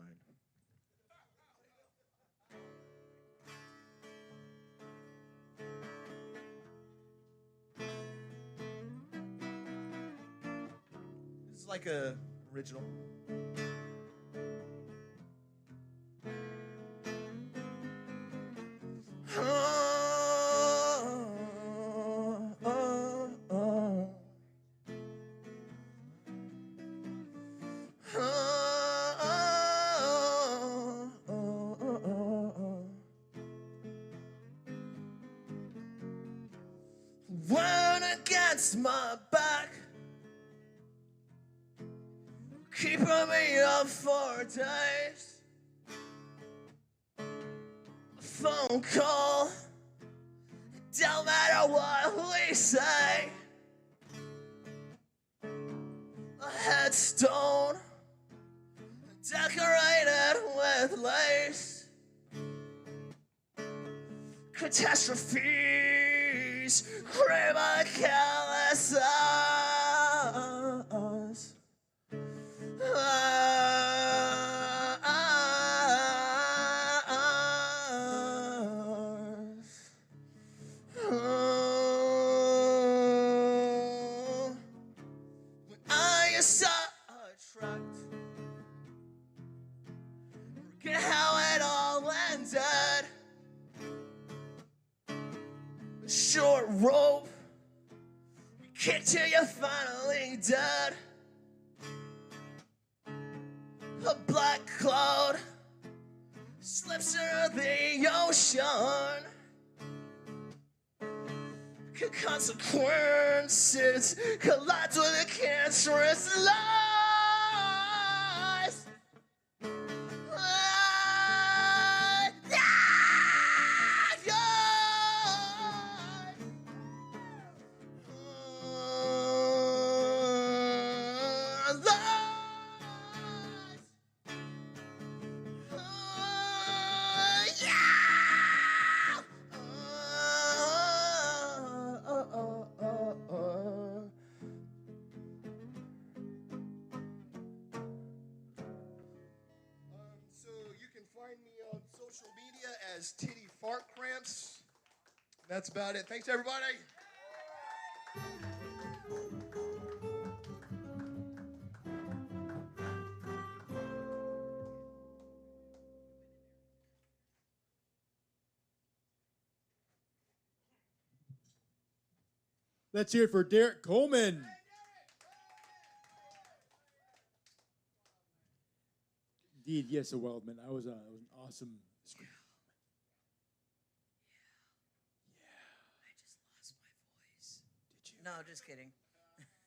This is like a original. Word against my back, keeping me up for days. A phone call, don't matter what we say. A headstone, decorated with lace. Catastrophes, cream my careless eyes. When I saw a truck, forget how it all ended. A short rope, you kicked till you're finally dead. A black cloud slips through the ocean. Consequences collide with the cancerous lies. So you can find me on social media as Titty Fart Cramps. That's about it. Thanks, everybody. Let's hear it for Derek Coleman. Indeed, yes, a Wildman. That was an awesome scream. No, just kidding.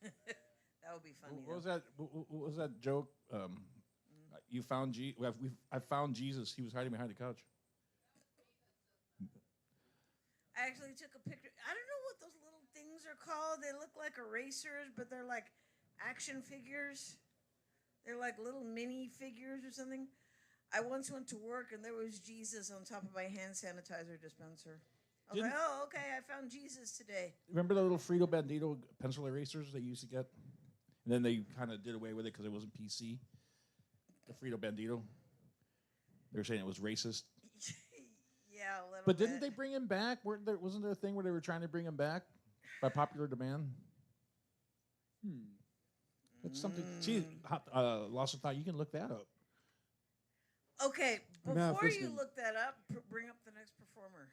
That would be funny. What was that? What was that joke? You found I found Jesus. He was hiding behind the couch. I actually took a picture. I don't know what those little things are called. They look like erasers, but they're like action figures. They're like little mini figures or something. I once went to work and there was Jesus on top of my hand sanitizer dispenser. I was like, oh, okay, I found Jesus today. Remember the little Frito Bandito pencil erasers they used to get? And then they kind of did away with it because it wasn't PC. The Frito Bandito. They were saying it was racist. Yeah, a little But bit. didn't they bring him back? Wasn't there a thing where they were trying to bring him back by popular demand? That's something. See, Lost of Thought, you can look that up. Okay, Now, before you listening. look that up, bring up the next performer.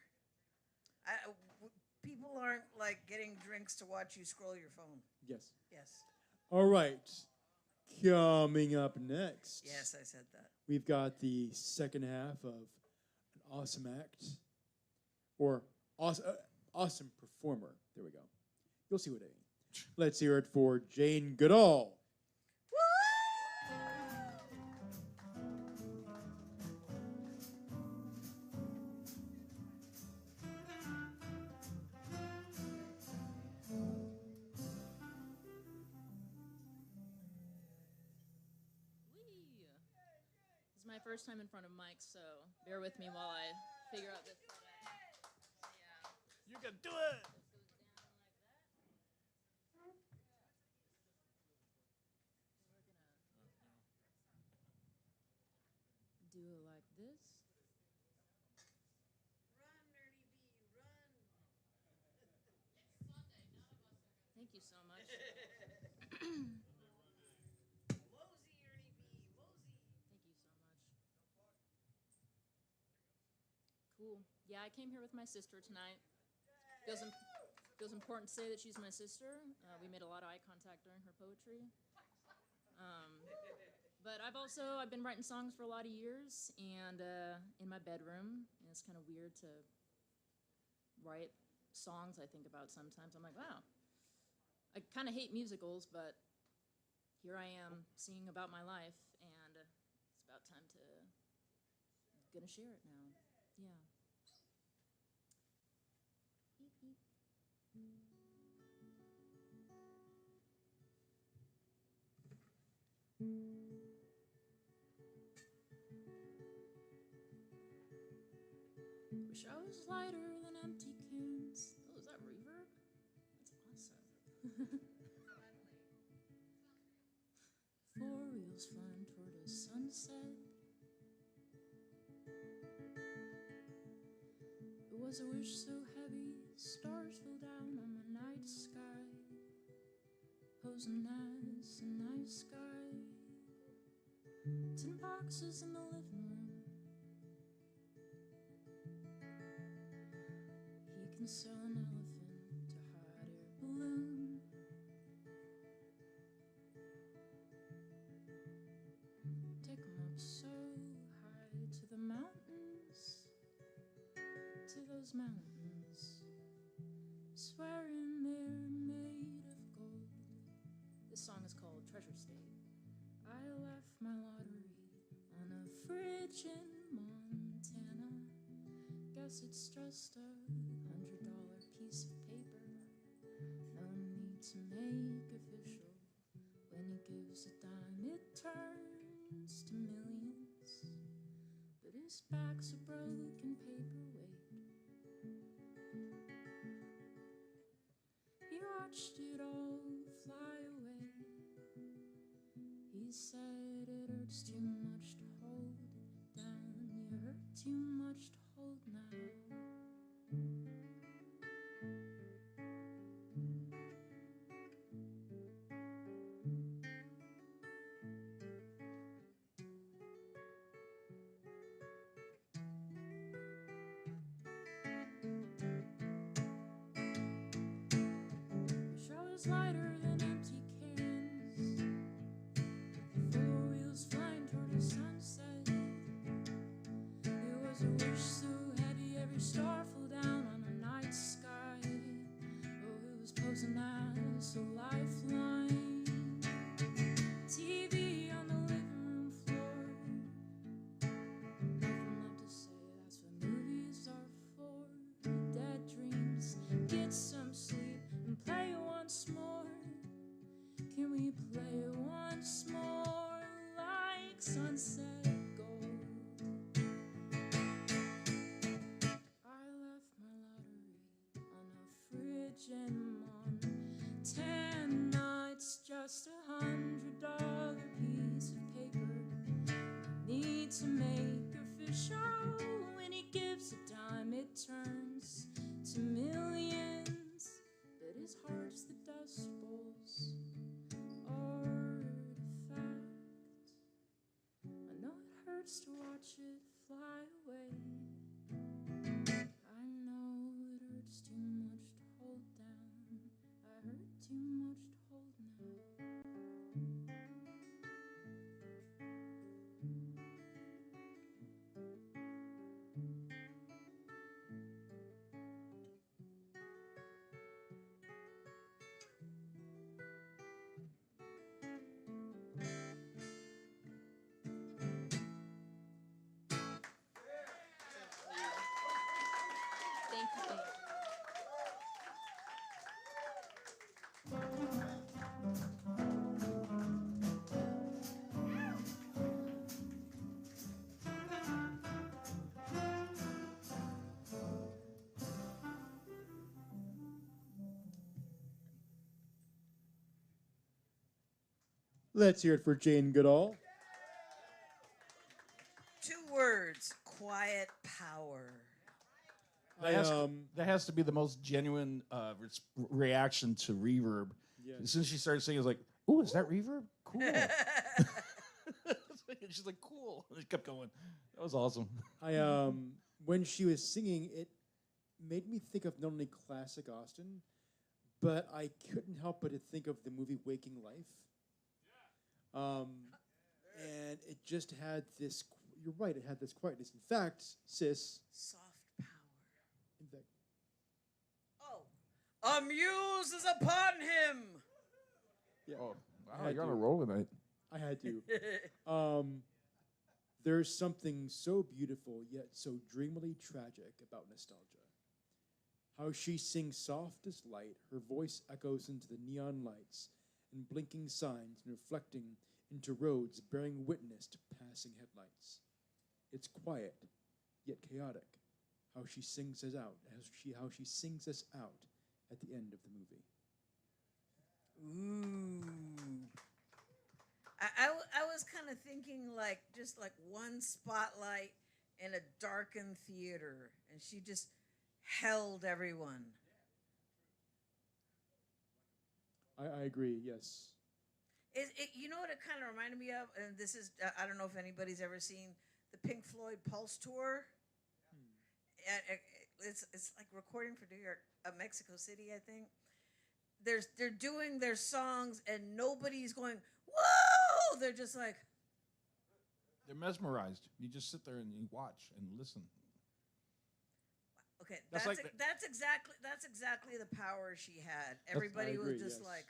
People aren't like getting drinks to watch you scroll your phone. Yes. Yes. All right. Coming up next. Yes, I said that. We've got the second half of an awesome act. Or awesome performer. There we go. You'll see what I mean. Let's hear it for Jane Goodall. This is my first time in front of Mike, so bear with me while I figure out this. You can do it! Do it like this. Thank you so much. Thank you so much. Cool. Yeah, I came here with my sister tonight. Feels important to say that she's my sister. We made a lot of eye contact during her poetry. But I've been writing songs for a lot of years, and in my bedroom, and it's kind of weird to write songs I think about sometimes. I'm like, wow, I kind of hate musicals, but here I am singing about my life, and it's about time to gonna share it now. Yeah. Beep, beep. Wish I was lighter than empty cans. Oh, is that reverb? That's awesome. Four wheels flying toward a sunset. It was a wish so heavy, stars fell down on the night sky. Posing as a nice guy. 10 boxes in the living room. He can sew an elephant to hot air balloon. Take 'em up so high to the mountain those mountains, swearing they're made of gold. This song is called Treasure State. I left my lottery on a fridge in Montana. Guess it's just $100 piece of paper. No need to make official. When he gives a dime, it turns to millions. But his back's a broken paperweight. He watched it all fly away. He said it hurts too much to hold down. You hurt too much to hold now. Showers lighter than empty cans, four wheels flying toward a sunset. It was a wish so heavy every star fell down on the night sky. Oh, it was posing as a lifeline. TV on the living room floor. Nothing left to say, that's what movies are for. Dead dreams, get some sleep and play once more. Can we play once more like sunset gold? I left my lottery on a fridge in Montana. It's just $100 piece of paper. Need to make official. When he gives a dime, it turns to millions. But his heart's the dust bowls artifact. I know it hurts to watch it fly away. I know it hurts too much to hold down. I hurt too much to hold now. Thank you, thank you. Let's hear it for Jane Goodall. 2 words: quiet power. That has to be the most genuine reaction to reverb. Yeah. As soon as she started singing, I was like, "Ooh, is that reverb? Cool." She's like, "Cool." And she kept going. That was awesome. When she was singing, it made me think of not only classic Austin, but I couldn't help but to think of the movie Waking Life. And it just had this. You're right. It had this quietness. In fact, sis. Soft power. In fact, a muse is upon him. yeah. Oh, I wow, had you're on to. a roll tonight. I had to. There's something so beautiful yet so dreamily tragic about nostalgia. How she sings soft as light, her voice echoes into the neon lights and blinking signs and reflecting into roads bearing witness to passing headlights. It's quiet, yet chaotic. How she sings us out, how she sings us out at the end of the movie. Ooh. I was kind of thinking just like one spotlight in a darkened theater, and she just held everyone. I agree, yes. You know what it kind of reminded me of? And this is, I don't know if anybody's ever seen the Pink Floyd Pulse Tour. It's like recording for New York, Mexico City, I think. They're doing their songs and nobody's going, whoa! They're just like. They're mesmerized. You just sit there and you watch and listen. Okay, That's that's like that's exactly the power she had. Everybody was just like,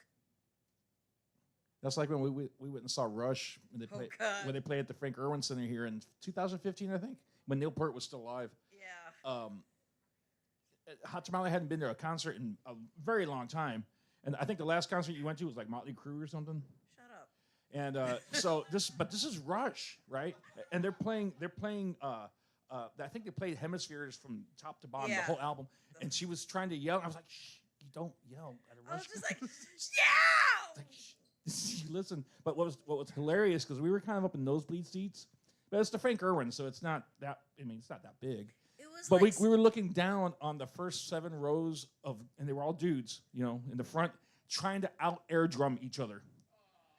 That's like when we went and saw Rush when they played God. when they played at the Frank Irwin Center here in 2015, I think, when Neil Peart was still alive. Yeah. Hot Tamale hadn't been to a concert in a very long time, and I think the last concert you went to was like Motley Crue or something. Shut up. And this is Rush, right? And they're playing. I think they played Hemispheres from top to bottom, the whole album. And she was trying to yell. I was like, "Shh, you don't yell at a Rush." I was just like, yeah. Listen, but what was hilarious because we were kind of up in nosebleed seats, but it's the Frank Irwin, so it's not that. I mean, it's not that big. It was but like we were looking down on the first 7 rows and they were all dudes, in the front, trying to out air drum each other.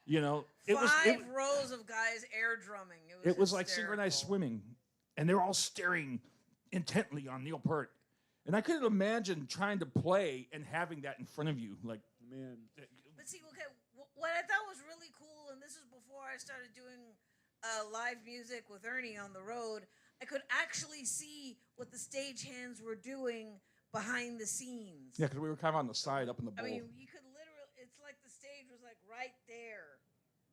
Five rows of guys air drumming. It was like synchronized swimming, and they were all staring intently on Neil Peart. And I couldn't imagine trying to play and having that in front of you, like man. But see, okay, what I thought was really cool, and this is before I started doing live music with Ernie on the road, I could actually see what the stagehands were doing behind the scenes. Yeah, because we were kind of on the side, up in the bowl. I mean, you could literally, it's like the stage was like right there.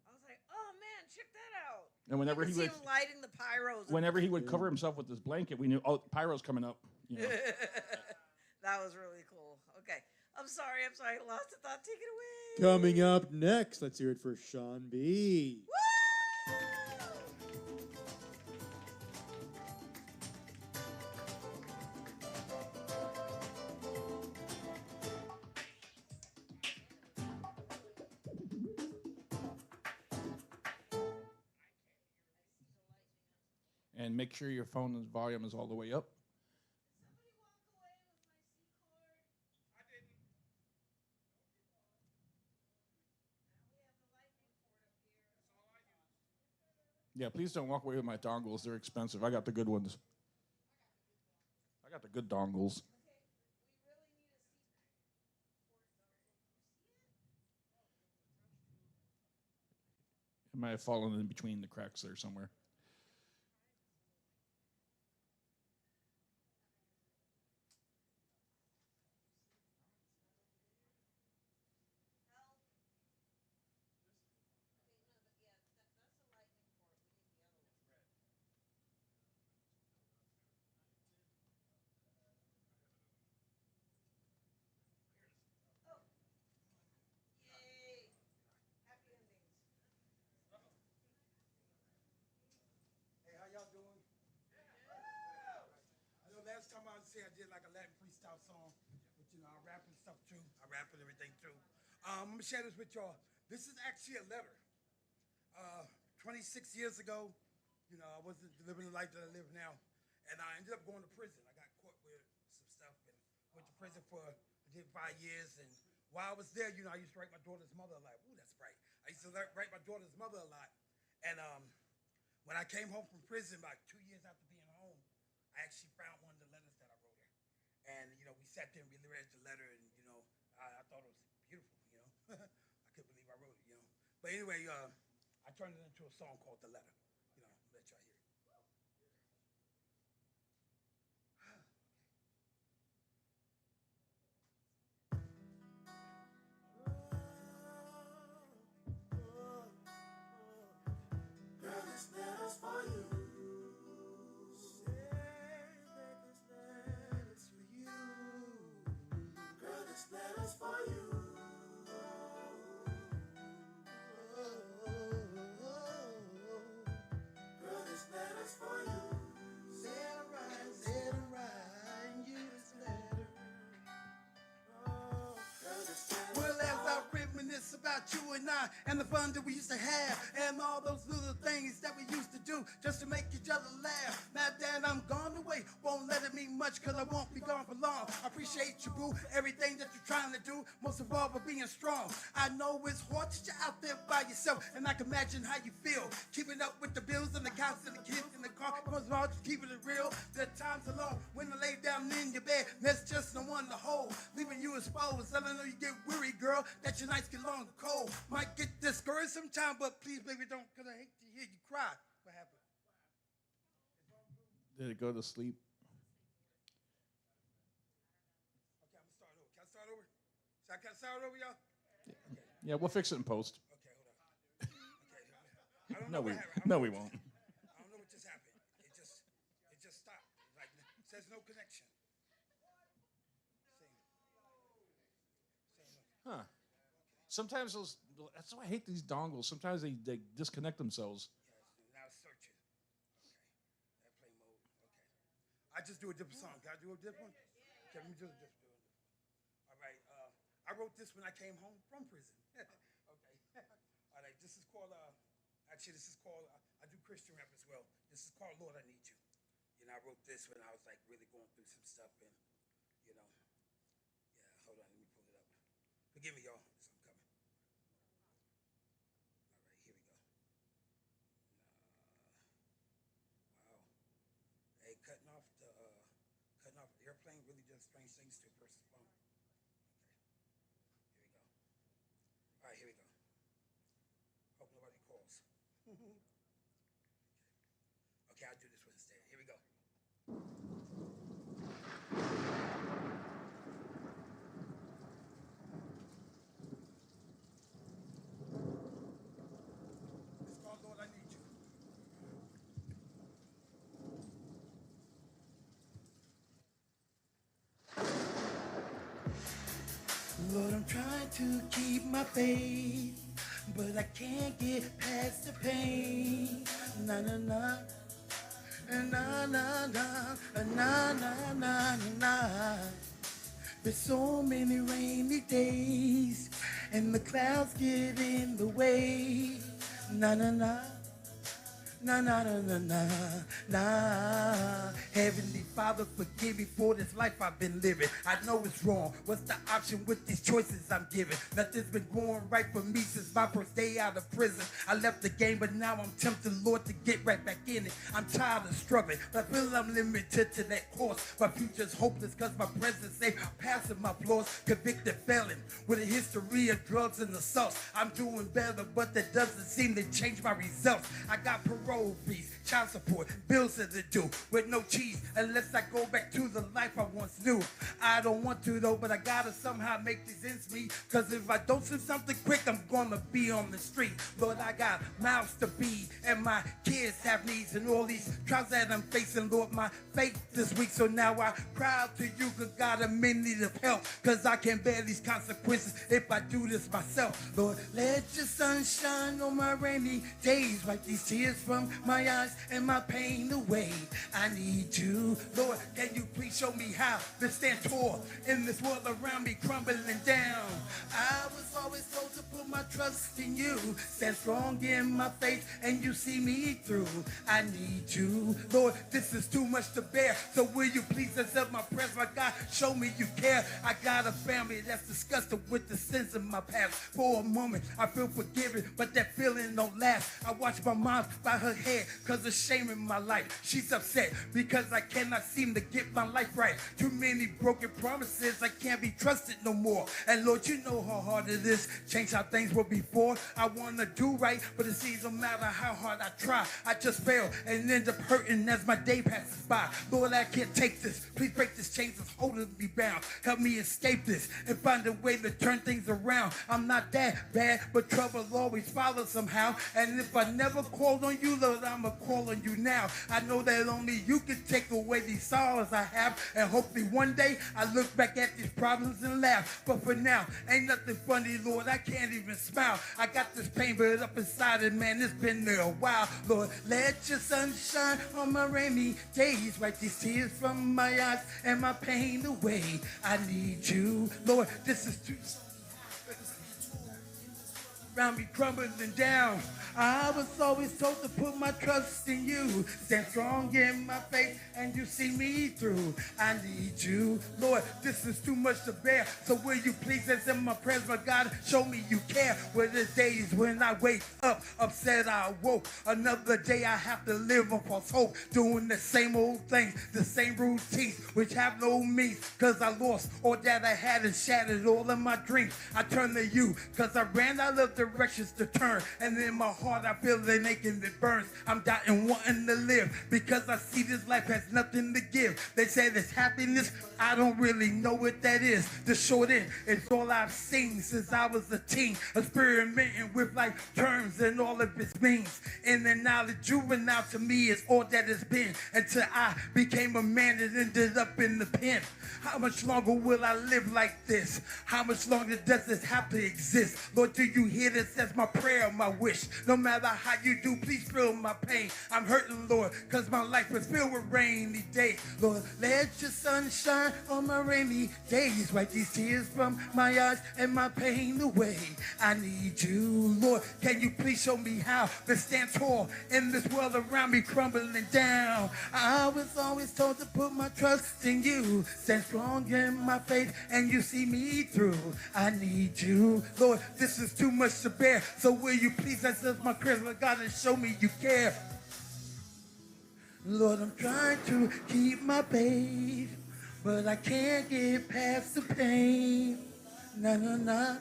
I was like, oh man, check that out. And whenever you he could would, see him lighting the pyros. whenever he would cover himself with his blanket, we knew, pyro's coming up. That was really cool. Okay. I'm sorry, I lost a thought. Take it away. Coming up next, let's hear it for Sean B. And make sure your phone's volume is all the way up. Yeah, please don't walk away with my dongles. They're expensive. I got the good ones. I got the good dongles. It might have fallen in between the cracks there somewhere. Hey, how y'all doing? I know last time I was here, I did like a Latin freestyle song, but I rap and stuff too. I rap and everything too. I'm gonna share this with y'all. This is actually a letter. 26 years ago, I wasn't living the life that I live now, and I ended up going to prison. I got caught with some stuff and went to prison for I did 5 years. And while I was there, I used to write my daughter's mother a lot. Ooh, that's bright. I used to write my daughter's mother a lot, and when I came home from prison, about 2 years after being home, I actually found one of the letters that I wrote her. And, we sat there and we read the letter, and, I thought it was beautiful, I couldn't believe I wrote it, But anyway, I turned it into a song called The Letter. Let y'all hear it. Girl, this letter's for you. This letter's for you. Girl, this letter's for you. Girl, this letter's for you. Say it right, you this letter. Girl, this letter's Well, as I reminisce about you and I, and the fun that we used to have, and all those little things that we used to do just to make each other laugh. Now that I'm gone away, won't let it mean much, cause I won't be gone for long. I appreciate you, boo, everything that you're trying to do, most of all for being strong. I know it's hard that you're out there by yourself, and I can imagine how you feel. Keeping up with the bills and the counts and the kids in the car, most of all just keeping it real. There are times alone when I lay down in your bed, there's just no one to hold, leaving you exposed. And I know you get weary, girl, that your nights get long and cold. Might get discouraged sometime, but please, baby, don't, cause I hate to hear you cry. What happened? Did it go to sleep? Can I start over, y'all? Yeah, we'll fix it in post. I don't No, know we what happened. no, we won't. I don't know what just happened. It just stopped. Like it says no connection. Huh. Sometimes those. That's why I hate these dongles. Sometimes they disconnect themselves. Now it's searching. Okay. Airplane mode. Okay. I just do a different song. Can I do a different one? Okay, let me do a different one. All right. I wrote this when I came home from prison. Okay. All right. This is called. Actually, this is called. I do Christian rap as well. This is called Lord, I Need You. You know, I wrote this when I was like really going through some stuff, and you know, yeah. Hold on, let me pull it up. Forgive me, y'all. I'm coming. All right, here we go. Wow. Hey, cutting off the airplane really does strange things to a person's phone. Okay. Here we go. All right, here we go. Hope nobody calls. Okay, I'll do this one instead. Here we go. It's called Lord, I Need You. Lord, I'm trying to keep my faith, but I can't get past the pain. Na na na, na na na, na na na na. There's so many rainy days, and the clouds get in the way. Na na na. Na na na na na na. Heavenly Father, forgive me for this life I've been living. I know it's wrong. What's the option with these choices I'm giving? Nothing's been going right for me since my first day out of prison. I left the game, but now I'm tempted, Lord, to get right back in it. I'm tired of struggling, but I feel I'm limited to that course. My future's hopeless because my present say passing my flaws. Convicted felon with a history of drugs and assaults. I'm doing better, but that doesn't seem to change my results. I got parole fees, child support, bills to do with no cheese unless I go back to the life I once knew. I don't want to though, but I gotta somehow make these ends meet, cause if I don't do something quick, I'm gonna be on the street. Lord, I got mouths to feed and my kids have needs and all these trials that I'm facing. Lord, my faith this week, so now I cry out to you, cause God, I'm in need of help, cause I can't bear these consequences if I do this myself. Lord, let your sun shine on my rainy days, wipe these tears from my eyes and my pain away. I need you, Lord, can you please show me how to stand tall in this world around me crumbling down? I was always told to put my trust in you, stand strong in my faith and you see me through. I need you, Lord, this is too much to bear, so will you please accept my prayers? My God, show me you care. I got a family that's disgusted with the sins of my past. For a moment I feel forgiven, but that feeling don't last. I watch my mom by her head cause of shame in my life. She's upset because I cannot seem to get my life right. Too many broken promises, I can't be trusted no more. And Lord, you know how hard it is, change how things were before. I wanna do right, but it seems no matter how hard I try, I just fail and end up hurting as my day passes by. Lord, I can't take this, please break this chains that's holding me bound. Help me escape this and find a way to turn things around. I'm not that bad, but trouble always follows somehow. And if I never called on you, Lord, I'ma call on you now. I know that only you can take away these sorrows I have, and hopefully one day I look back at these problems and laugh. But for now, ain't nothing funny, Lord, I can't even smile. I got this pain built up inside it, man, it's been there a while. Lord, let your sun shine on my rainy days, wipe these tears from my eyes and my pain away. I need you, Lord, this is too around me crumbling down. I was always told to put my trust in you, stand strong in my faith and you see me through. I need you, Lord, this is too much to bear, so will you please accept my prayers? My God, show me you care. Where the days when I wake up upset I woke, another day I have to live on false hope, doing the same old things, the same routines which have no meaning, cause I lost all that I had and shattered all of my dreams. I turned to you cause I ran out of the directions to turn. And in my heart, I feel an aching that burns. I'm dying, wanting to live because I see this life has nothing to give. They say there's happiness. I don't really know what that is. The short end, it's all I've seen since I was a teen, experimenting with life terms and all of its means. And the knowledge juvenile to me is all that has been until I became a man that ended up in the pen. How much longer will I live like this? How much longer does this have to exist? Lord, do you hear this? That's my prayer, my wish. No matter how you do, please feel my pain. I'm hurting, Lord, because my life is filled with rainy days. Lord, let your sun shine on my rainy days. Wipe these tears from my eyes and my pain away. I need you, Lord. Can you please show me how to stand tall in this world around me crumbling down? I was always told to put my trust in you. Stand strong in my faith and you see me through. I need you, Lord. This is too much to bear. So will you please answer my prayers, Lord God, and show me you care. Lord, I'm trying to keep my faith, but I can't get past the pain. Na na na.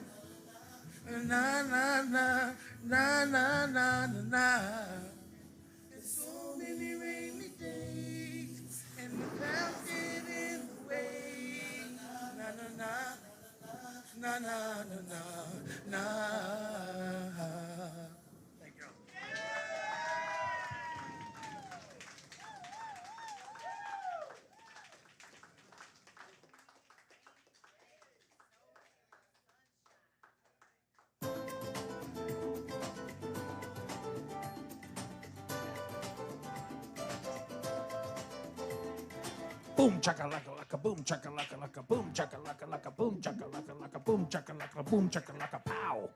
Na na na. Na na na na na. There's so many rainy days, and the clouds get in the way. Na na na. Na na na na na. Thank you. Boom chakalaka laka boom chakalaka laka boom chakalaka laka boom chakalaka laka boom chakalaka boom chakalaka pow.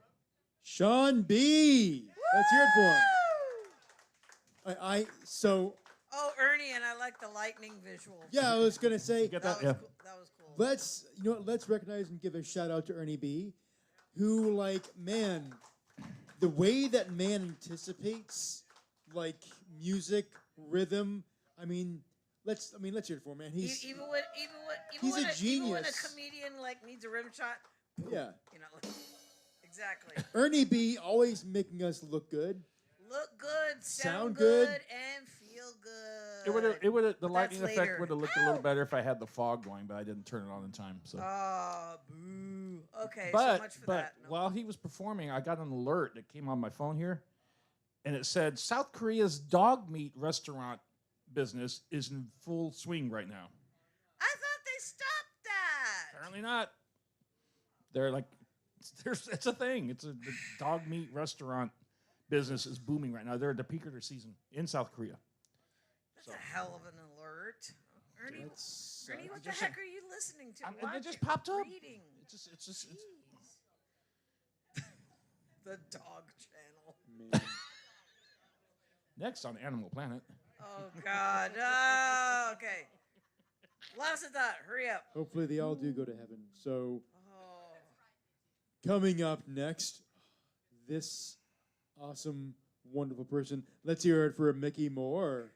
Sean B. Let's hear it for him. So Oh, Ernie, and I like the lightning visual. yeah, I was gonna say That was cool. That was cool. Let's recognize and give a shout out to Ernie B, who man, the way that man anticipates music, rhythm. Let's hear it for him, man. He's Even he's when a Even when a genius. comedian needs a rim shot. Yeah. Exactly. Ernie B always making us look good. Look good, sound good. good, and feel good. It would the But lightning that's effect later. would have looked a little better if I had the fog going, but I didn't turn it on in time. So. Boo. Okay, But so much for but that. No. while he was performing, I got an alert that came on my phone here, and it said South Korea's dog meat restaurant business is in full swing right now. I thought they stopped that. Apparently not. They're it's a thing. The dog meat restaurant business is booming right now. They're at the peak of their season in South Korea. That's a hell of an alert. Ernie, what the just- heck are you listening to? It just popped up. Reading. It's The dog channel. next on Animal Planet. Oh God. Oh, okay. Last of that. Hurry up. Hopefully they all do go to heaven. So coming up next, this awesome, wonderful person. Let's hear it for Mickey Moore.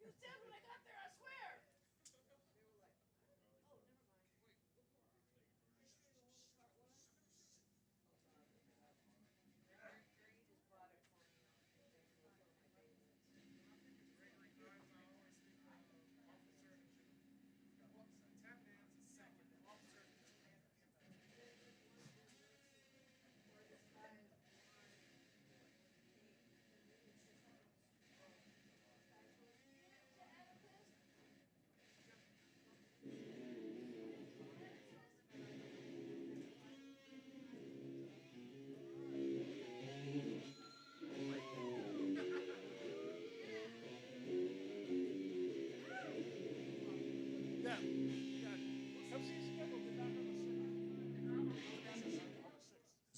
You said when I got there, I swear.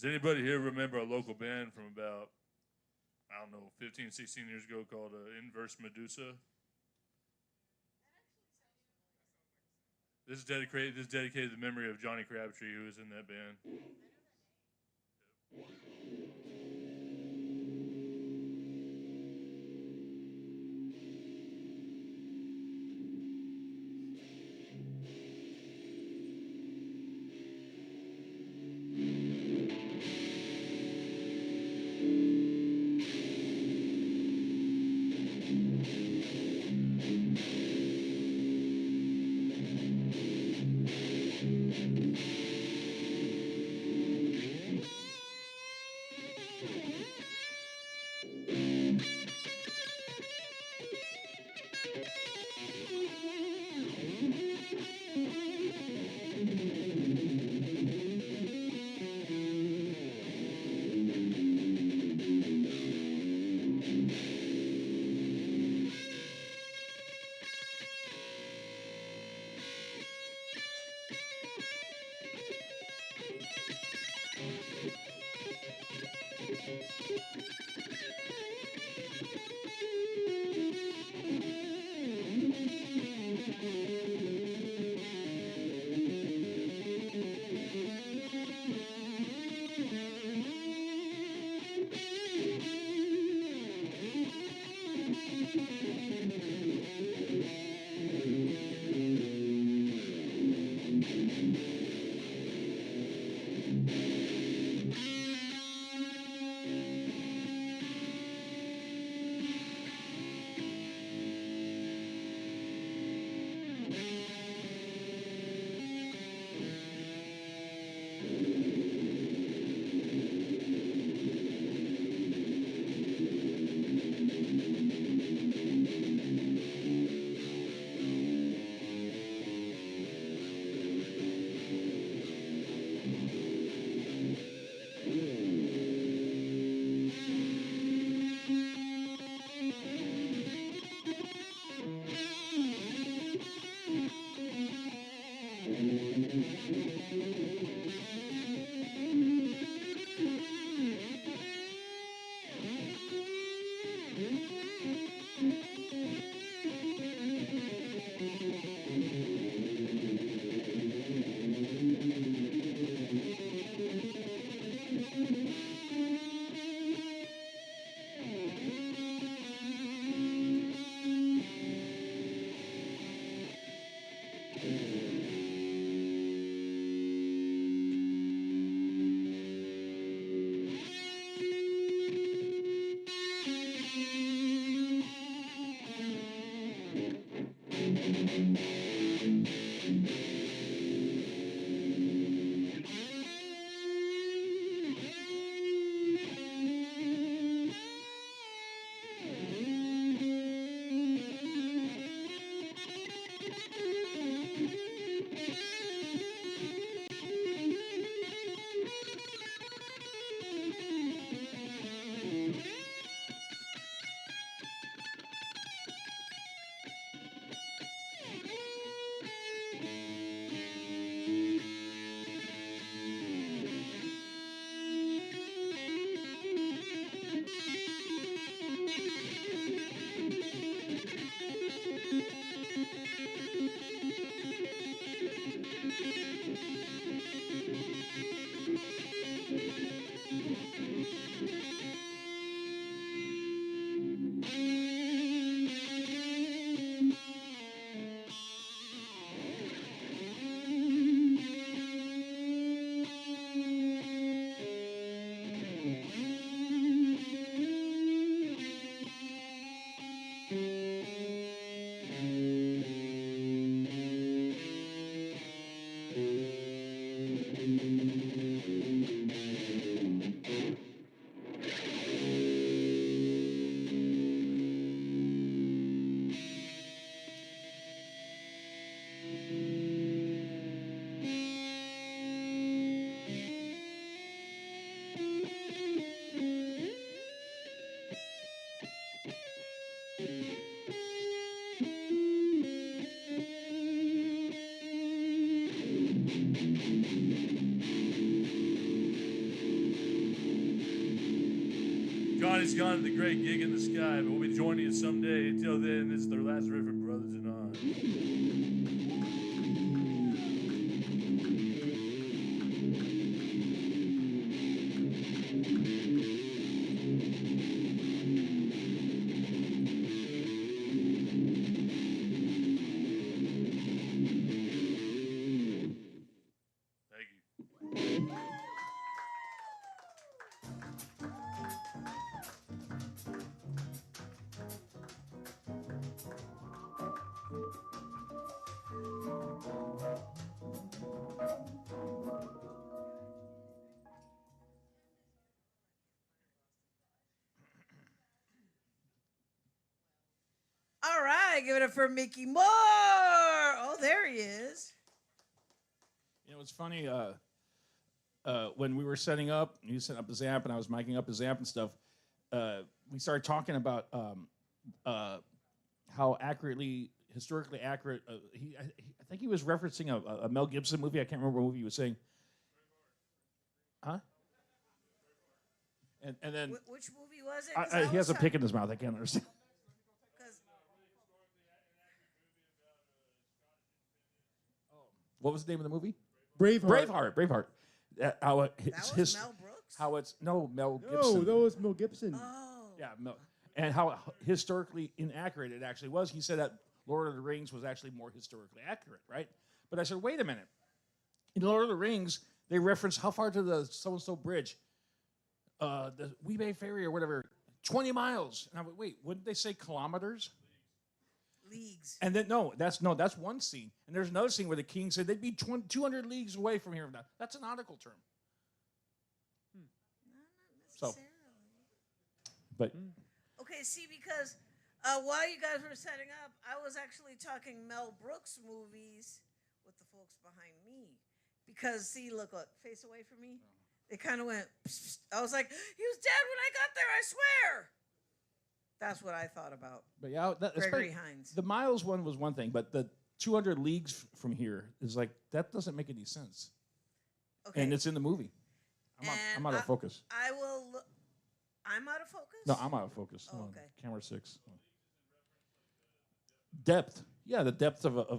Does anybody here remember a local band from about, I don't know, 15, 16 years ago called Inverse Medusa? This is dedicated to the memory of Johnny Crabtree, who was in that band. Mike's gone to the great gig in the sky, but we'll be joining you someday. Until then, this is their last riff from Brothers in Arms. All right, give it up for Mickey Moore. Oh, there he is. You know, it's funny. When we were setting up, you set up his amp, and I was miking up his amp and stuff. We started talking about how historically accurate. I think he was referencing a Mel Gibson movie. I can't remember what movie he was saying. Huh? And then Which movie was it? 'Cause he has a was pick in his mouth. I can't understand. What was the name of the movie? Braveheart. Braveheart. How was Mel Brooks? How it's Mel No, Gibson. that was Mel Gibson. Yeah, Mel, and how historically inaccurate it actually was. He said that Lord of the Rings was actually more historically accurate, right? But I said, wait a minute. In Lord of the Rings, they reference how far to the so-and-so bridge, the Weebay Ferry or whatever, 20 miles. And I went, wait, wouldn't they say kilometers? Leagues. And then that's one scene. And there's another scene where the king said they'd be 200 leagues away from here. That's a nautical term. So, but Okay, see, because while you guys were setting up, I was actually talking Mel Brooks movies with the folks behind me. Because, see, look, face away from me. They kind of went, psst, psst. I was like, he was dead when I got there, I swear. That's what I thought about. But yeah, Gregory Hines. The miles one was one thing, but the 200 leagues from here is like, that doesn't make any sense. Okay. And it's in the movie. I'm out of focus. I will look. I'm out of focus? No, I'm out of focus. Oh, Hold on. okay. Camera 6. Depth. Yeah, the depth of a. Kind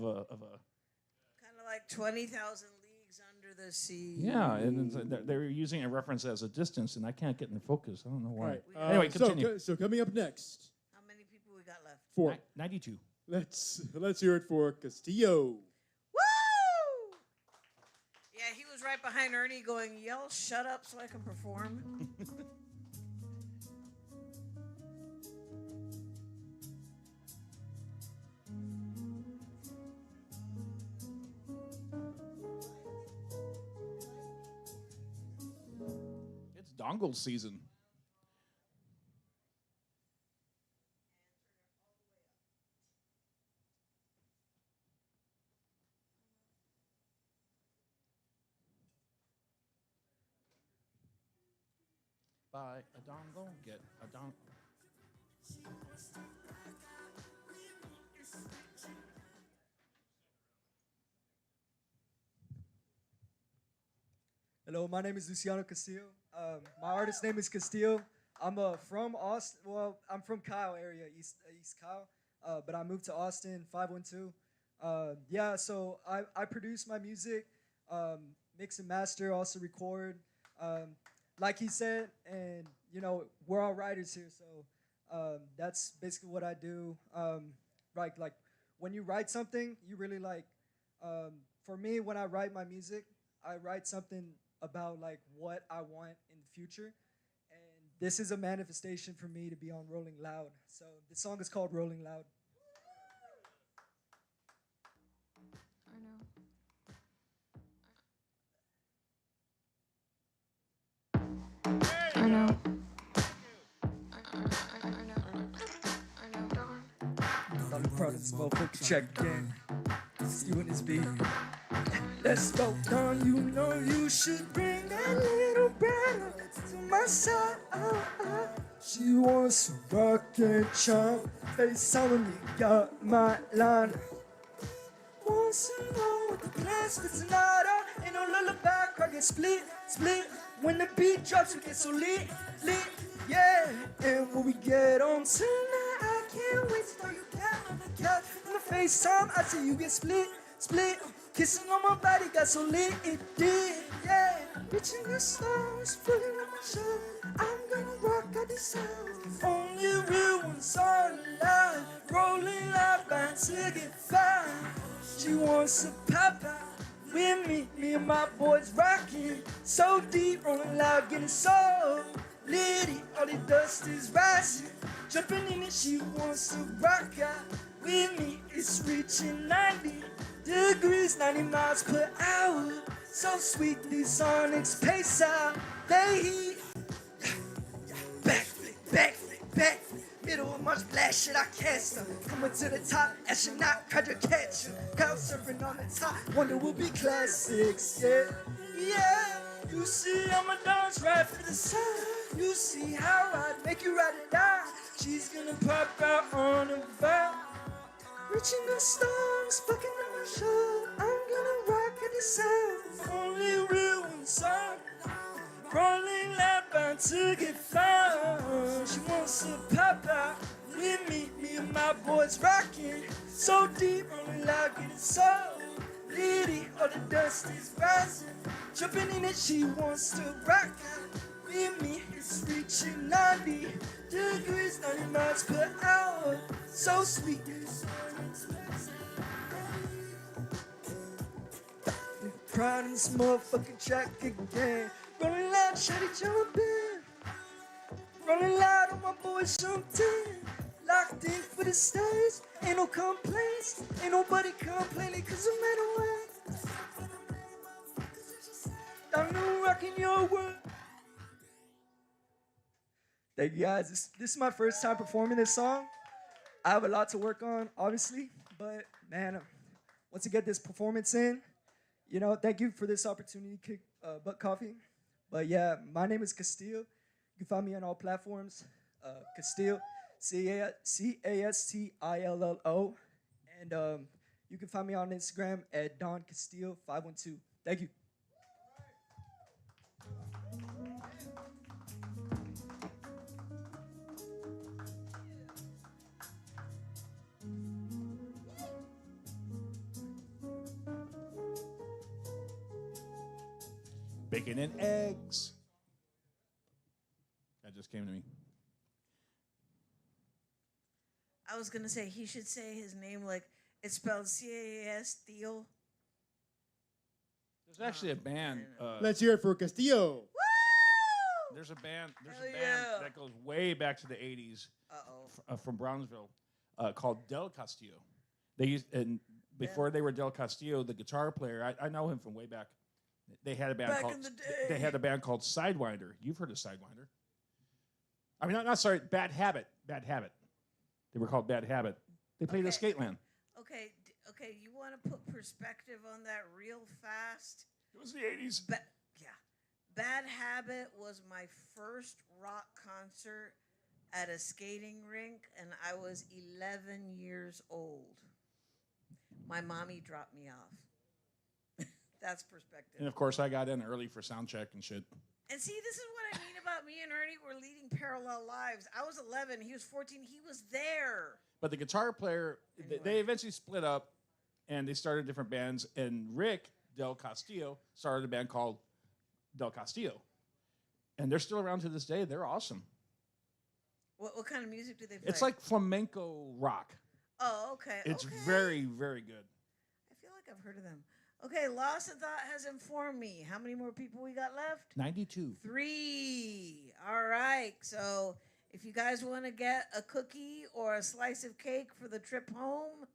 of like 20,000 leagues under the sea. Yeah, and they're using a reference as a distance, and I can't get in focus. I don't know why. All right. Anyway, continue. So coming up next. How many people we got left? 4. 92. Let's hear it for Castillo. Woo! Yeah, he was right behind Ernie going, yell, shut up so I can perform. It's dongle season. Buy a dongle, get a dongle. Hello, my name is Luciano Castillo. My artist name is Castillo. I'm from Austin. Well, I'm from Kyle area, East Kyle. But I moved to Austin, 512. Yeah, so I produce my music, mix and master, also record. Like he said, and you know, we're all writers here, so that's basically what I do. Like when you write something, you really like. For me, when I write my music, I write something about like what I want in the future, and this is a manifestation for me to be on Rolling Loud. So the song is called Rolling Loud. I know. I'm proud of this motherfucker. Check again. It's you and his beat. Let's go down. You know you should bring that little brother to my side. She wants to rock and chop. Face on me, got my line. Wants to know what the plans for tonight are. Ain't no lullaby, crack it split, split. When the beat drops, we get so lit, lit. Yeah, and when we get on tonight, I can't wait to throw you down on the couch. In the FaceTime, I see you get split. Kissing on my body got so lit, it did, yeah. Reaching the stars, putting on my shirt. I'm gonna rock out these sounds. Only real ones are alive. Rolling loud, bound to get fine. She wants to pop out with me. Me and my boys rocking. So deep, rolling loud, getting so litty. All the dust is rising. Jumping in it, she wants to rock out with me. It's reaching 90 degrees, 90 miles per hour. So sweet, these sonics pace out. They heat. Backflip. Middle of my splash, shit, I can't stop. Coming to the top, astronaut, try to catch you. Couch surfing on the top, wonder will be classics, yeah. You see, I'm a dance right for the side. You see how I make you ride or die. She's gonna pop out on a vibe. Reaching the stars, fucking on my show. I'm gonna rock at the sound. Only real ones are rolling loud, bound to get found. She wants to pop out with me. Me and my boys rocking. So deep, rolling loud, getting so litty. All the dust is rising. Jumping in it, she wants to rock out with me. It's reaching 90 degrees, 90 miles per hour. So sweet. Proud in this motherfucking track again. Rolling loud, shawty jumping. Rolling loud on my boys something. Locked in for the stage. Ain't no complaints. Ain't nobody complaining, cause no matter what, I know rocking your world. Thank you guys. This is my first time performing this song. I have a lot to work on, obviously, but man, once I get this performance in, you know, thank you for this opportunity, Kick Butt Coffee. But yeah, my name is Castillo. You can find me on all platforms. Castillo, Castillo. And you can find me on Instagram at Don Castillo 512. Thank you. Bacon and eggs. That just came to me. I was gonna say he should say his name like it's spelled Castillo. There's actually a band. Let's hear it for Castillo. There's a band. There's Hell a band yeah. that goes way back to the '80s from Brownsville called Del Castillo. They used and before they were Del Castillo, the guitar player. I know him from way back. They had a band Back called in the day. They had a band called Sidewinder. You've heard of Sidewinder? I mean, not sorry, Bad Habit. Bad Habit. They were called Bad Habit. They played at Skateland. Okay, you want to put perspective on that real fast? It was the '80s. Yeah. Bad Habit was my first rock concert at a skating rink, and I was 11 years old. My mommy dropped me off. That's perspective. And of course, I got in early for sound check and shit. And see, this is what I mean about me and Ernie. We're leading parallel lives. I was 11. He was 14. He was there. But the guitar player, they eventually split up, and they started different bands. And Rick Del Castillo started a band called Del Castillo, and they're still around to this day. They're awesome. What kind of music do they play? It's like flamenco rock. Oh, okay. It's okay. very, very good. I feel like I've heard of them. Okay, Lost in Thought has informed me. How many more people we got left? 92. 3. All right. So if you guys want to get a cookie or a slice of cake for the trip home,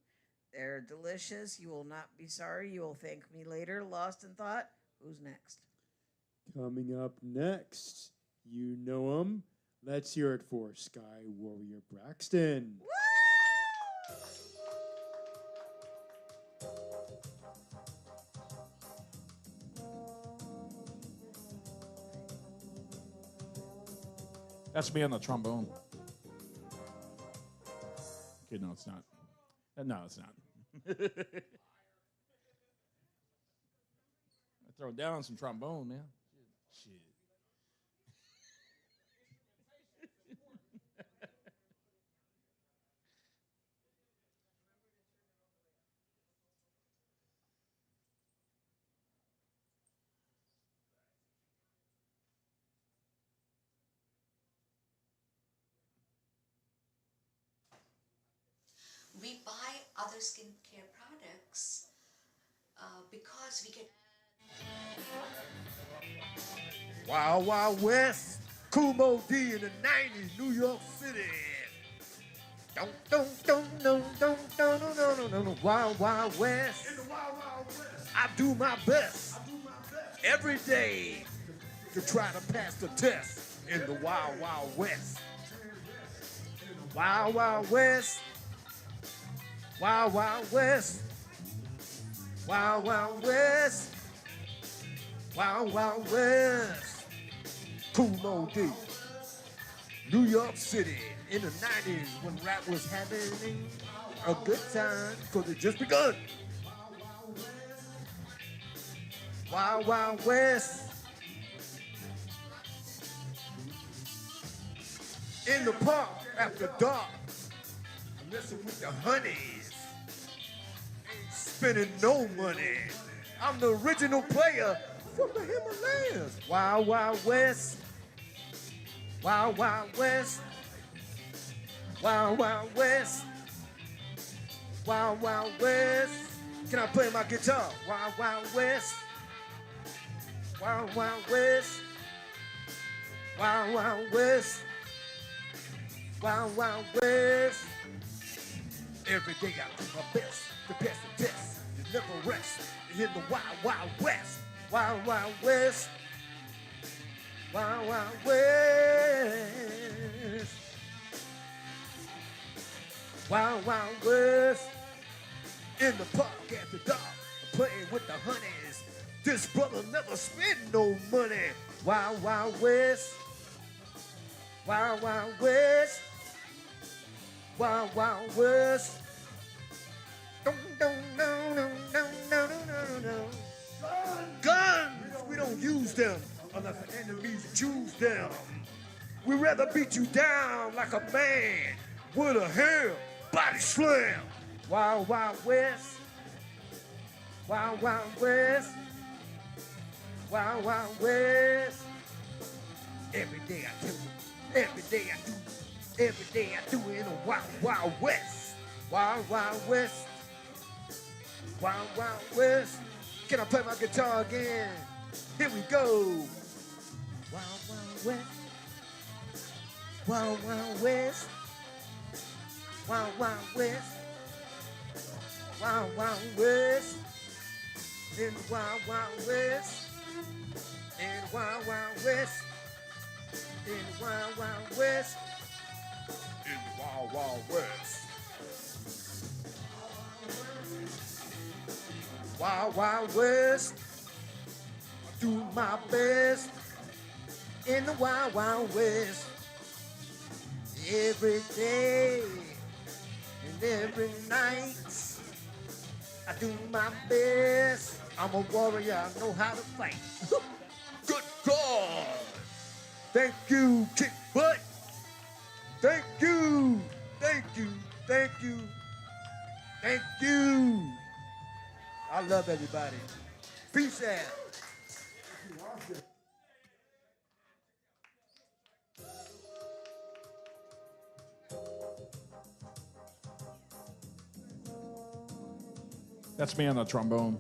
they're delicious. You will not be sorry. You will thank me later. Lost in Thought. Who's next? Coming up next, you know him. Let's hear it for Sky Warrior Braxton. That's me on the trombone. Okay, no, it's not. No, it's not. I throw down some trombone, man. Shit. skincare products because we get. Wild Wild West, Kumo D in the 90s, New York City. Don't, Wild Wild West. In the Wild Wild West. I do my best every day to try to pass the test in the Wild Wild West. Wild Wild West. Wild Wild West. Wild Wild West. Wild Wild West. Kumo D. New York City in the 90s when rap was having a good time because it just begun. Wild Wild West. In the park after dark. I'm messing with the honeys. Ain't spending no money. I'm the original player from the Himalayas. Wild Wild West. Wild Wild West. Wild Wild West. Wild Wild West. Can I play my guitar? Wild Wild West. Wild Wild West. Wild Wild West. Wild Wild West. Every day I do my best to pass the test. You never rest. You're in the Wild Wild West. Wild Wild West. Wild Wild West. Wild Wild West. In the park after dark, playing with the honeys. This brother never spend no money. Wild Wild West. Wild Wild West. Wild Wild West. Guns, we don't use them unless the enemies choose them. We'd rather beat you down like a man with a hair body slam. Wild Wild West. Wild Wild West. Wild Wild West. Every day I do. Every day I do. Every day I do in a Wild Wild West. Wild Wild West. Wild Wild West. Can I play my guitar again? Here we go. Wild Wild West. Wild Wild West. Wild Wild West. Wild Wild West. In the Wild Wild West. In the Wild Wild West. In the Wild Wild West. In the Wild Wild West. Wild Wild West. I do my best in the Wild Wild West. Every day and every night I do my best. I'm a warrior, I know how to fight. Good God! Thank you, kick butt. Thank you, thank you, thank you, thank you. I love everybody. Peace out. That's me on the trombone.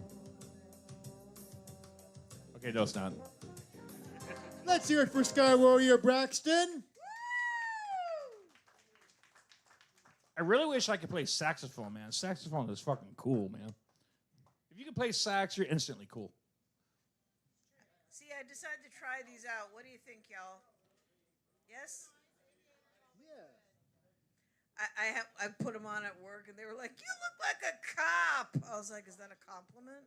Okay, no, it's not. Let's hear it for Sky Warrior Braxton. I really wish I could play saxophone, man. Saxophone is fucking cool, man. If you can play sax, you're instantly cool. See, I decided to try these out. What do you think, y'all? Yes? Yeah. I put them on at work, and they were like, "You look like a cop." I was like, "Is that a compliment?"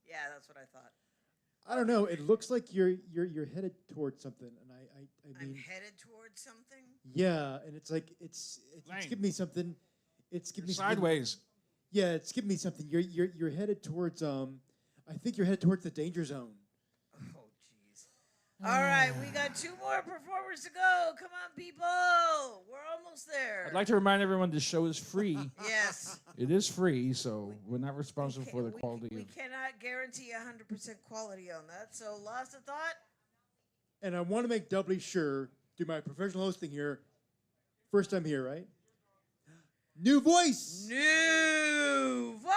Yeah, that's what I thought. I don't know. It looks like you're headed towards something, and I I'm mean, headed towards something. yeah, and it's like it's giving me something. It's giving me something- Sideways. Yeah, it's giving me something. You're headed towards I think you're headed towards the danger zone. All right, we got 2 more performers to go. Come on, people. We're almost there. I'd like to remind everyone this show is free. Yes. It is free, so we're not responsible for the quality We of. cannot guarantee 100% quality on that. So, lost a thought? And I want to make doubly sure, do my professional hosting here. First time here, right? New voice. New voice.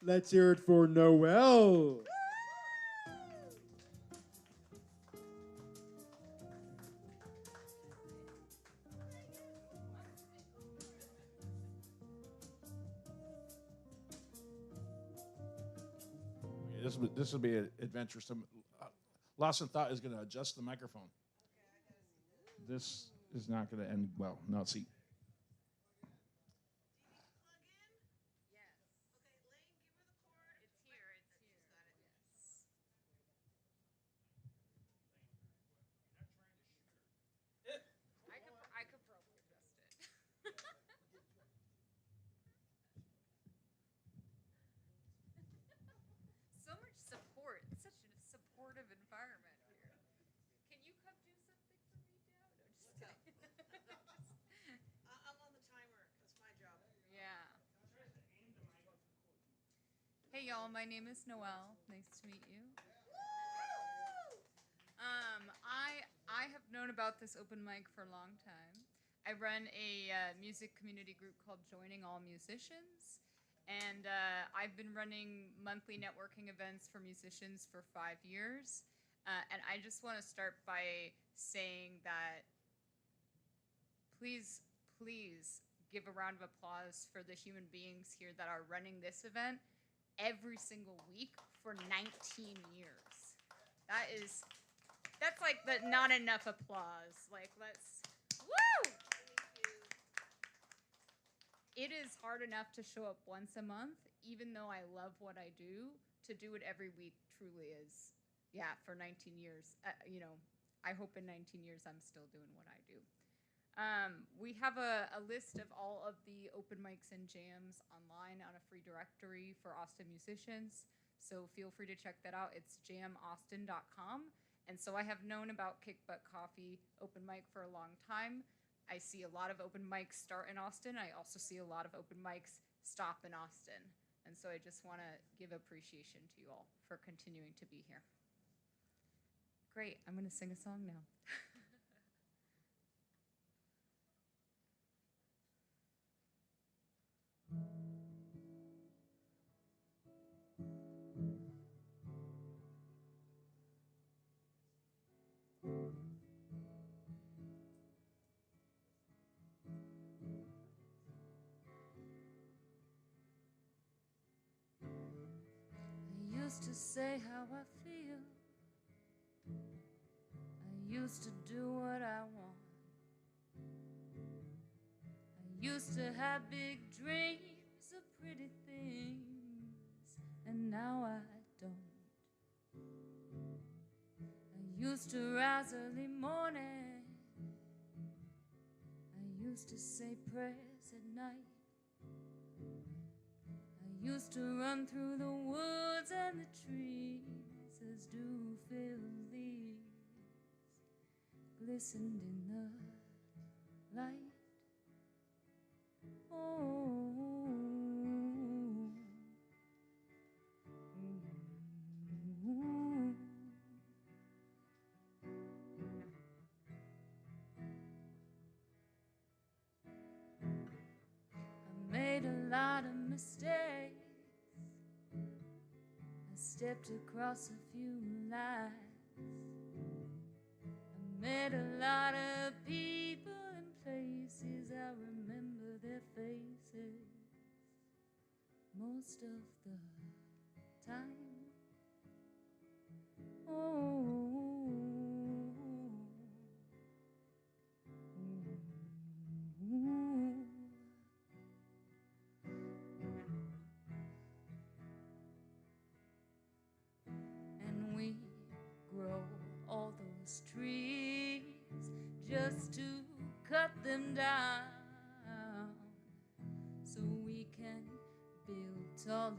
Let's hear it for Noel. This will be adventuresome. Lost in Thought is going to adjust the microphone. This is not going to end well. No, see. I could probably adjust it. So much support. Such a supportive environment here. Can you come do something for me now? No, just kidding. I'm on the timer. That's my job. Yeah. Hey y'all, my name is Noel. Nice to meet you. I have known about this open mic for a long time. I run a music community group called Joining All Musicians, and I've been running monthly networking events for musicians for 5 years. And I just want to start by saying that please give a round of applause for the human beings here that are running this event every single week for 19 years. That's like the not enough applause. Like, let's, woo! It is hard enough to show up once a month, even though I love what I do. To do it every week truly is, yeah, for 19 years. I hope in 19 years I'm still doing what I do. We have a list of all of the open mics and jams online on a free directory for Austin musicians. So feel free to check that out. It's jamaustin.com. And so I have known about Kick Butt Coffee open mic for a long time. I see a lot of open mics start in Austin. I also see a lot of open mics stop in Austin. And so I just want to give appreciation to you all for continuing to be here. Great, I'm going to sing a song now. I used to say how I feel. I used to do what I want. I used to have big dreams of pretty things, and now I don't. I used to rise early morning. I used to say prayers at night. I used to run through the woods and the trees as dew filled leaves glistened in the light. Oh, I made a lot of mistakes. I stepped across a few lies. I met a lot of people and places. I remember their faces most of the time. Oh, and we grow all those trees just to cut them down so we can build taller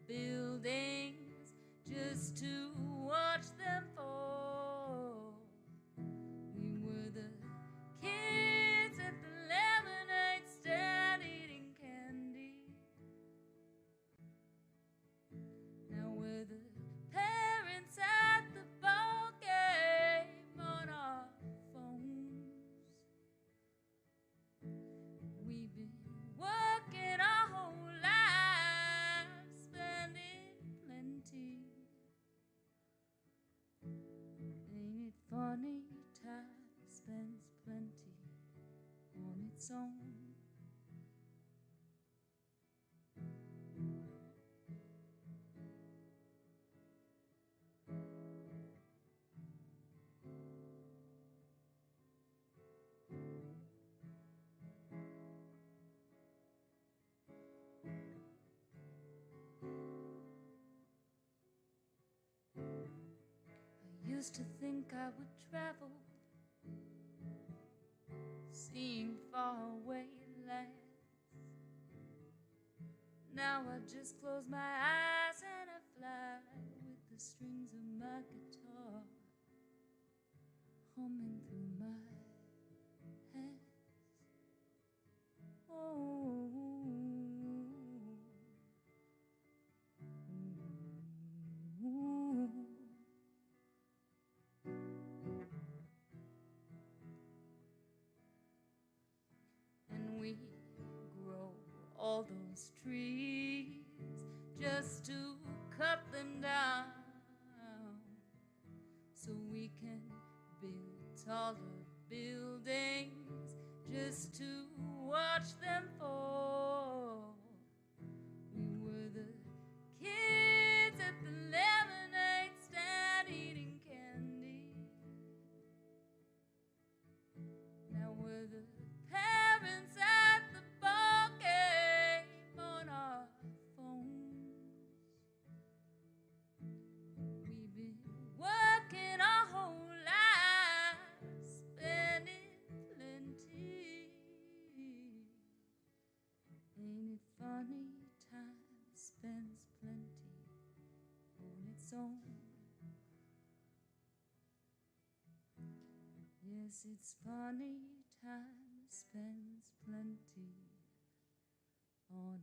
buildings just to watch them fall. We were the kids at the lemonade stand eating candy. Now we're the parents at the ball game on our phones. its own. I used to think I would travel, seeing faraway lands. Now I just close my eyes and I fly with the strings of my guitar humming through my hands. Oh, ooh. And we grow all those trees just to cut them down so we can build taller buildings just to watch them fall. We were the kids at the lemonade stand eating candy. Now we're the parents at the ball game on our phones. We've been working our whole lives, spending plenty. Ain't it funny? Time spends plenty on its own. Yes, it's funny. Time spends plenty on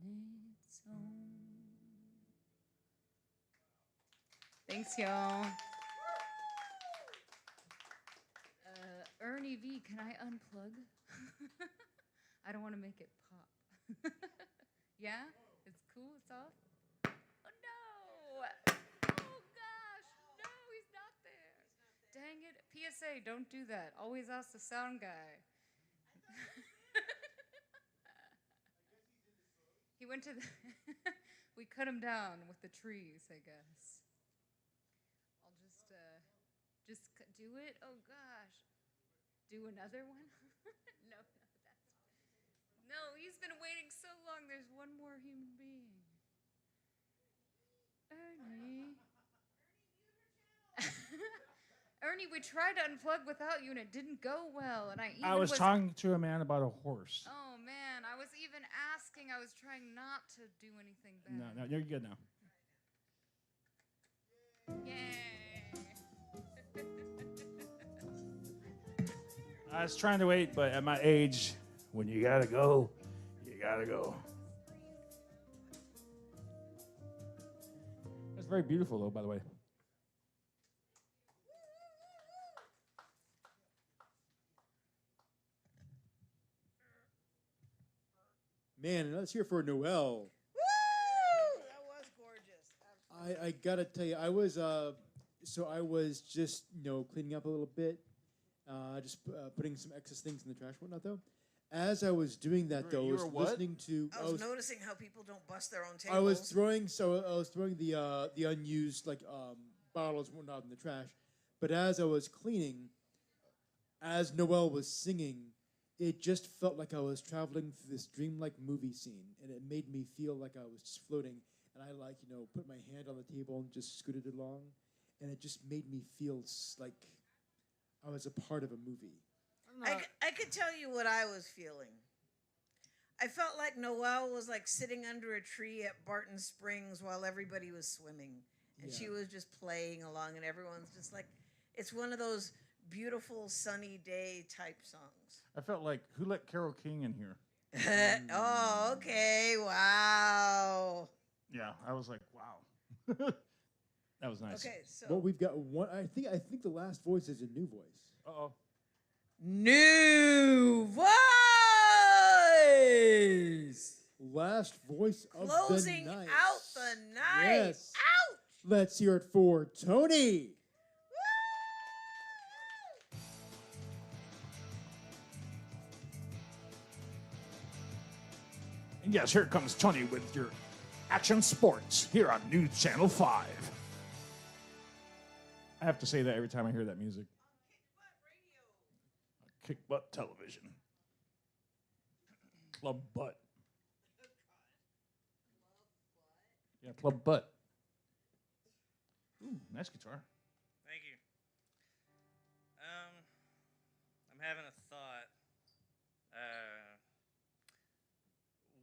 its own. Thanks, y'all. Ernie V, can I unplug? I don't want to make it pop. Yeah? It's cool? It's off? Oh, no! Oh, gosh! No, he's not there. Dang it. PSA, don't do that. Always ask the sound guy. He went to the... We cut him down with the trees, I guess. I'll just do it? Oh, gosh. Do another one? No, that's... No, he's been waiting so long. There's one more human being. Ernie. Ernie, we tried to unplug without you, and it didn't go well. And I was talking to a man about a horse. Oh man, I was even asking. I was trying not to do anything bad. No, you're good now. Yay! I was trying to wait, but at my age, when you gotta go, you gotta go. That's very beautiful, though, by the way. Man, let's hear for Noel. Woo! That was gorgeous. I gotta tell you, I was just cleaning up a little bit, just putting some excess things in the trash, whatnot though. As I was doing that though, I was listening to. I was noticing how people don't bust their own tables. I was throwing the unused bottles and whatnot in the trash, but as I was cleaning, as Noel was singing, it just felt like I was traveling through this dreamlike movie scene, and it made me feel like I was just floating. And I put my hand on the table and just scooted along, and it just made me feel like I was a part of a movie. I could tell you what I was feeling. I felt like Noel was like sitting under a tree at Barton Springs while everybody was swimming, and she was just playing along, and everyone's just like, it's one of those beautiful sunny day type songs. I felt like, who let Carole King in here? Oh, okay. Wow. Yeah, I was like, wow. That was nice. Okay, so Well, we've got one. I think the last voice is a new voice. Uh-oh. New voice. Last voice of Closing the night. out the night. Yes. Ouch. Let's hear it for Tony. Yes, here comes Tony with your action sports here on News Channel 5. I have to say that every time I hear that music. Kick Butt Television. Club Butt. Yeah, Club Butt. Ooh, nice guitar. Thank you. I'm having a thought.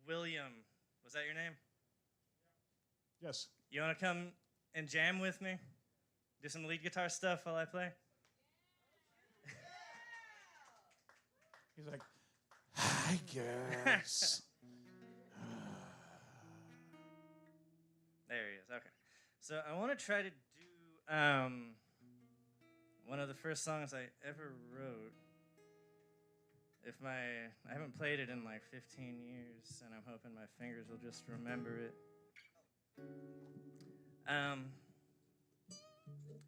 William, was that your name? Yes. You want to come and jam with me? Do some lead guitar stuff while I play? He's like, I guess. There he is. Okay. So I want to try to do one of the first songs I ever wrote. I haven't played it in like 15 years, and I'm hoping my fingers will just remember it.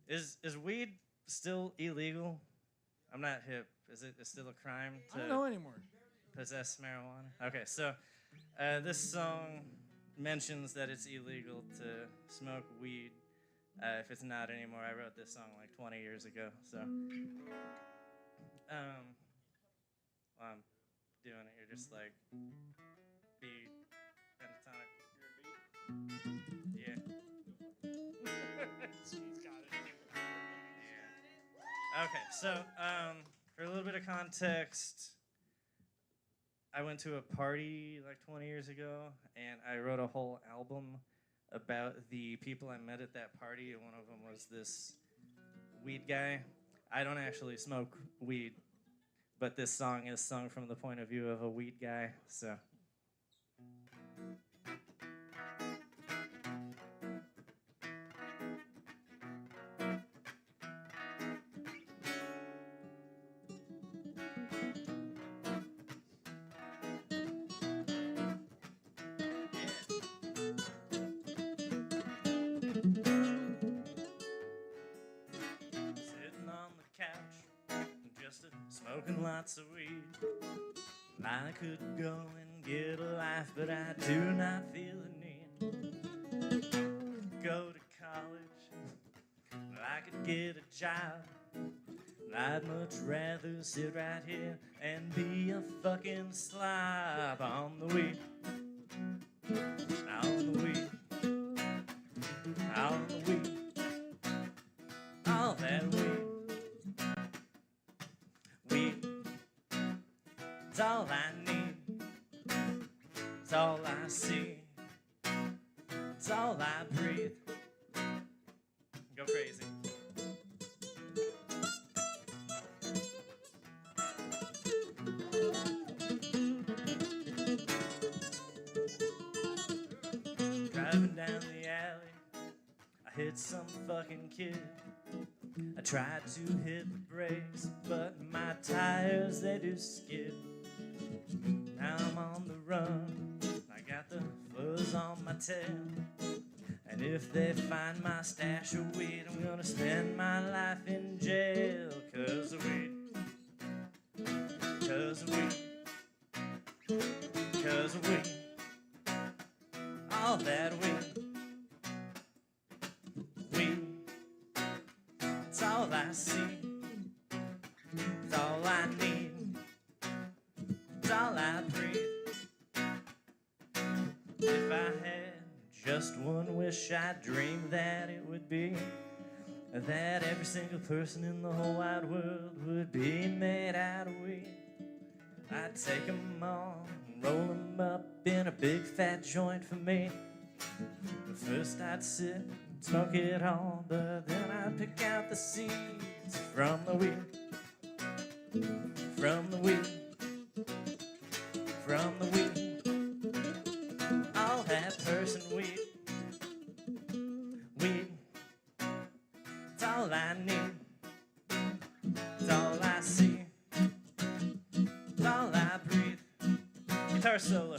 Is weed still illegal? I'm not hip. Is it still a crime I don't know anymore. possess marijuana? Okay, so this song mentions that it's illegal to smoke weed. If it's not anymore, I wrote this song like 20 years ago. So, while I'm doing it, you're just like B pentatonic. Yeah. She's got it. Yeah. Okay, so for a little bit of context, I went to a party like 20 years ago, and I wrote a whole album about the people I met at that party, and one of them was this weed guy. I don't actually smoke weed, but this song is sung from the point of view of a weed guy, so. Smoking lots of weed. I could go and get a life, but I do not feel the need. Go to college, I could get a job. I'd much rather sit right here and be a fucking slob on the weed. On the weed. On the weed. All that weed. It's all I need. It's all I see. It's all I breathe. Go crazy. Driving down the alley, I hit some fucking kid. I tried to hit the brakes, but my tires, they do skid. Now I'm on the run, I got the fuzz on my tail. And if they find my stash of weed, I'm gonna spend my life in jail. 'Cause of weed. 'Cause of weed. 'Cause of weed. All that weed. Weed. It's all I see. It's all I need. It's all I breathe. If I had just one wish, I'd dream that it would be that every single person in the whole wide world would be made out of weed. I'd take them all and roll them up in a big fat joint for me. But first I'd sit and smoke it all, but then I'd pick out the seeds from the weed. From the weed. From the weed. All that person weed. Weed. It's all I need. It's all I see. It's all I breathe. Guitar solo.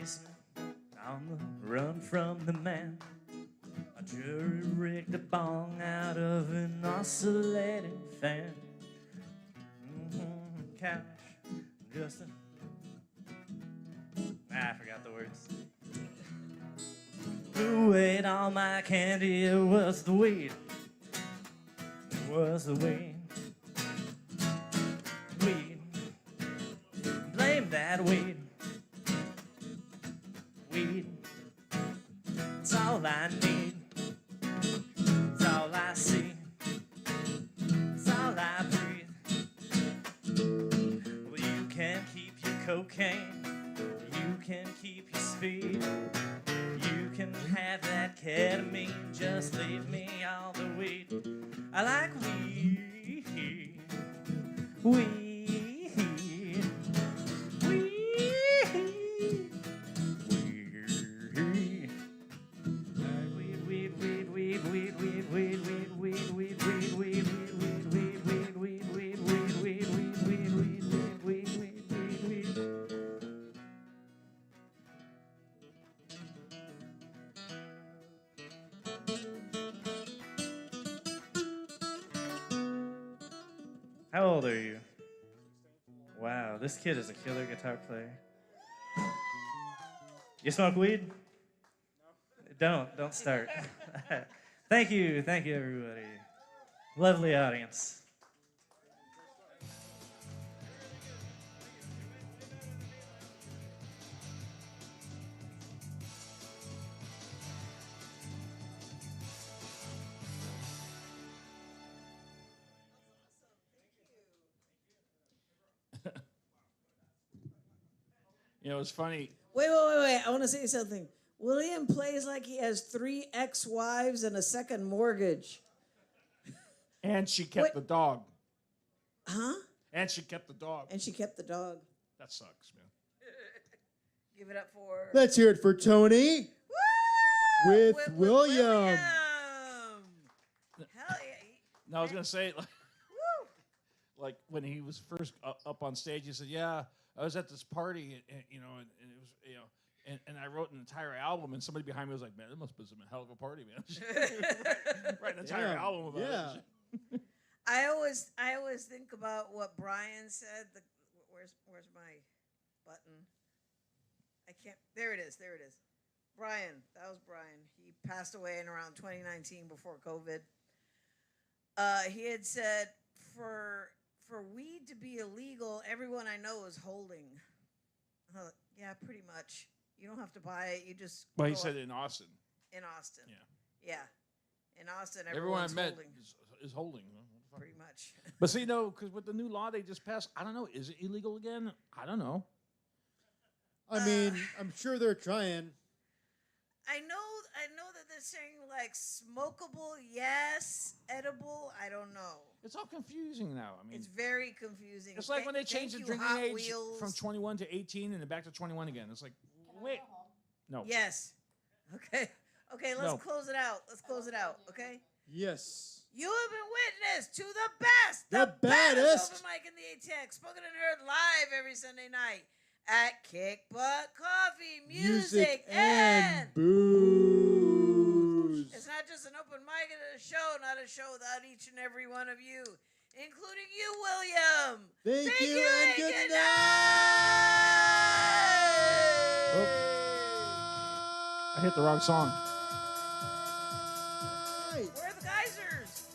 basement, on the run from the man. I jury-rigged a bong out of an oscillating fan. Couch, just a... I forgot the words. Who ate all my candy? It was the weed. It was the weed. Weed. Blame that weed. Weed. It's all I need. It's all I see. It's all I breathe. Well, you can keep your cocaine. You can keep your speed. You can have that ketamine. Just leave me all the weed. I like weed. Weed. How old are you? Wow, this kid is a killer guitar player. You smoke weed? No. Don't start. Thank you, everybody. Lovely audience. You know, it's funny. Wait. I want to say something. William plays like he has 3 ex-wives and a second mortgage. And she kept the dog. Huh? And she kept the dog. And she kept the dog. That sucks, man. Give it up for... Let's hear it for Tony. Woo! With William. Hell yeah. No, I was gonna say, like when he was first up on stage, he said, "Yeah, I was at this party, and it was, and I wrote an entire album, and somebody behind me was like, man, that must have been a hell of a party, man." Write an entire album about it. I always think about what Brian said. Where's my button? I can't. There it is. Brian. That was Brian. He passed away in around 2019 before COVID. He had said for weed to be illegal, everyone I know is holding. Yeah, pretty much. You don't have to buy it. You just. Well, he said in Austin. In Austin. Yeah. In Austin, everyone I met holding. is holding. Pretty much. But see, no, because with the new law they just passed, I don't know. Is it illegal again? I don't know. I mean, I'm sure they're trying. I know that they're saying like smokable, yes, edible, I don't know. It's all confusing now. I mean, it's very confusing. It's like when they changed the Thank you, drinking Hot age Wheels. from 21 to 18 and then back to 21 again. It's like, wait, no. Yes. Okay, let's No. close it out. Okay? Yes. You have been witness to the best, The baddest baddest. open mic in the ATX, spoken and heard live every Sunday night at Kick Butt Coffee, music and booze. It's not just an open mic, it's a show, not a show without each and every one of you, including you, William. Thank you and good I hit the wrong song. Where are the geysers?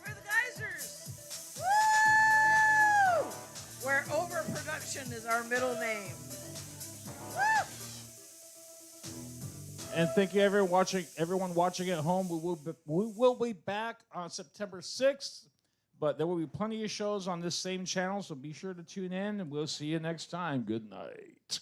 Woo! Where overproduction is our middle name. Woo! And thank you, everyone watching at home. We will be back on September 6th, but there will be plenty of shows on this same channel, so be sure to tune in, and we'll see you next time. Good night.